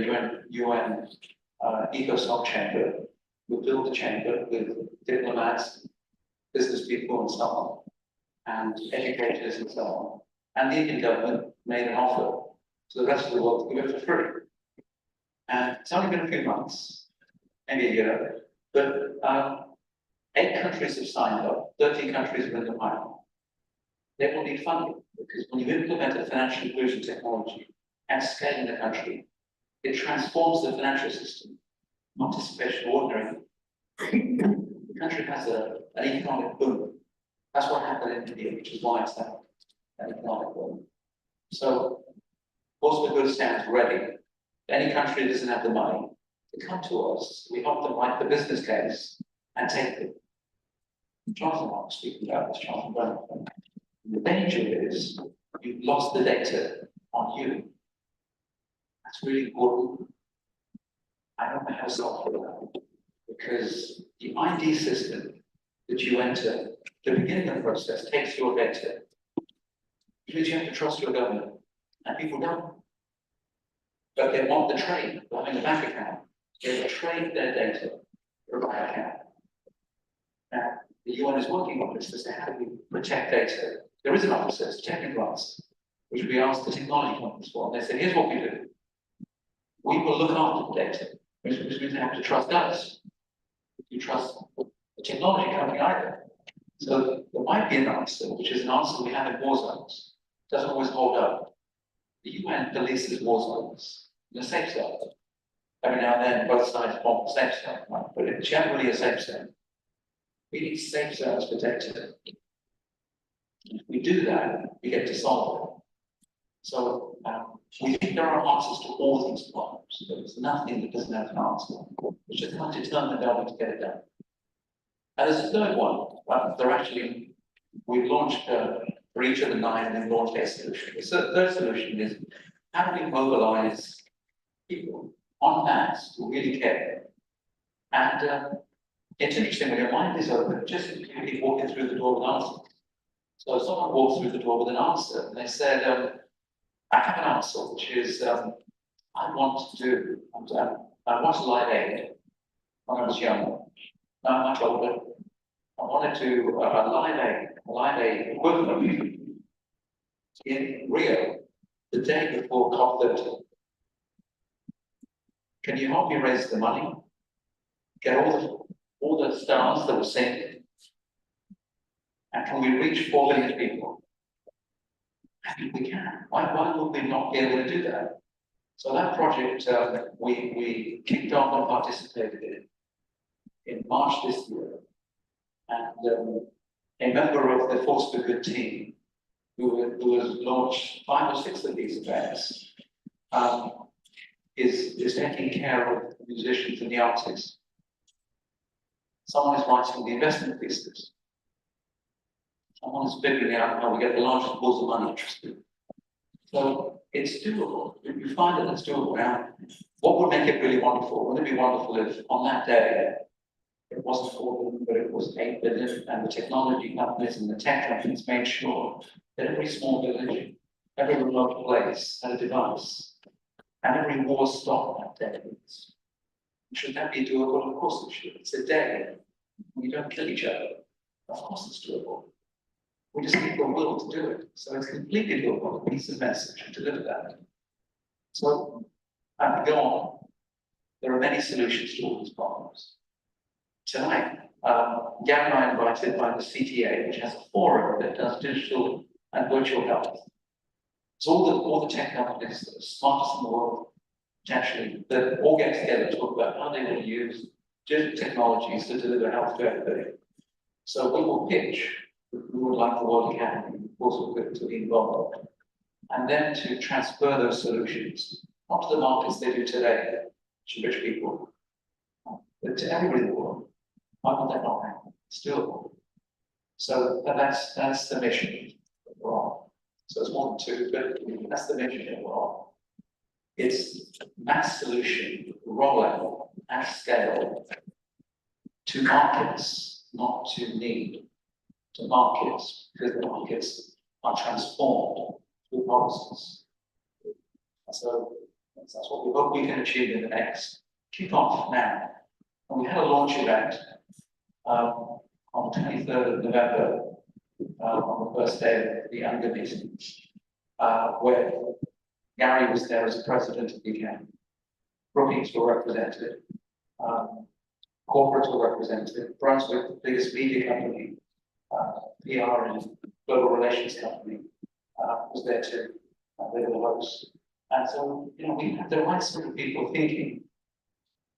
UN EcoSoc chamber, we built a chamber with diplomats, business people and so on, and educators and so on. And the Indian government made an offer to the rest of the world to give it for free. And it's only been a few months, maybe a year, but 8 countries have signed up, 13 countries are in the pipeline. They will need funding because when you implement a financial inclusion technology at scale in the country, it transforms the financial system, not just extraordinary. The country has an economic boom. That's what happened in India, which is why it's an economic boom. So, Force for Good stands ready. Any country that doesn't have the money to come to us, we help them write the business case and take it. Jonathan was speaking about this, Jonathan Brennan. The danger is you've lost the data on you. That's really important. I don't know how to solve for that because the ID system that you enter, the beginning of the process takes your data. Because you have to trust your government, and people don't. But they want the trade, having a bank account. They will trade their data for a bank account. Now, the UN is working on this to say how do we protect data. There is an office, it's a technical office, which we asked the technology companies for. And they said, here's what we do. We will look after the data, which means you have to trust us. You trust the technology company either. So there might be an answer, which is an answer we have in war zones. Doesn't always hold up. The UN polices war zones in a safe zone. Every now and then, both sides bomb the safe zone, right? But it's generally a safe zone. We need safe zones for data. If we do that, we get to solve it. So we think there are answers to all these problems. There's nothing that doesn't have an answer. It's just how to determine the government to get it done. And there's a third one. We've launched for each of the 9, and launched a solution. The third solution is how do we mobilize people en masse who really care? And it's interesting when your mind is open, just keep walking through the door with answers. So someone walked through the door with an answer, and they said, I have an answer, which is I want to Live Aid when I was young. Now I'm much older. I wanted to Live Aid equivalent in Rio the day before COP30. Can you help me raise the money? Get all the stars that were sent? And can we reach 4 billion people? I think we can. Why would we not be able to do that? So that project we kicked off and participated in March this year. And a member of the Force for Good team who has launched 5 or 6 of these events is taking care of musicians and the artists. Someone is writing the investment thesis. Someone is figuring out how we get the largest pools of money interested. So it's doable. You find that it's doable. Now, what would make it really wonderful? Wouldn't it be wonderful if on that day it wasn't 4 billion, but it was 8 billion, and the technology companies and the tech companies made sure that every small village, every remote place had a device, and every war stopped that day. Should that be doable? Of course it should. It's a day. We don't kill each other. Of course it's doable. We just need the will to do it. So it's completely doable. It needs a message to deliver that. So, and go on. There are many solutions to all these problems. Tonight, Gary and I are invited by the CTA, which has a forum that does digital and virtual health. So all the tech companies that are smartest in the world, potentially, that all get together to talk about how they will use digital technologies to deliver health to everybody. So we will pitch. We would like the World Academy, of course, to be involved, and then to transfer those solutions, not to the markets they do today, to rich people, but to everybody in the world. Why would that not happen? It's doable. So that's the mission that we're on. So it's 1 and 2, but that's the mission that we're on. It's mass solution, rollout at scale to markets, not to need. To markets, because the markets are transformed through policies. So that's what we hope we can achieve in the next kick-off now. And we had a launch event on the 23rd of November, on the first day of the Younger meeting, where Gary was there as president of the account. Brookings were represented, corporates were represented, Brunswick, the biggest media company, PR and global relations company, was there too. They were the hosts. And so, we have the right sort of people thinking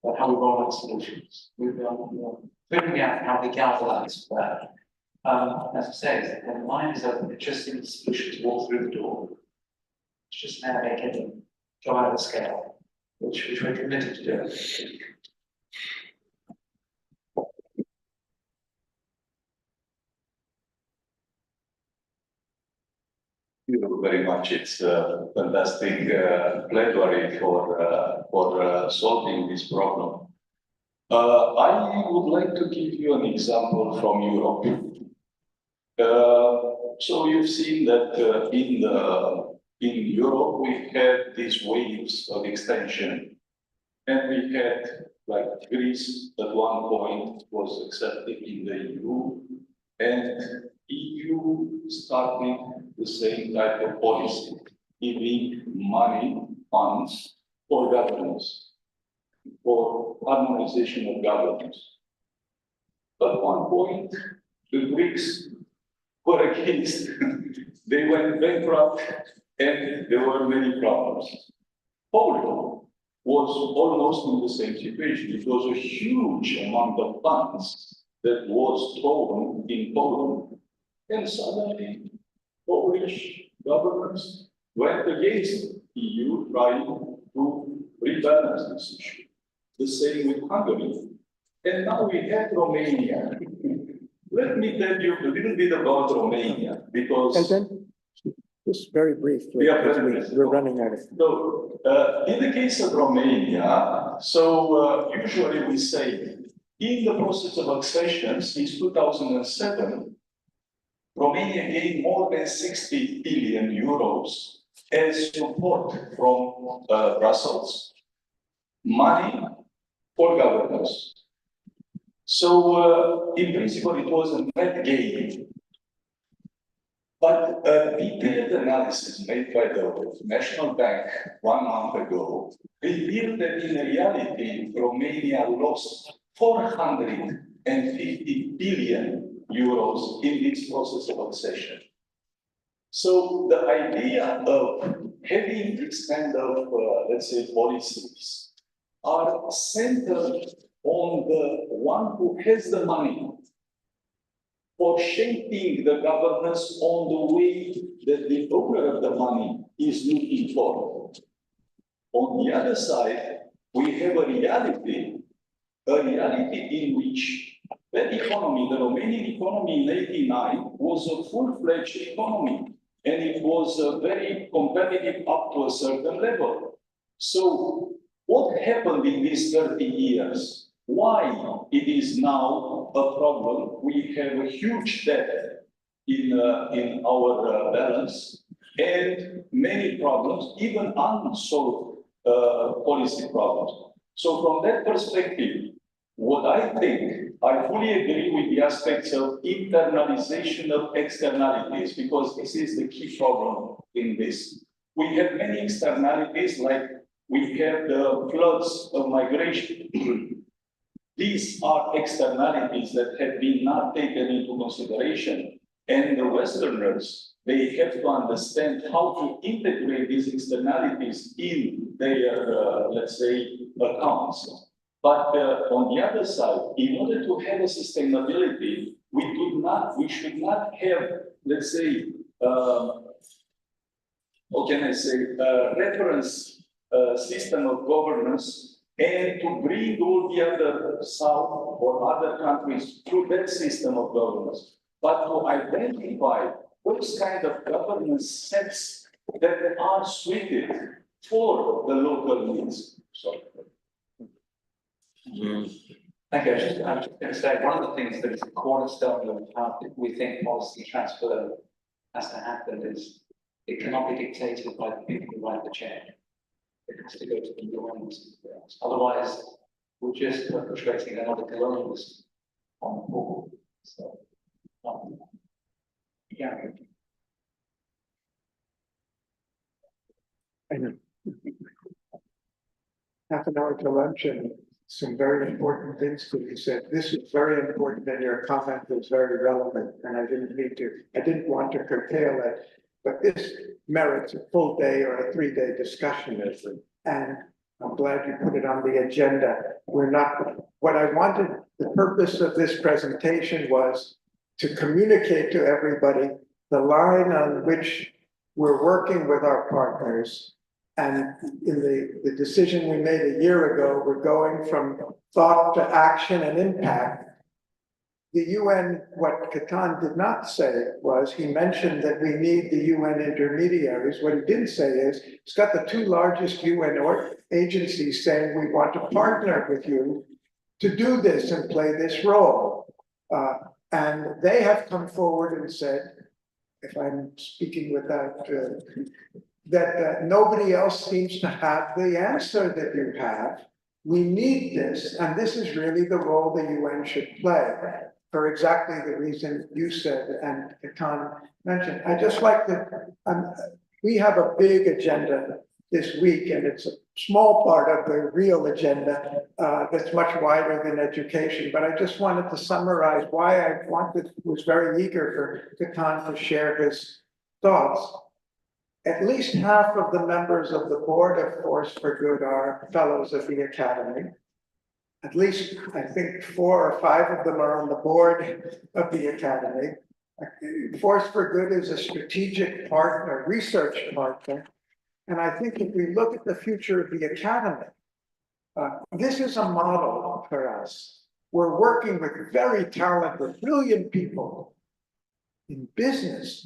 about how we roll out solutions. We've been figuring out how we galvanize that. As I say, when the mind is open, it just needs the solutions walk through the door. It's just now making them go out of scale, which we're committed to doing. Thank you very much. It's a fantastic plenary for solving this problem. I would like to give you an example from Europe. So you've seen that in Europe we had these waves of extension, and we had like Greece at one point was accepted in the EU, and EU started the same type of policy, giving money, funds for governance, for harmonization of governance. At one point, the Greeks were against, they went bankrupt, and there were many problems. Poland was almost in the same situation. It was a huge amount of funds that was thrown in Poland, and suddenly Polish governments went against EU trying to rebalance this issue. The same with Hungary. And now we have Romania. Let me tell you a little bit about Romania, because... And then, just very briefly, Yeah, because we're running out of time. So, in the case of Romania, usually we say, in the process of accession since 2007, Romania gained more than 60 billion euros as support from Brussels, money for governance. So, in principle, it was a net gain. But a detailed analysis made by the National Bank 1 month ago revealed that in reality, Romania lost 450 billion euros in this process of accession. So the idea of having this kind of, let's say, policies are centered on the one who has the money for shaping the governance on the way that the owner of the money is looking for. On the other side, we have a reality in which that economy, the Romanian economy in '89, was a full-fledged economy, and it was very competitive up to a certain level. So what happened in these 30 years? Why it is now a problem? We have a huge debt in our balance, and many problems, even unsolved policy problems. So from that perspective, what I think, I fully agree with the aspects of internalization of externalities, because this is the key problem in this. We have many externalities, like we have the floods of migration. These are externalities that have been not taken into consideration, and the Westerners, they have to understand how to integrate these externalities in their, let's say, accounts. But on the other side, in order to have a sustainability, we should not have, let's say, how can I say, reference system of governance, and to bring all the other South or other countries through that system of governance, but to identify those kind of governance sets that are suited for the local needs. Sorry. Thank you. I was just going to say, one of the things that is a cornerstone of how we think policy transfer has to happen is it cannot be dictated by the people who write the check. It has to go to the colonials. Otherwise, we're just perpetrating another colonialism on the board. So, yeah. I know. Half an hour to lunch and some very important things to be said. This is very important, and your comment was very relevant, and I didn't want to curtail it, but this merits a full day or a 3-day discussion, and I'm glad you put it on the agenda. What I wanted, the purpose of this presentation was to communicate to everybody the line on which we're working with our partners. And in the decision we made a year ago, we're going from thought to action and impact. The UN, what Catan did not say was, he mentioned that we need the UN intermediaries. What he didn't say is, it's got the 2 largest UN agencies saying we want to partner with you to do this and play this role. And they have come forward and said, if I'm speaking without, that nobody else seems to have the answer that you have. We need this, and this is really the role the UN should play, for exactly the reason you said and Katan mentioned. I just like to, we have a big agenda this week, and it's a small part of the real agenda that's much wider than education. But I just wanted to summarize why I was very eager for Katan to share his thoughts. At least half of the members of the board of Force for Good are fellows of the Academy. At least, I think, 4 or 5 of them are on the board of the Academy. Force for Good is a strategic partner, research partner. And I think if we look at the future of the Academy, this is a model for us. We're working with very talented, brilliant people in business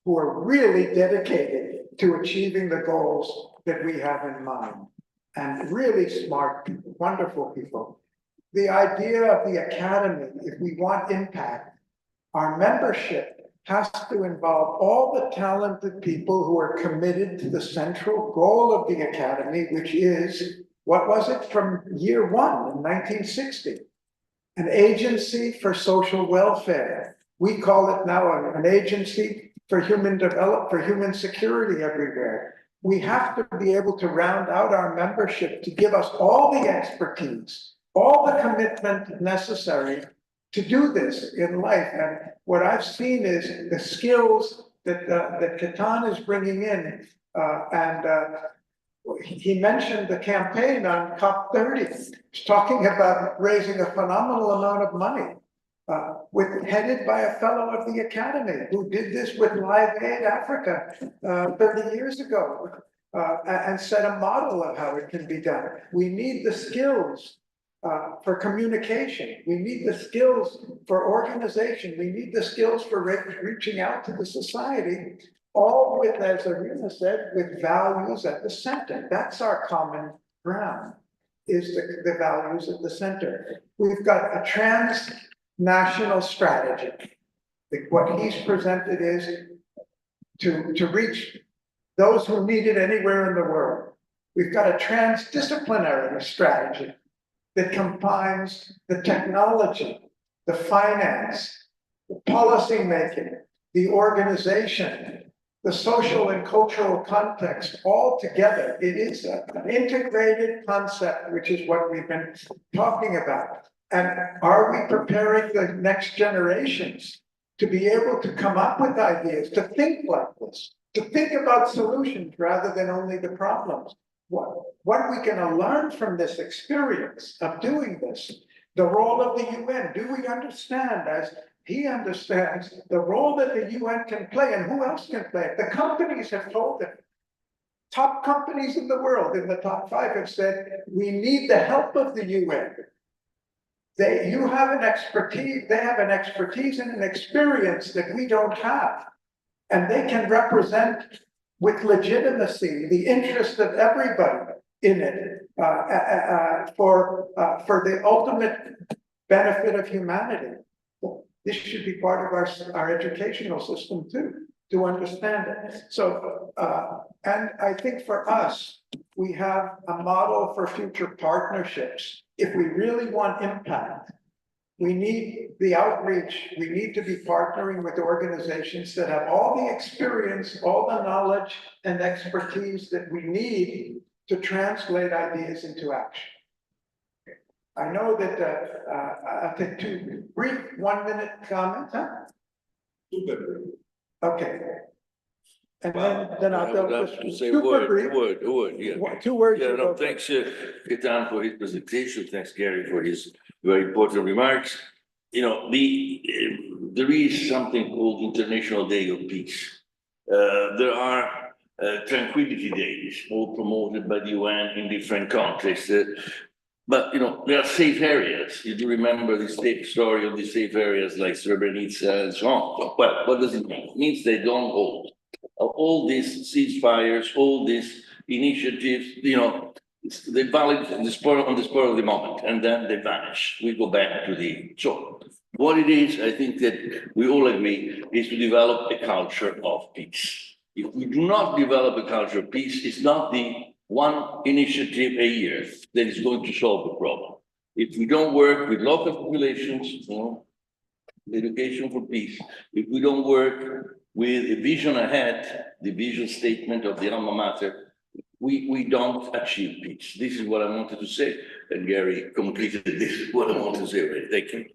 who are really dedicated to achieving the goals that we have in mind. And really smart people, wonderful people. The idea of the Academy, if we want impact, our membership has to involve all the talented people who are committed to the central goal of the Academy, which is, what was it from year 1 in 1960? An agency for social welfare. We call it now an agency for human security everywhere. We have to be able to round out our membership to give us all the expertise, all the commitment necessary to do this in life. And what I've seen is the skills that Katan is bringing in. He mentioned the campaign on COP30. He's talking about raising a phenomenal amount of money. Headed by a fellow of the Academy who did this with Live Aid Africa 30 years ago and set a model of how it can be done. We need the skills for communication. We need the skills for organization. We need the skills for reaching out to the society, all with, as Arina said, with values at the center. That's our common ground, is the values at the center. We've got a transnational strategy. What he's presented is to reach those who need it anywhere in the world. We've got a transdisciplinary strategy that combines the technology, the finance, the policy making, the organization, the social and cultural context all together. It is an integrated concept, which is what we've been talking about. And are we preparing the next generations to be able to come up with ideas, to think like this, to think about solutions rather than only the problems? What are we going to learn from this experience of doing this? The role of the UN, do we understand, as he understands, the role that the UN can play, and who else can play it? The companies have told him. Top companies in the world, in the top 5, have said, we need the help of the UN. They have an expertise and an experience that we don't have. And they can represent with legitimacy the interest of everybody in it for the ultimate benefit of humanity. This should be part of our educational system too, to understand it. So, and I think for us, we have a model for future partnerships. If we really want impact, we need the outreach. We need to be partnering with organizations that have all the experience, all the knowledge and expertise that we need to translate ideas into action. I know that I'll take 2 brief 1-minute comments. Huh? Okay. And then I'll go to say super brief. a word, yeah. 2 words. Yeah, no, thanks, Ketan, for his presentation. Thanks, Gary, for his very important remarks. You know, there is something called International Day of Peace. There are tranquility days, all promoted by the UN in different countries. But, you know, there are safe areas. You do remember the story of the safe areas like Srebrenica and so on. Well, what does it mean? It means they don't hold. All these ceasefires, all these initiatives, you know, they valid on the spur of the moment, and then they vanish. We go back to the, so what it is, I think that we all agree, is to develop a culture of peace. If we do not develop a culture of peace, it's not the one initiative a year that is going to solve the problem. If we don't work with local populations, you know, education for peace, if we don't work with a vision ahead, the vision statement of the alma mater, we don't achieve peace. This is what I wanted to say, and Gary completed this, what I wanted to say already. Thank you.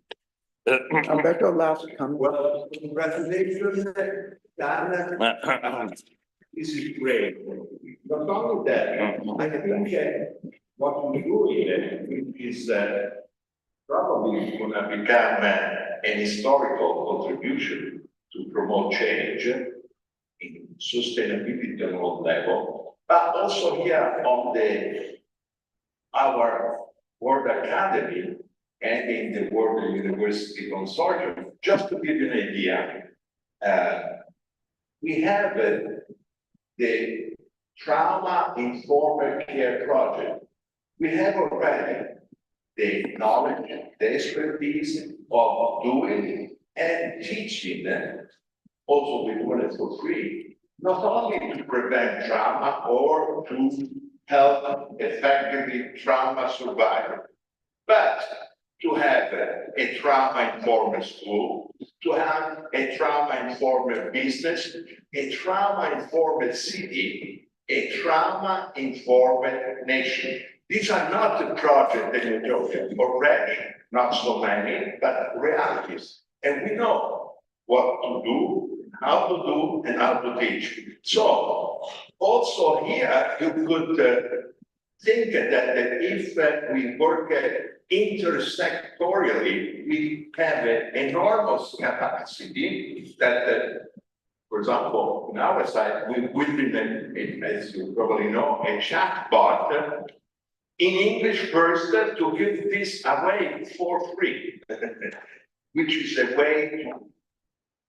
Alberto, last comment. Well, congratulations, Dan. This is great. Not only that, I think what we do here is probably going to become an historical contribution to promote change in sustainability on all level, but also here on our World Academy and in the World University Consortium. Just to give you an idea, we have the Trauma-Informed Care Project. We have already the knowledge, the expertise of doing and teaching them. Also, we do it for free, not only to prevent trauma or to help effectively trauma survivors, but to have a trauma-informed school, to have a trauma-informed business, a trauma-informed city, a trauma-informed nation. These are not the projects that you're joking, already, not so many, but realities. And we know what to do, how to do, and how to teach. So, also here, you could think that if we work intersectorially, we have an enormous capacity that, for example, on our side, we built in, as you probably know, a chatbot in English first to give this away for free, which is a way to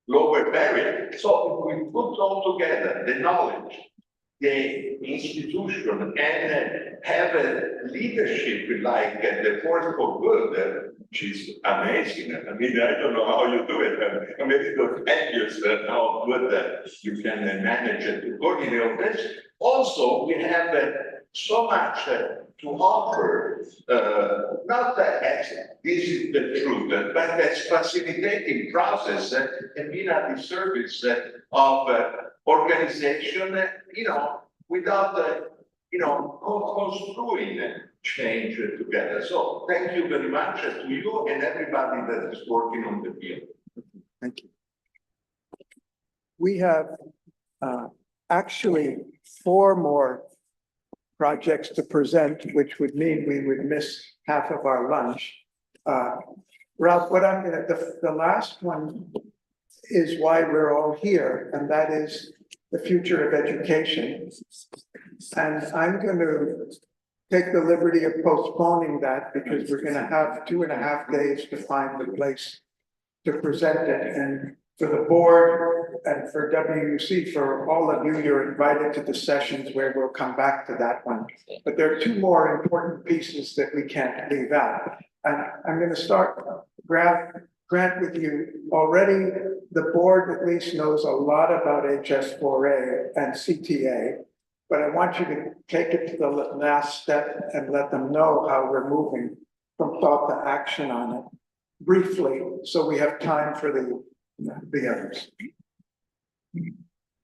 lower barrier. So if we put all together the knowledge, the institution, and have a leadership like the Force for Good, which is amazing. I mean, I don't know how you do it. I'm a little envious how good you can manage to coordinate this. Also, we have so much to offer, not that this is the truth, but that's facilitating process and being at the service of organization, without, construing change together. So thank you very much to you and everybody that is working on the field. Thank you. We have actually 4 more projects to present, which would mean we would miss half of our lunch. Ralph, what I'm gonna, the last one is why we're all here, and that is the future of education. And I'm going to take the liberty of postponing that because we're going to have 2.5 days to find the place to present it. And for the board and for WUC, for all of you, you're invited to the sessions where we'll come back to that one. But there are 2 more important pieces that we can't leave out. And I'm going to start, Grant, with you. Already, the board at least knows a lot about HS4A and CTA, but I want you to take it to the last step and let them know how we're moving from thought to action on it briefly, so we have time for the others.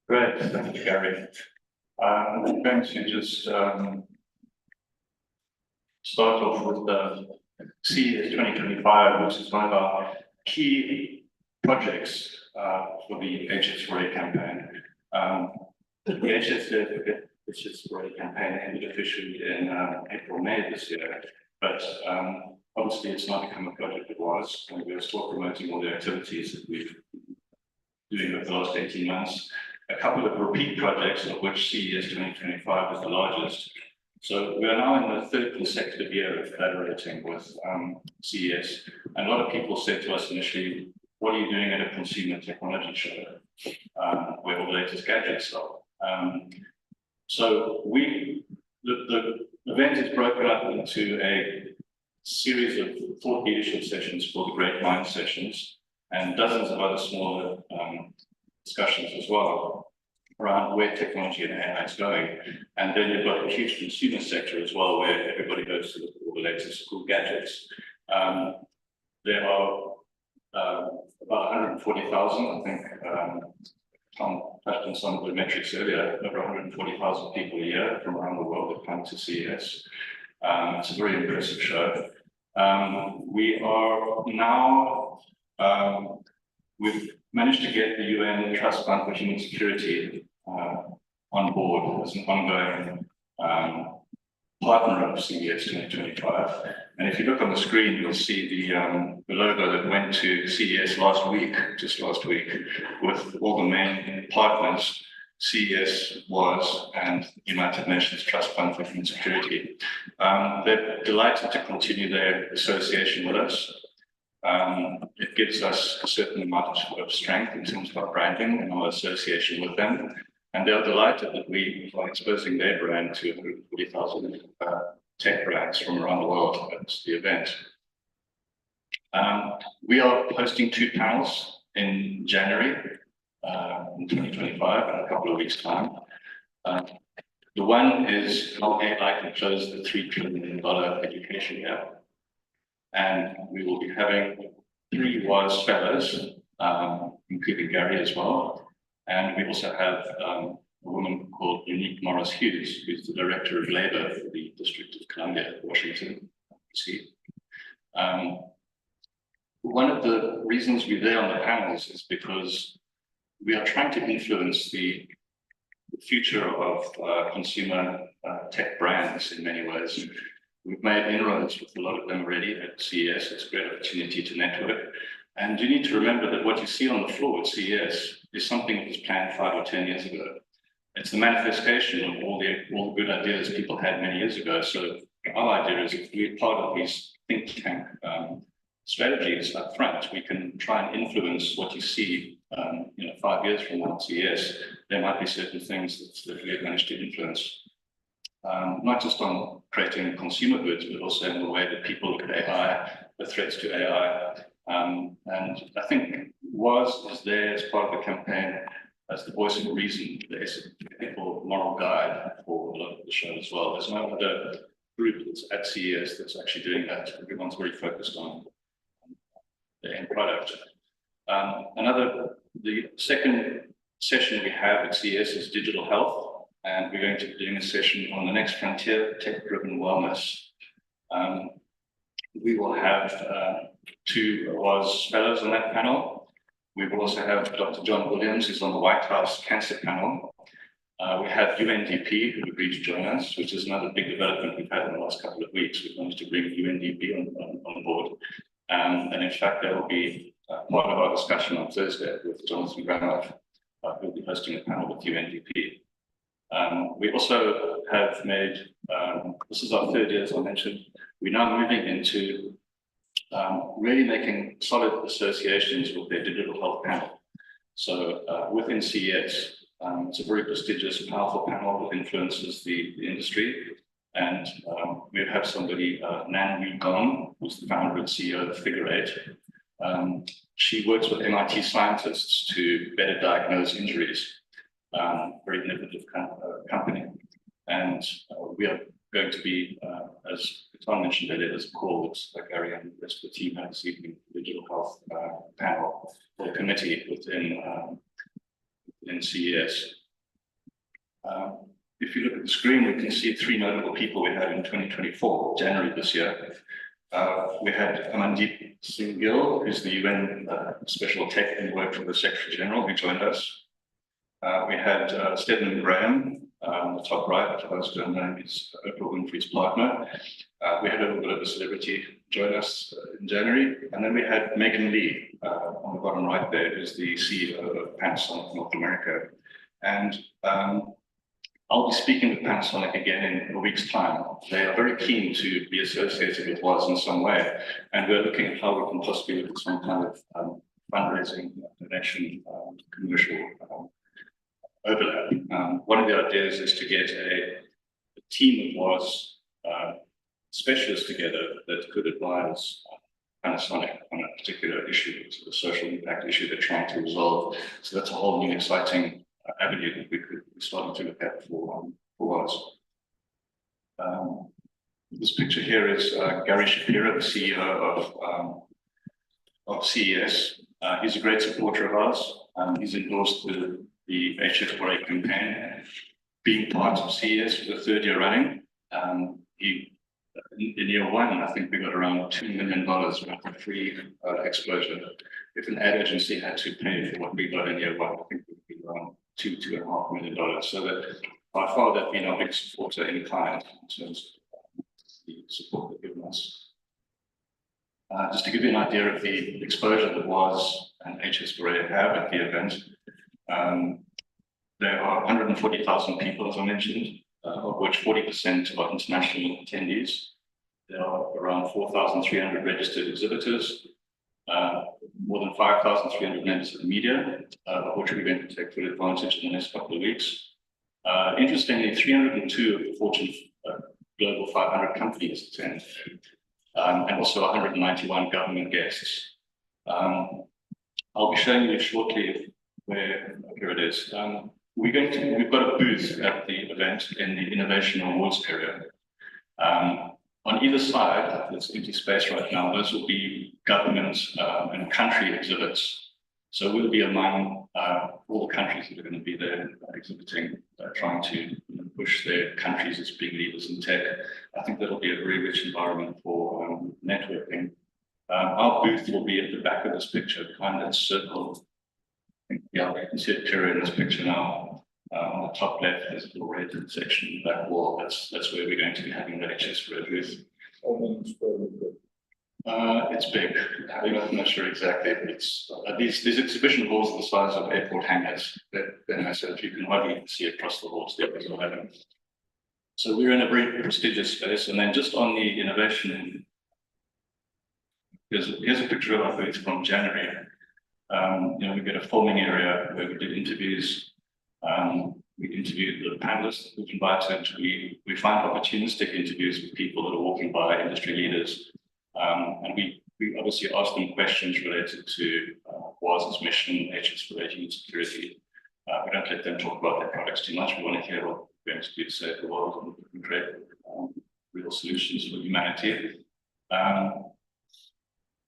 Great, thank you, Gary. I'm going to just start off with the CES 2025, which is one of our key projects for the HS4A campaign. The HS4A campaign ended officially in April, May this year, but obviously it's not become a project of WAAS, and we're still promoting all the activities that we've been doing over the last 18 months. A couple of repeat projects, of which CES 2025 is the largest. So we are now in the 3rd consecutive year of collaborating with CES, and a lot of people said to us initially, what are you doing at a consumer technology show where all the latest gadgets are? So we the event is broken up into a series of thought leadership sessions called the Great Mind Sessions, and dozens of other smaller discussions as well around where technology and AI is going. And then you've got a huge consumer sector as well, where everybody goes to look at all the latest cool gadgets. There are about 140,000, I think. Tom touched on some of the metrics earlier, over 140,000 people a year from around the world that come to CES. It's a very impressive show. We are now, we've managed to get the UN Trust Fund for Human Security on board as an ongoing partner of CES 2025. And if you look on the screen, you'll see the logo that went to CES just last week, with all the main partners, CES, WAAS, and United Nations Trust Fund for Human Security. They're delighted to continue their association with us. It gives us a certain amount of strength in terms of our branding and our association with them. And they're delighted that we are exposing their brand to 140,000 tech brands from around the world at the event. We are hosting 2 panels in January in 2025, in a couple of weeks' time. The one is how AI can close the $3 trillion education gap. And we will be having 3 WAAS fellows, including Gary as well. And we also have a woman called Unique Morris Hughes, who's the Director of Labor for the District of Columbia, Washington, D.C. One of the reasons we're there on the panels is because we are trying to influence the future of consumer tech brands in many ways. We've made inroads with a lot of them already at CES. It's a great opportunity to network. And you need to remember that what you see on the floor at CES is something that was planned 5 or 10 years ago. It's the manifestation of all the good ideas people had many years ago. So our idea is, if we're part of these think tank strategies up front, we can try and influence what you see 5 years from now at CES. There might be certain things that we have managed to influence. Not just on creating consumer goods, but also in the way that people look at AI, the threats to AI. And I think WAAS is there as part of the campaign as the voice of reason, the ethical moral guide for a lot of the show as well. There's no other group that's at CES that's actually doing that. Everyone's very focused on the end product. The second session we have at CES is digital health, and we're going to be doing a session on the next frontier, tech-driven wellness. We will have 2 WAAS fellows on that panel. We will also have Dr. John Williams, who's on the White House Cancer Panel. We have UNDP, who agreed to join us, which is another big development we've had in the last couple of weeks. We've managed to bring UNDP on board. And in fact, there will be part of our discussion on Thursday with Jonathan Granoff, who will be hosting a panel with UNDP. We also have made, this is our 3rd year, as I mentioned, we're now moving into really making solid associations with their digital health panel. So within CES, it's a very prestigious, powerful panel that influences the industry. And we have somebody, Nan Hui Gong, who's the founder and CEO of Figure 8. She works with MIT scientists to better diagnose injuries. Very innovative company. And we are going to be, as Tom mentioned earlier, there's a call that Gary and the rest of the team had this evening, digital health panel or committee within CES. If you look at the screen, we can see 3 notable people we had in 2024, January this year. We had Amandeep Singh Gill, who's the UN Special Tech and worked for the Secretary General, who joined us. We had Stedman Graham, on the top right, who's Oprah Winfrey's partner. We had a little bit of a celebrity join us in January. And then we had Megan Lee, on the bottom right there, who's the CEO of Panasonic North America. And I'll be speaking with Panasonic again in a week's time. They are very keen to be associated with WAAS in some way. And we're looking at how we can possibly look at some kind of fundraising, donation, commercial overlap. One of the ideas is to get a team of WAAS specialists together that could advise Panasonic on a particular issue, the social impact issue they're trying to resolve. So that's a whole new exciting avenue that we could be starting to look at for WAAS. This picture here is Gary Shapiro, the CEO of CES. He's a great supporter of ours. He's endorsed the HS4A campaign, being part of CES for the third year running. In year one, I think we got around $2 million worth of free exposure. If an ad agency had to pay for what we got in year one, I think it would be around $2.5 million. So that by far they've been our biggest supporter in kind in terms of the support they've given us. Just to give you an idea of the exposure that WAAS and HS4A have at the event, there are 140,000 people, as I mentioned, of which 40% are international attendees. There are around 4,300 registered exhibitors, more than 5,300 members of the media, of which we're going to take full advantage in the next couple of weeks. Interestingly, 302 of the Fortune Global 500 companies attend, and also 191 government guests. I'll be showing you shortly where, here it is. We've got a booth at the event in the Innovation Awards area. On either side, there's empty space right now, those will be government and country exhibits. So we'll be among all the countries that are going to be there exhibiting, trying to push their countries as being leaders in tech. I think that'll be a very rich environment for networking. Our booth will be at the back of this picture, behind that circle. Yeah, you can see it clearer in this picture now. On the top left, there's a little red section in the back wall. That's where we're going to be having the HS4A booth. It's big. I'm not sure exactly. It's these exhibition halls are the size of airport hangars. They're massive. You can hardly see across the halls there. So we're in a very prestigious space. And then just on the innovation, here's a picture of our booth from January. We get a filming area where we did interviews. We interviewed the panelists we've invited. We find opportunistic interviews with people that are walking by, industry leaders. And we obviously ask them questions related to WAAS's mission, HS4A human security. We don't let them talk about their products too much. We want to hear what we're going to do to save the world and create real solutions for humanity.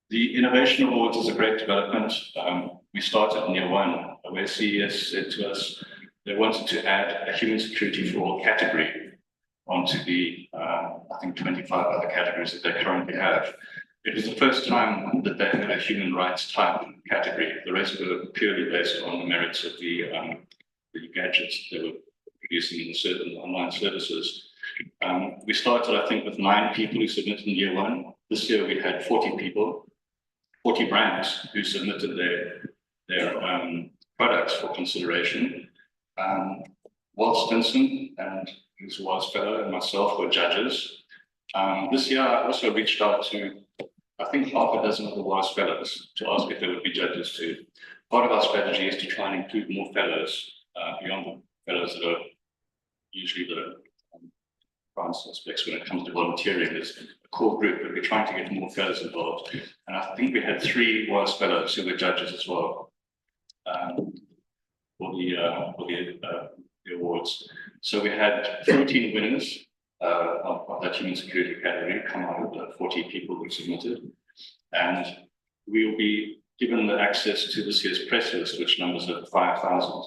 The Innovation Awards is a great development. We started in year one, where CES said to us they wanted to add a human security for all category onto the, I think, 25 other categories that they currently have. It was the first time that they had a human rights type category. The rest were purely based on the merits of the gadgets they were producing in certain online services. We started, I think, with 9 people who submitted in year one. This year we had 40 people, 40 brands who submitted their products for consideration. Walt Stinson and his WAAS fellow and myself were judges. This year I also reached out to, I think, half a dozen of the WAAS fellows to ask if they would be judges too. Part of our strategy is to try and include more fellows beyond the fellows that are usually the prime suspects when it comes to volunteering. There's a core group, but we're trying to get more fellows involved. And I think we had 3 WAAS fellows who were judges as well for the awards. So we had 14 winners of that human security category come out of the 40 people who submitted. And we will be given the access to this year's press list, which numbers at 5,000.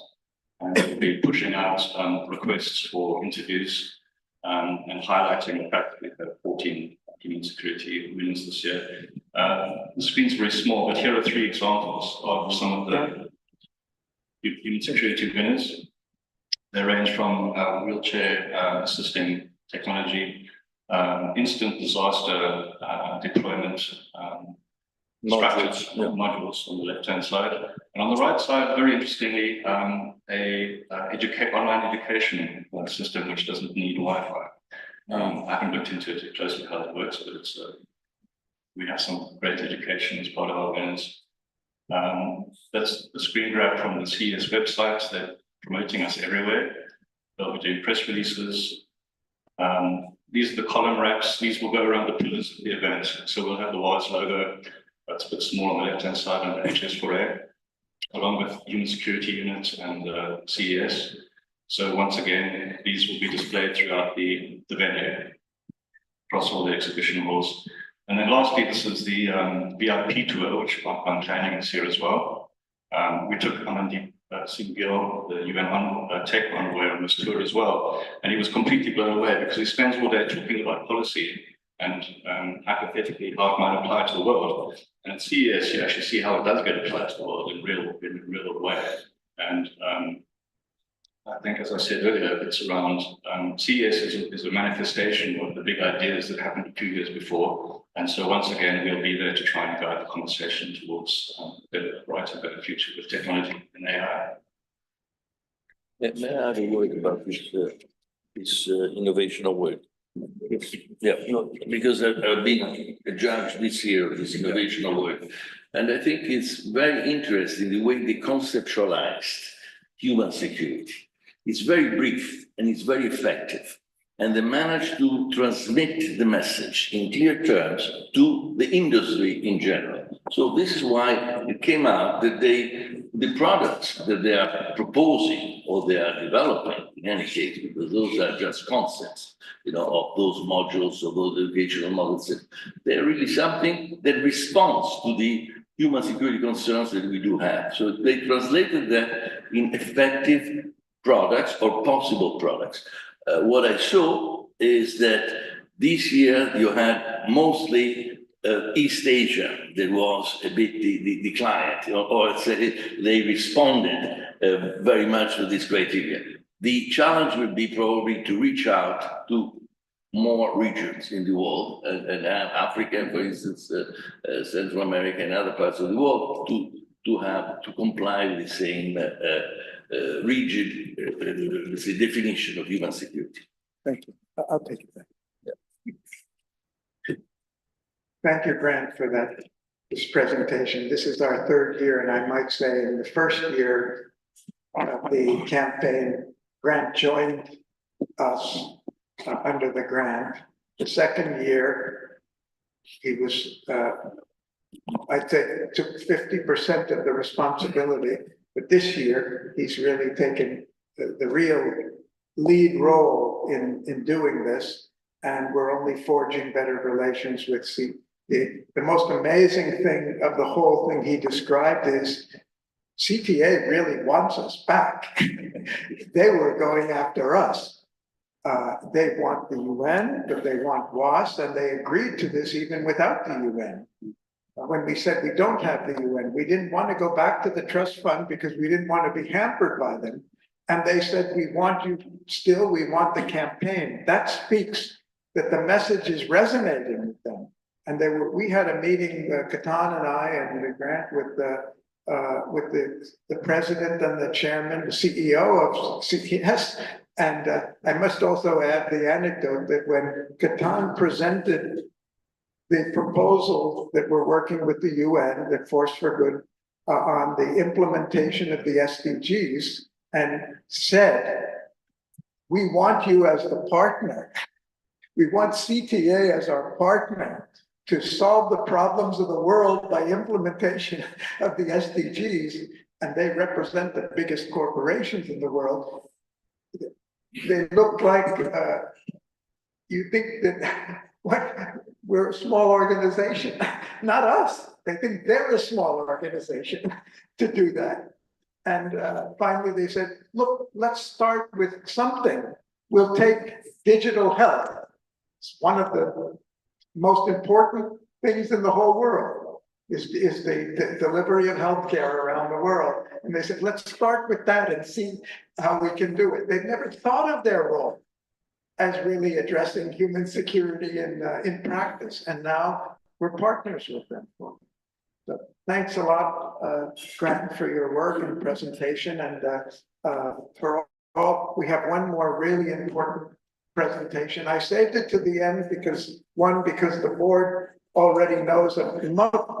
And we'll be pushing out requests for interviews and highlighting the fact that we have 14 human security winners this year. The screen's very small, but here are 3 examples of some of the human security winners. They range from wheelchair assisting technology, instant disaster deployment structures, modules on the left-hand side. And on the right side, very interestingly, online education system which doesn't need Wi-Fi. I haven't looked into it closely how it works, but it's we have some great education as part of our winners. That's the screen grab from the CES website. They're promoting us everywhere. They'll be doing press releases. These are the column wraps. These will go around the pillars of the event. So we'll have the WAAS logo, that's a bit small on the left-hand side on HS4A, along with human security units and CES. So once again, these will be displayed throughout the venue, across all the exhibition halls. And then lastly, this is the VIP tour, which I'm planning this year as well. We took Amandeep Singh Gill, the UN tech envoy, on this tour as well. And he was completely blown away because he spends all day talking about policy and hypothetically how it might apply to the world. And at CES, you actually see how it does get applied to the world in a real way. And I think, as I said earlier, it's around CES is a manifestation of the big ideas that happened a few years before. And so once again, we'll be there to try and guide the conversation towards a brighter, better future with technology and AI. May I have a word about this innovation award? Yeah, no, because I've been a judge this year of this innovation award, and I think it's very interesting the way they conceptualized human security. It's very brief and it's very effective. And they managed to transmit the message in clear terms to the industry in general. So this is why it came out that the products that they are proposing or they are developing, in any case, because those are just concepts, you know, of those modules or those educational models, they're really something that responds to the human security concerns that we do have. So they translated that in effective products or possible products. What I saw is that this year you had mostly East Asia that was a bit the client, or they responded very much to this criteria. The challenge would be probably to reach out to more regions in the world, and Africa, for instance, Central America and other parts of the world, to comply with the same rigid definition of human security. Thank you. I'll take it back. Yeah. Thank you, Grant, for this presentation. This is our third year, and I might say in the first year of the campaign, Grant joined us under the grant. The second year, he was, I'd say, took 50% of the responsibility. But this year, he's really taken the real lead role in doing this, and we're only forging better relations with the most amazing thing of the whole thing he described is CTA really wants us back. They were going after us. They want the UN, but they want WAAS, and they agreed to this even without the UN. When we said we don't have the UN, we didn't want to go back to the trust fund because we didn't want to be hampered by them. And they said, we want you still, we want the campaign. That speaks that the message is resonating with them. And we had a meeting, Katan and I and Grant with the president and the chairman, the CEO of CES. And I must also add the anecdote that when Katan presented the proposal that we're working with the UN, the Force for Good, on the implementation of the SDGs, and said, we want you as the partner. We want CTA as our partner to solve the problems of the world by implementation of the SDGs, and they represent the biggest corporations in the world. They look like, you think that, we're a small organization, not us. They think they're a small organization to do that. And finally they said, look, let's start with something. We'll take digital health. It's one of the most important things in the whole world, is the delivery of healthcare around the world. And they said, let's start with that and see how we can do it. They've never thought of their role as really addressing human security in practice. And now we're partners with them. So thanks a lot, Grant, for your work and presentation. And for all, we have one more really important presentation. I saved it to the end because the board already knows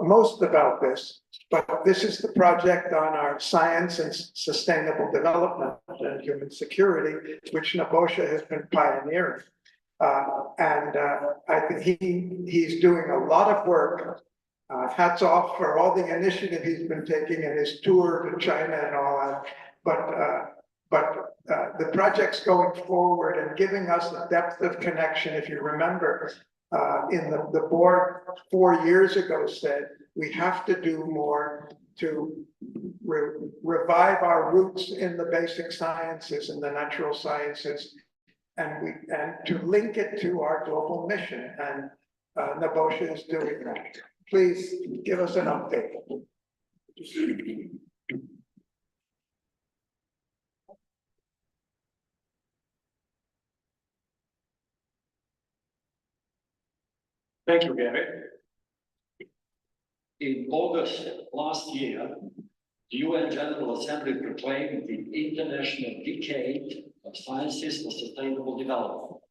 most about this, but this is the project on our science and sustainable development and human security, which Nabosha has been pioneering. I think he's doing a lot of work. Hats off for all the initiative he's been taking in his tour to China and all that. But the project's going forward and giving us a depth of connection. If you remember, in the board 4 years ago said, we have to do more to revive our roots in the basic sciences and the natural sciences, and to link it to our global mission. And Nebojsa is doing that. Please give us an update. Thank you, Gary. In August last year, the UN General Assembly proclaimed the International Decade of Sciences for Sustainable Development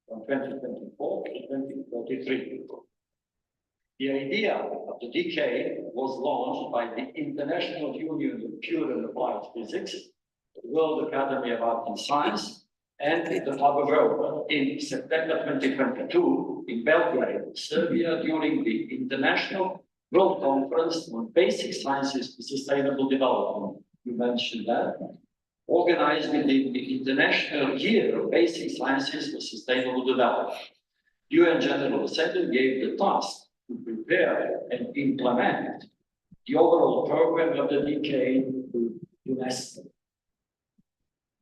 from 2024 to 2033. The idea of the decade was launched by the International Union of Pure and Applied Physics, the World Academy of Art and Science, and the Club of Rome in September 2022 in Belgrade, Serbia, during the International World Conference on Basic Sciences for Sustainable Development. You mentioned that. Organized within the International Year of Basic Sciences for Sustainable Development. UN General Assembly gave the task to prepare and implement the overall program of the decade to UNESCO.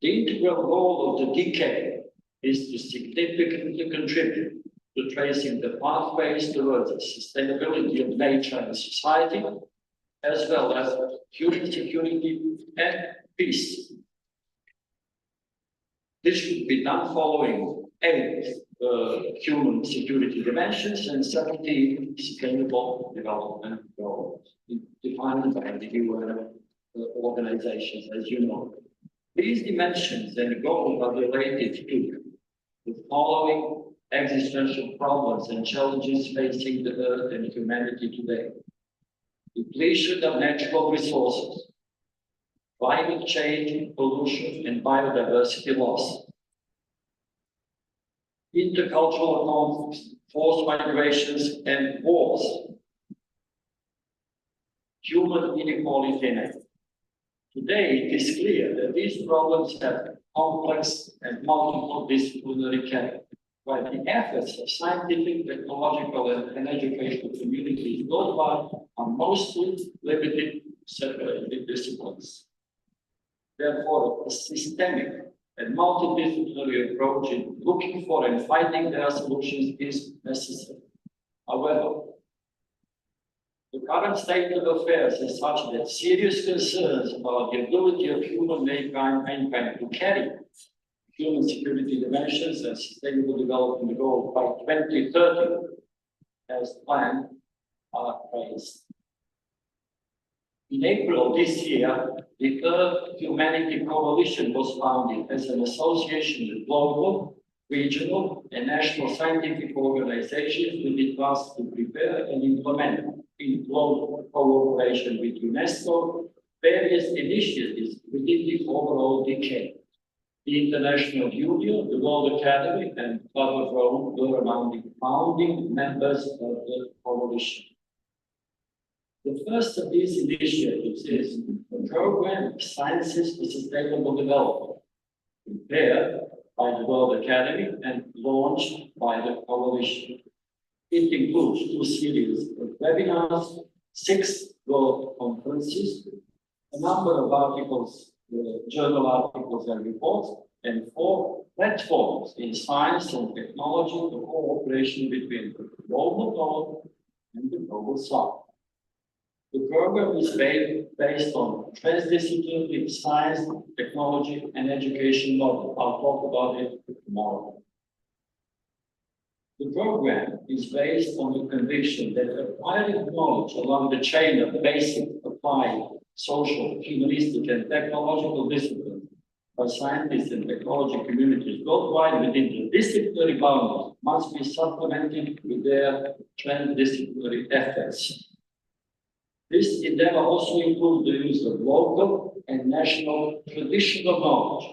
The integral goal of the decade is to significantly contribute to tracing the pathways towards the sustainability of nature and society, as well as human security and peace. This should be done following 8 human security dimensions and 17 sustainable development goals defined by the UN organizations, as you know. These dimensions and goals are related to the following existential problems and challenges facing the Earth and humanity today: depletion of natural resources, climate change, pollution, and biodiversity loss, intercultural conflicts, forced migrations, and wars, human inequality and ethics. Today, it is clear that these problems have complex and multiple disciplinary character, while the efforts of scientific, technological, and educational communities worldwide are mostly limited to separated disciplines. Therefore, a systemic and multidisciplinary approach in looking for and finding their solutions is necessary. However, the current state of affairs is such that serious concerns about the ability of mankind to carry human security dimensions and sustainable development goals by 2030, as planned, are raised. In April this year, the Earth Humanity Coalition was founded as an association of global, regional, and national scientific organizations with the task to prepare and implement, in global cooperation with UNESCO, various initiatives within the overall decade. The International Union, the World Academy, and Club of Rome were among the founding members of the coalition. The first of these initiatives is the Program of Sciences for Sustainable Development, prepared by the World Academy and launched by the coalition. It includes 2 series of webinars, 6 world conferences, a number of articles, journal articles and reports, and 4 platforms in science and technology for cooperation between the global north and the global south. The program is based on transdisciplinary science, technology, and education model. I'll talk about it tomorrow. The program is based on the conviction that acquiring knowledge along the chain of basic, applied, social, humanistic, and technological disciplines by scientists and technology communities worldwide within the disciplinary boundaries must be supplemented with their transdisciplinary efforts. This endeavor also includes the use of local and national traditional knowledge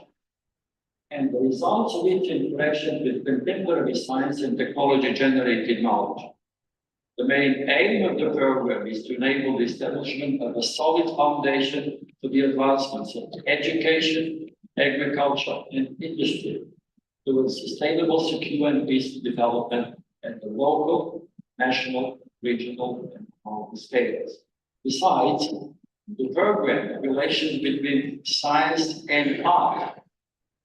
and the results of its interaction with contemporary science and technology generated knowledge. The main aim of the program is to enable the establishment of a solid foundation for the advancements of education, agriculture, and industry towards sustainable, secure, and peaceful development at the local, national, regional, and global scales. Besides, the program relations between science and art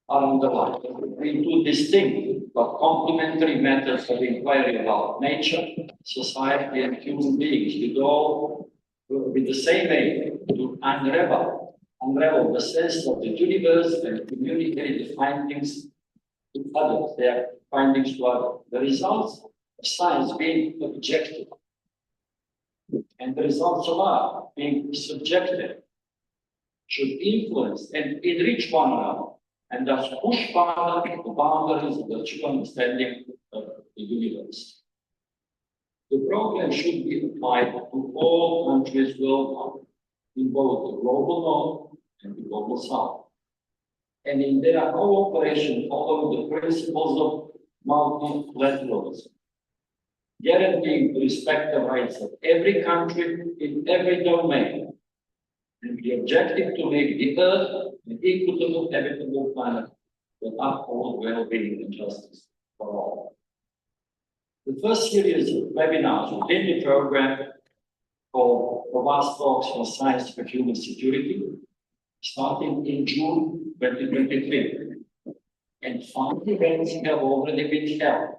are underlined between two distinct but complementary methods of inquiry about nature, society, and human beings, with the same aim to unravel the sense of the universe and communicate the findings to others, their findings to others. The results of science being objective and the results of art being subjective should influence and enrich one another, and thus push further the boundaries of the true understanding of the universe. The program should be applied to all countries worldwide, in both the global north and the global south, and in their cooperation following the principles of multilateralism, guaranteeing the respect of rights of every country in every domain, and the objective to make the Earth an equitable, habitable planet that upholds well-being and justice for all. The first series of webinars within the program, called the WAAS Talks for Science for Human Security, starting in June 2023. And 5 events have already been held.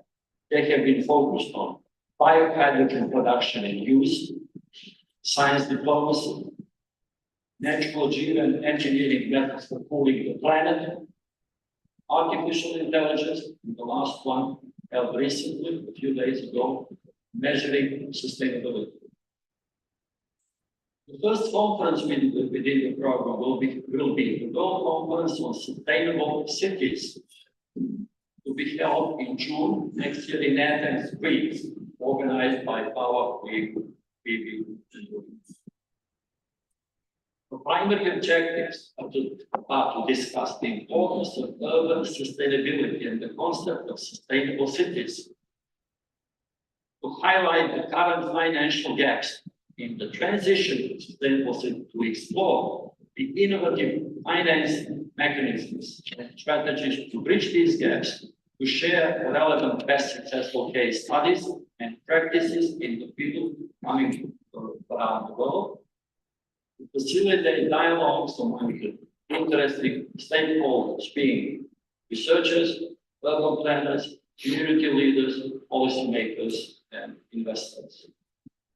They have been focused on biohydrogen production and use, science diplomacy, natural geoengineering methods for cooling the planet, artificial intelligence, and the last one held recently, a few days ago, measuring sustainability. The first conference within the program will be the World Conference on Sustainable Cities, to be held in June next year in Athens, Greece, organized by our PB. The primary objectives are to discuss the importance of urban sustainability and the concept of sustainable cities, to highlight the current financial gaps in the transition to sustainable cities, to explore the innovative financing mechanisms and strategies to bridge these gaps, to share relevant best successful case studies and practices in the field coming around the world, to facilitate dialogues among interesting stakeholders, being researchers, urban planners, community leaders, policymakers, and investors.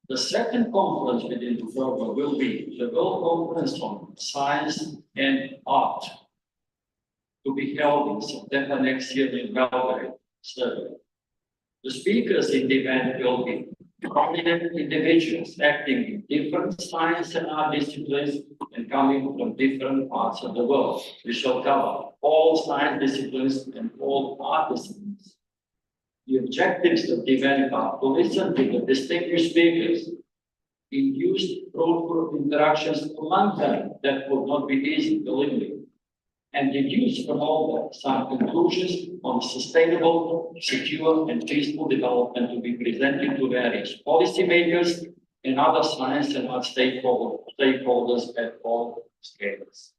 The second conference within the program will be the World Conference on Science and Art, to be held in September next year in Belgrade, Serbia. The speakers in the event will be prominent individuals acting in different science and art disciplines and coming from different parts of the world. We shall cover all science disciplines and all art disciplines. The objectives of the event are to listen to the distinguished speakers, induce fruitful interactions among them that would not be easy, believe me, and deduce from all that some conclusions on sustainable, secure, and peaceful development to be presented to various policymakers and other science and art stakeholders at all scales.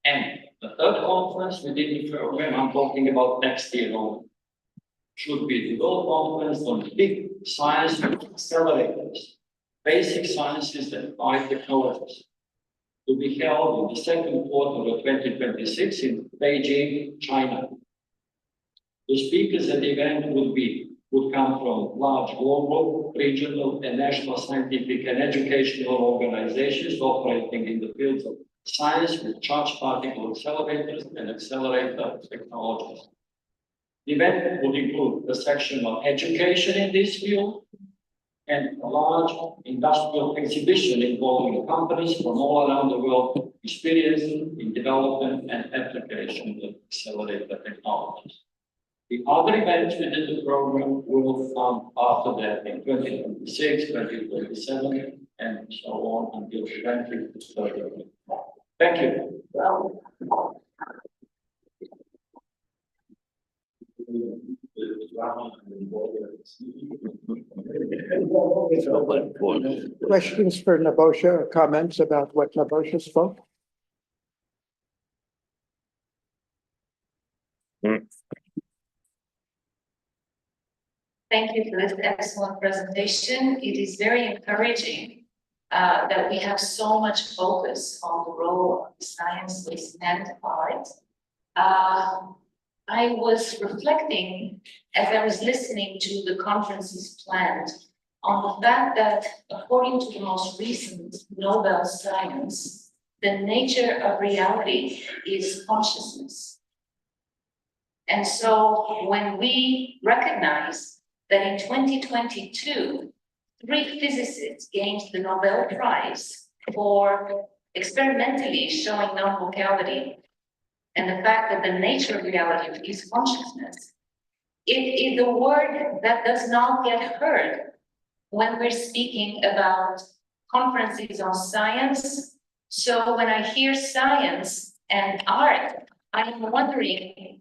And the third conference within the program, I'm talking about next year only, should be the World Conference on Big Science Accelerators, Basic Sciences and Applied Technologies, to be held in the second quarter of 2026 in Beijing, China. The speakers at the event would come from large global, regional, and national scientific and educational organizations operating in the fields of science with charged particle accelerators and accelerator technologies. The event would include a section on education in this field, and a large industrial exhibition involving companies from all around the world experiencing in development and application of accelerator technologies. The other events within the program will come after that in 2026, 2027, and so on until 2030. Thank you. Questions for Nabosha or comments about what Nabosha spoke? Thank you for this excellent presentation. It is very encouraging that we have so much focus on the role of science and art. I was reflecting as I was listening to the conferences planned on the fact that according to the most recent Nobel Science, the nature of reality is consciousness. And so when we recognize that in 2022, 3 physicists gained the Nobel Prize for experimentally showing non-locality and the fact that the nature of reality is consciousness, it is a word that does not get heard when we're speaking about conferences on science. So when I hear science and art, I'm wondering,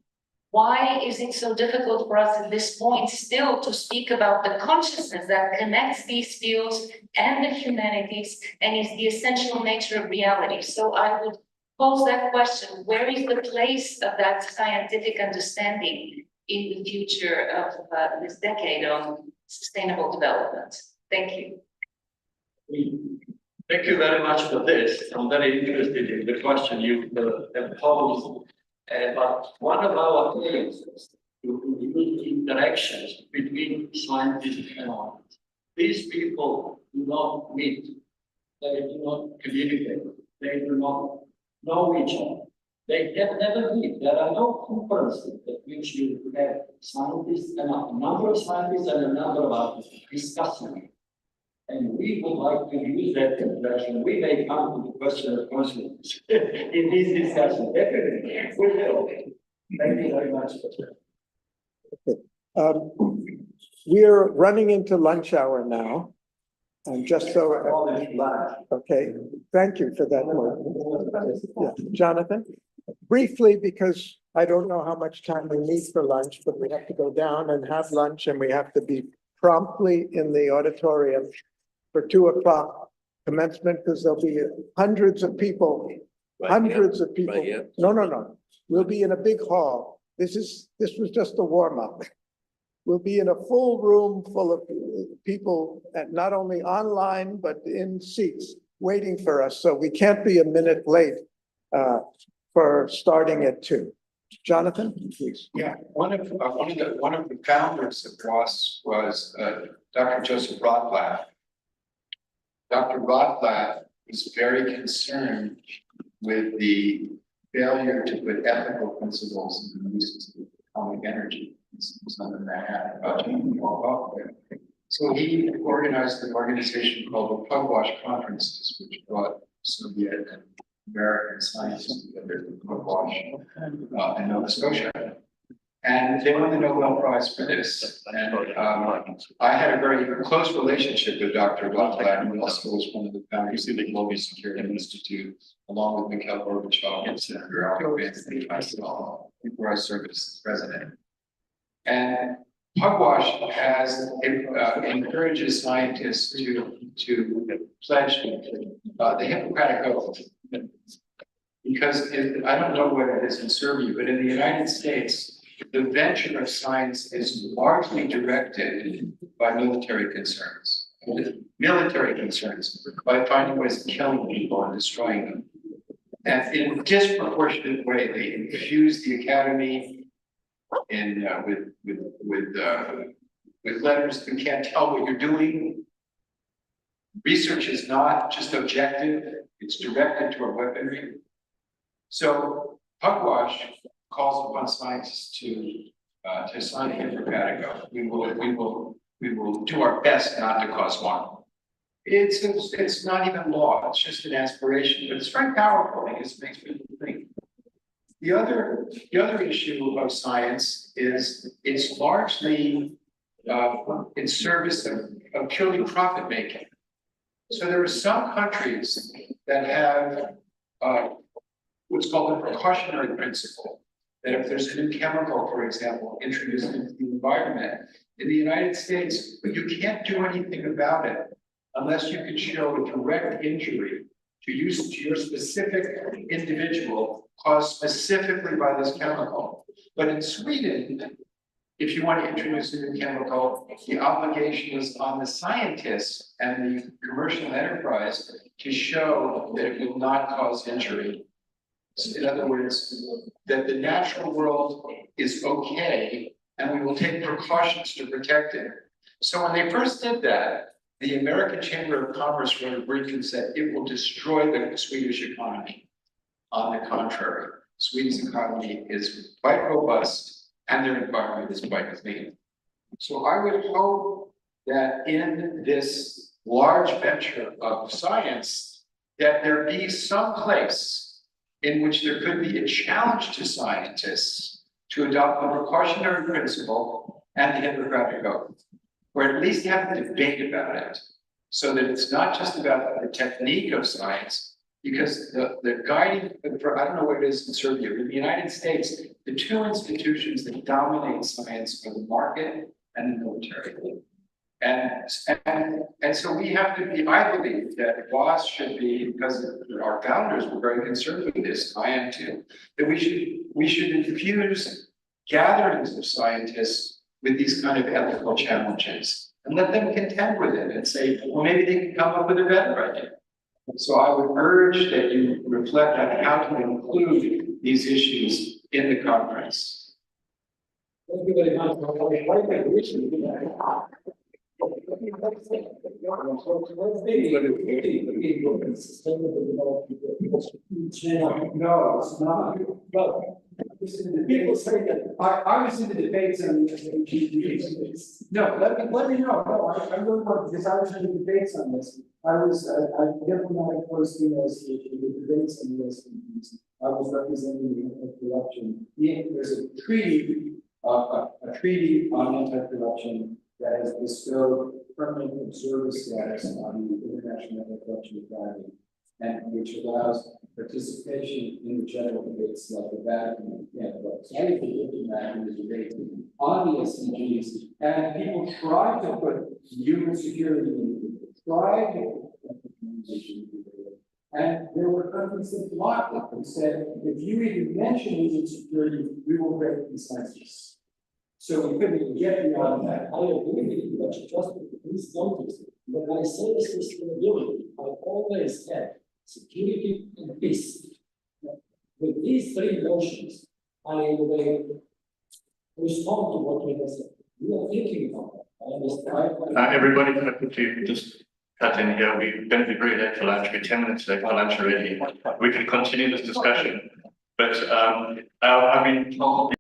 why is it so difficult for us at this point still to speak about the consciousness that connects these fields and the humanities and is the essential nature of reality? So I would pose that question: where is the place of that scientific understanding in the future of this decade on sustainable development? Thank you. Thank you very much for this. I'm very interested in the question you have posed. But one of our aims is to use interactions between scientists and artists. These people do not meet, they do not communicate, they do not know each other. They have never met. There are no conferences at which you have scientists and a number of scientists and a number of artists discussing. And we would like to use that interaction. We may come to the question of consciousness in this discussion. Definitely. We will. Thank you very much. Okay. We're running into lunch hour now. And just so, okay, thank you for that one. Yeah. Jonathan, briefly, because I don't know how much time we need for lunch, but we have to go down and have lunch and we have to be promptly in the auditorium for 2 o'clock commencement, because there'll be hundreds of people, hundreds of people. No. We'll be in a big hall. This was just a warm up. We'll be in a full room full of people, and not only online, but in seats waiting for us. So we can't be a minute late for starting at 2. Jonathan, please. Yeah, one of the founders of WAAS was Dr. Joseph Rothblatt. Dr. Rothblatt was very concerned with the failure to put ethical principles in the uses of atomic energy. Something that happened about so he organized an organization called the Pugwash Conferences, which brought Soviet and American scientists together to Pugwash in Nova Scotia. And they won the Nobel Prize for this. And I had a very close relationship with Dr. Rothblatt, who also was one of the founders of the Global Security Institute, along with Mikhail Gorbachev and Senator Al Gore before I served as president. And Pugwash encourages scientists to pledge the Hippocratic Oath. Because I don't know what it is in Serbia, but in the United States, the venture of science is largely directed by military concerns. By finding ways of killing people and destroying them. And in a disproportionate way, they infuse the academy with letters that can't tell what you're doing. Research is not just objective, it's directed toward weaponry. So Pugwash calls upon scientists to sign the Hippocratic Oath. We will do our best not to cause harm. It's not even law, it's just an aspiration, but it's very powerful because it makes people think. The other issue of science is it's largely in service of purely profit making. So there are some countries that have what's called the precautionary principle. that if there's a new chemical, for example, introduced into the environment, in the United States, you can't do anything about it unless you can show a direct injury to your specific individual caused specifically by this chemical. But in Sweden, if you want to introduce a new chemical, the obligation is on the scientists and the commercial enterprise to show that it will not cause injury. In other words, that the natural world is okay and we will take precautions to protect it. So when they first did that, the American Chamber of Commerce wrote a brief and said it will destroy the Swedish economy. On the contrary, Sweden's economy is quite robust and their environment is quite clean. So I would hope that in this large venture of science, that there be some place in which there could be a challenge to scientists to adopt the precautionary principle and the Hippocratic Oath, or at least have a debate about it, so that it's not just about the technique of science, because the guiding, I don't know what it is in Serbia, in the United States, the two institutions that dominate science are the market and the military. And so we have to be, I believe that WAAS should be, because our founders were very concerned with this, I am too, that we should infuse gatherings of scientists with these kind of ethical challenges and let them contend with it and say, well, maybe they can come up with a better idea. So I would urge that you reflect on how to include these issues in the conference. Thank you very much. No, it's not. But people say that I was in the debates on the No, let me know. No, I really want, because I was in the debates on this. I definitely not opposed to the debates on this. I was representing the anti-corruption. There's a treaty on anti-corruption that has bestowed permanent observer status on the International Anti-Corruption Academy, and which allows participation in the general debates like the Vatican and votes. I think the diplomat debate on the SDGs, and people try to put human security in, try to and there were countries that blocked it and said, if you even mention human security, we will break consensus. So we couldn't even get beyond that. I agree with you, but just please notice, when I say sustainability, I always had security and peace. With these three notions, I will respond to what you have said. We are thinking about that. I understand. Everybody, if I could just cut in here, we're going to be very late for lunch. We're 10 minutes late for lunch already. We can continue this discussion, but I've been told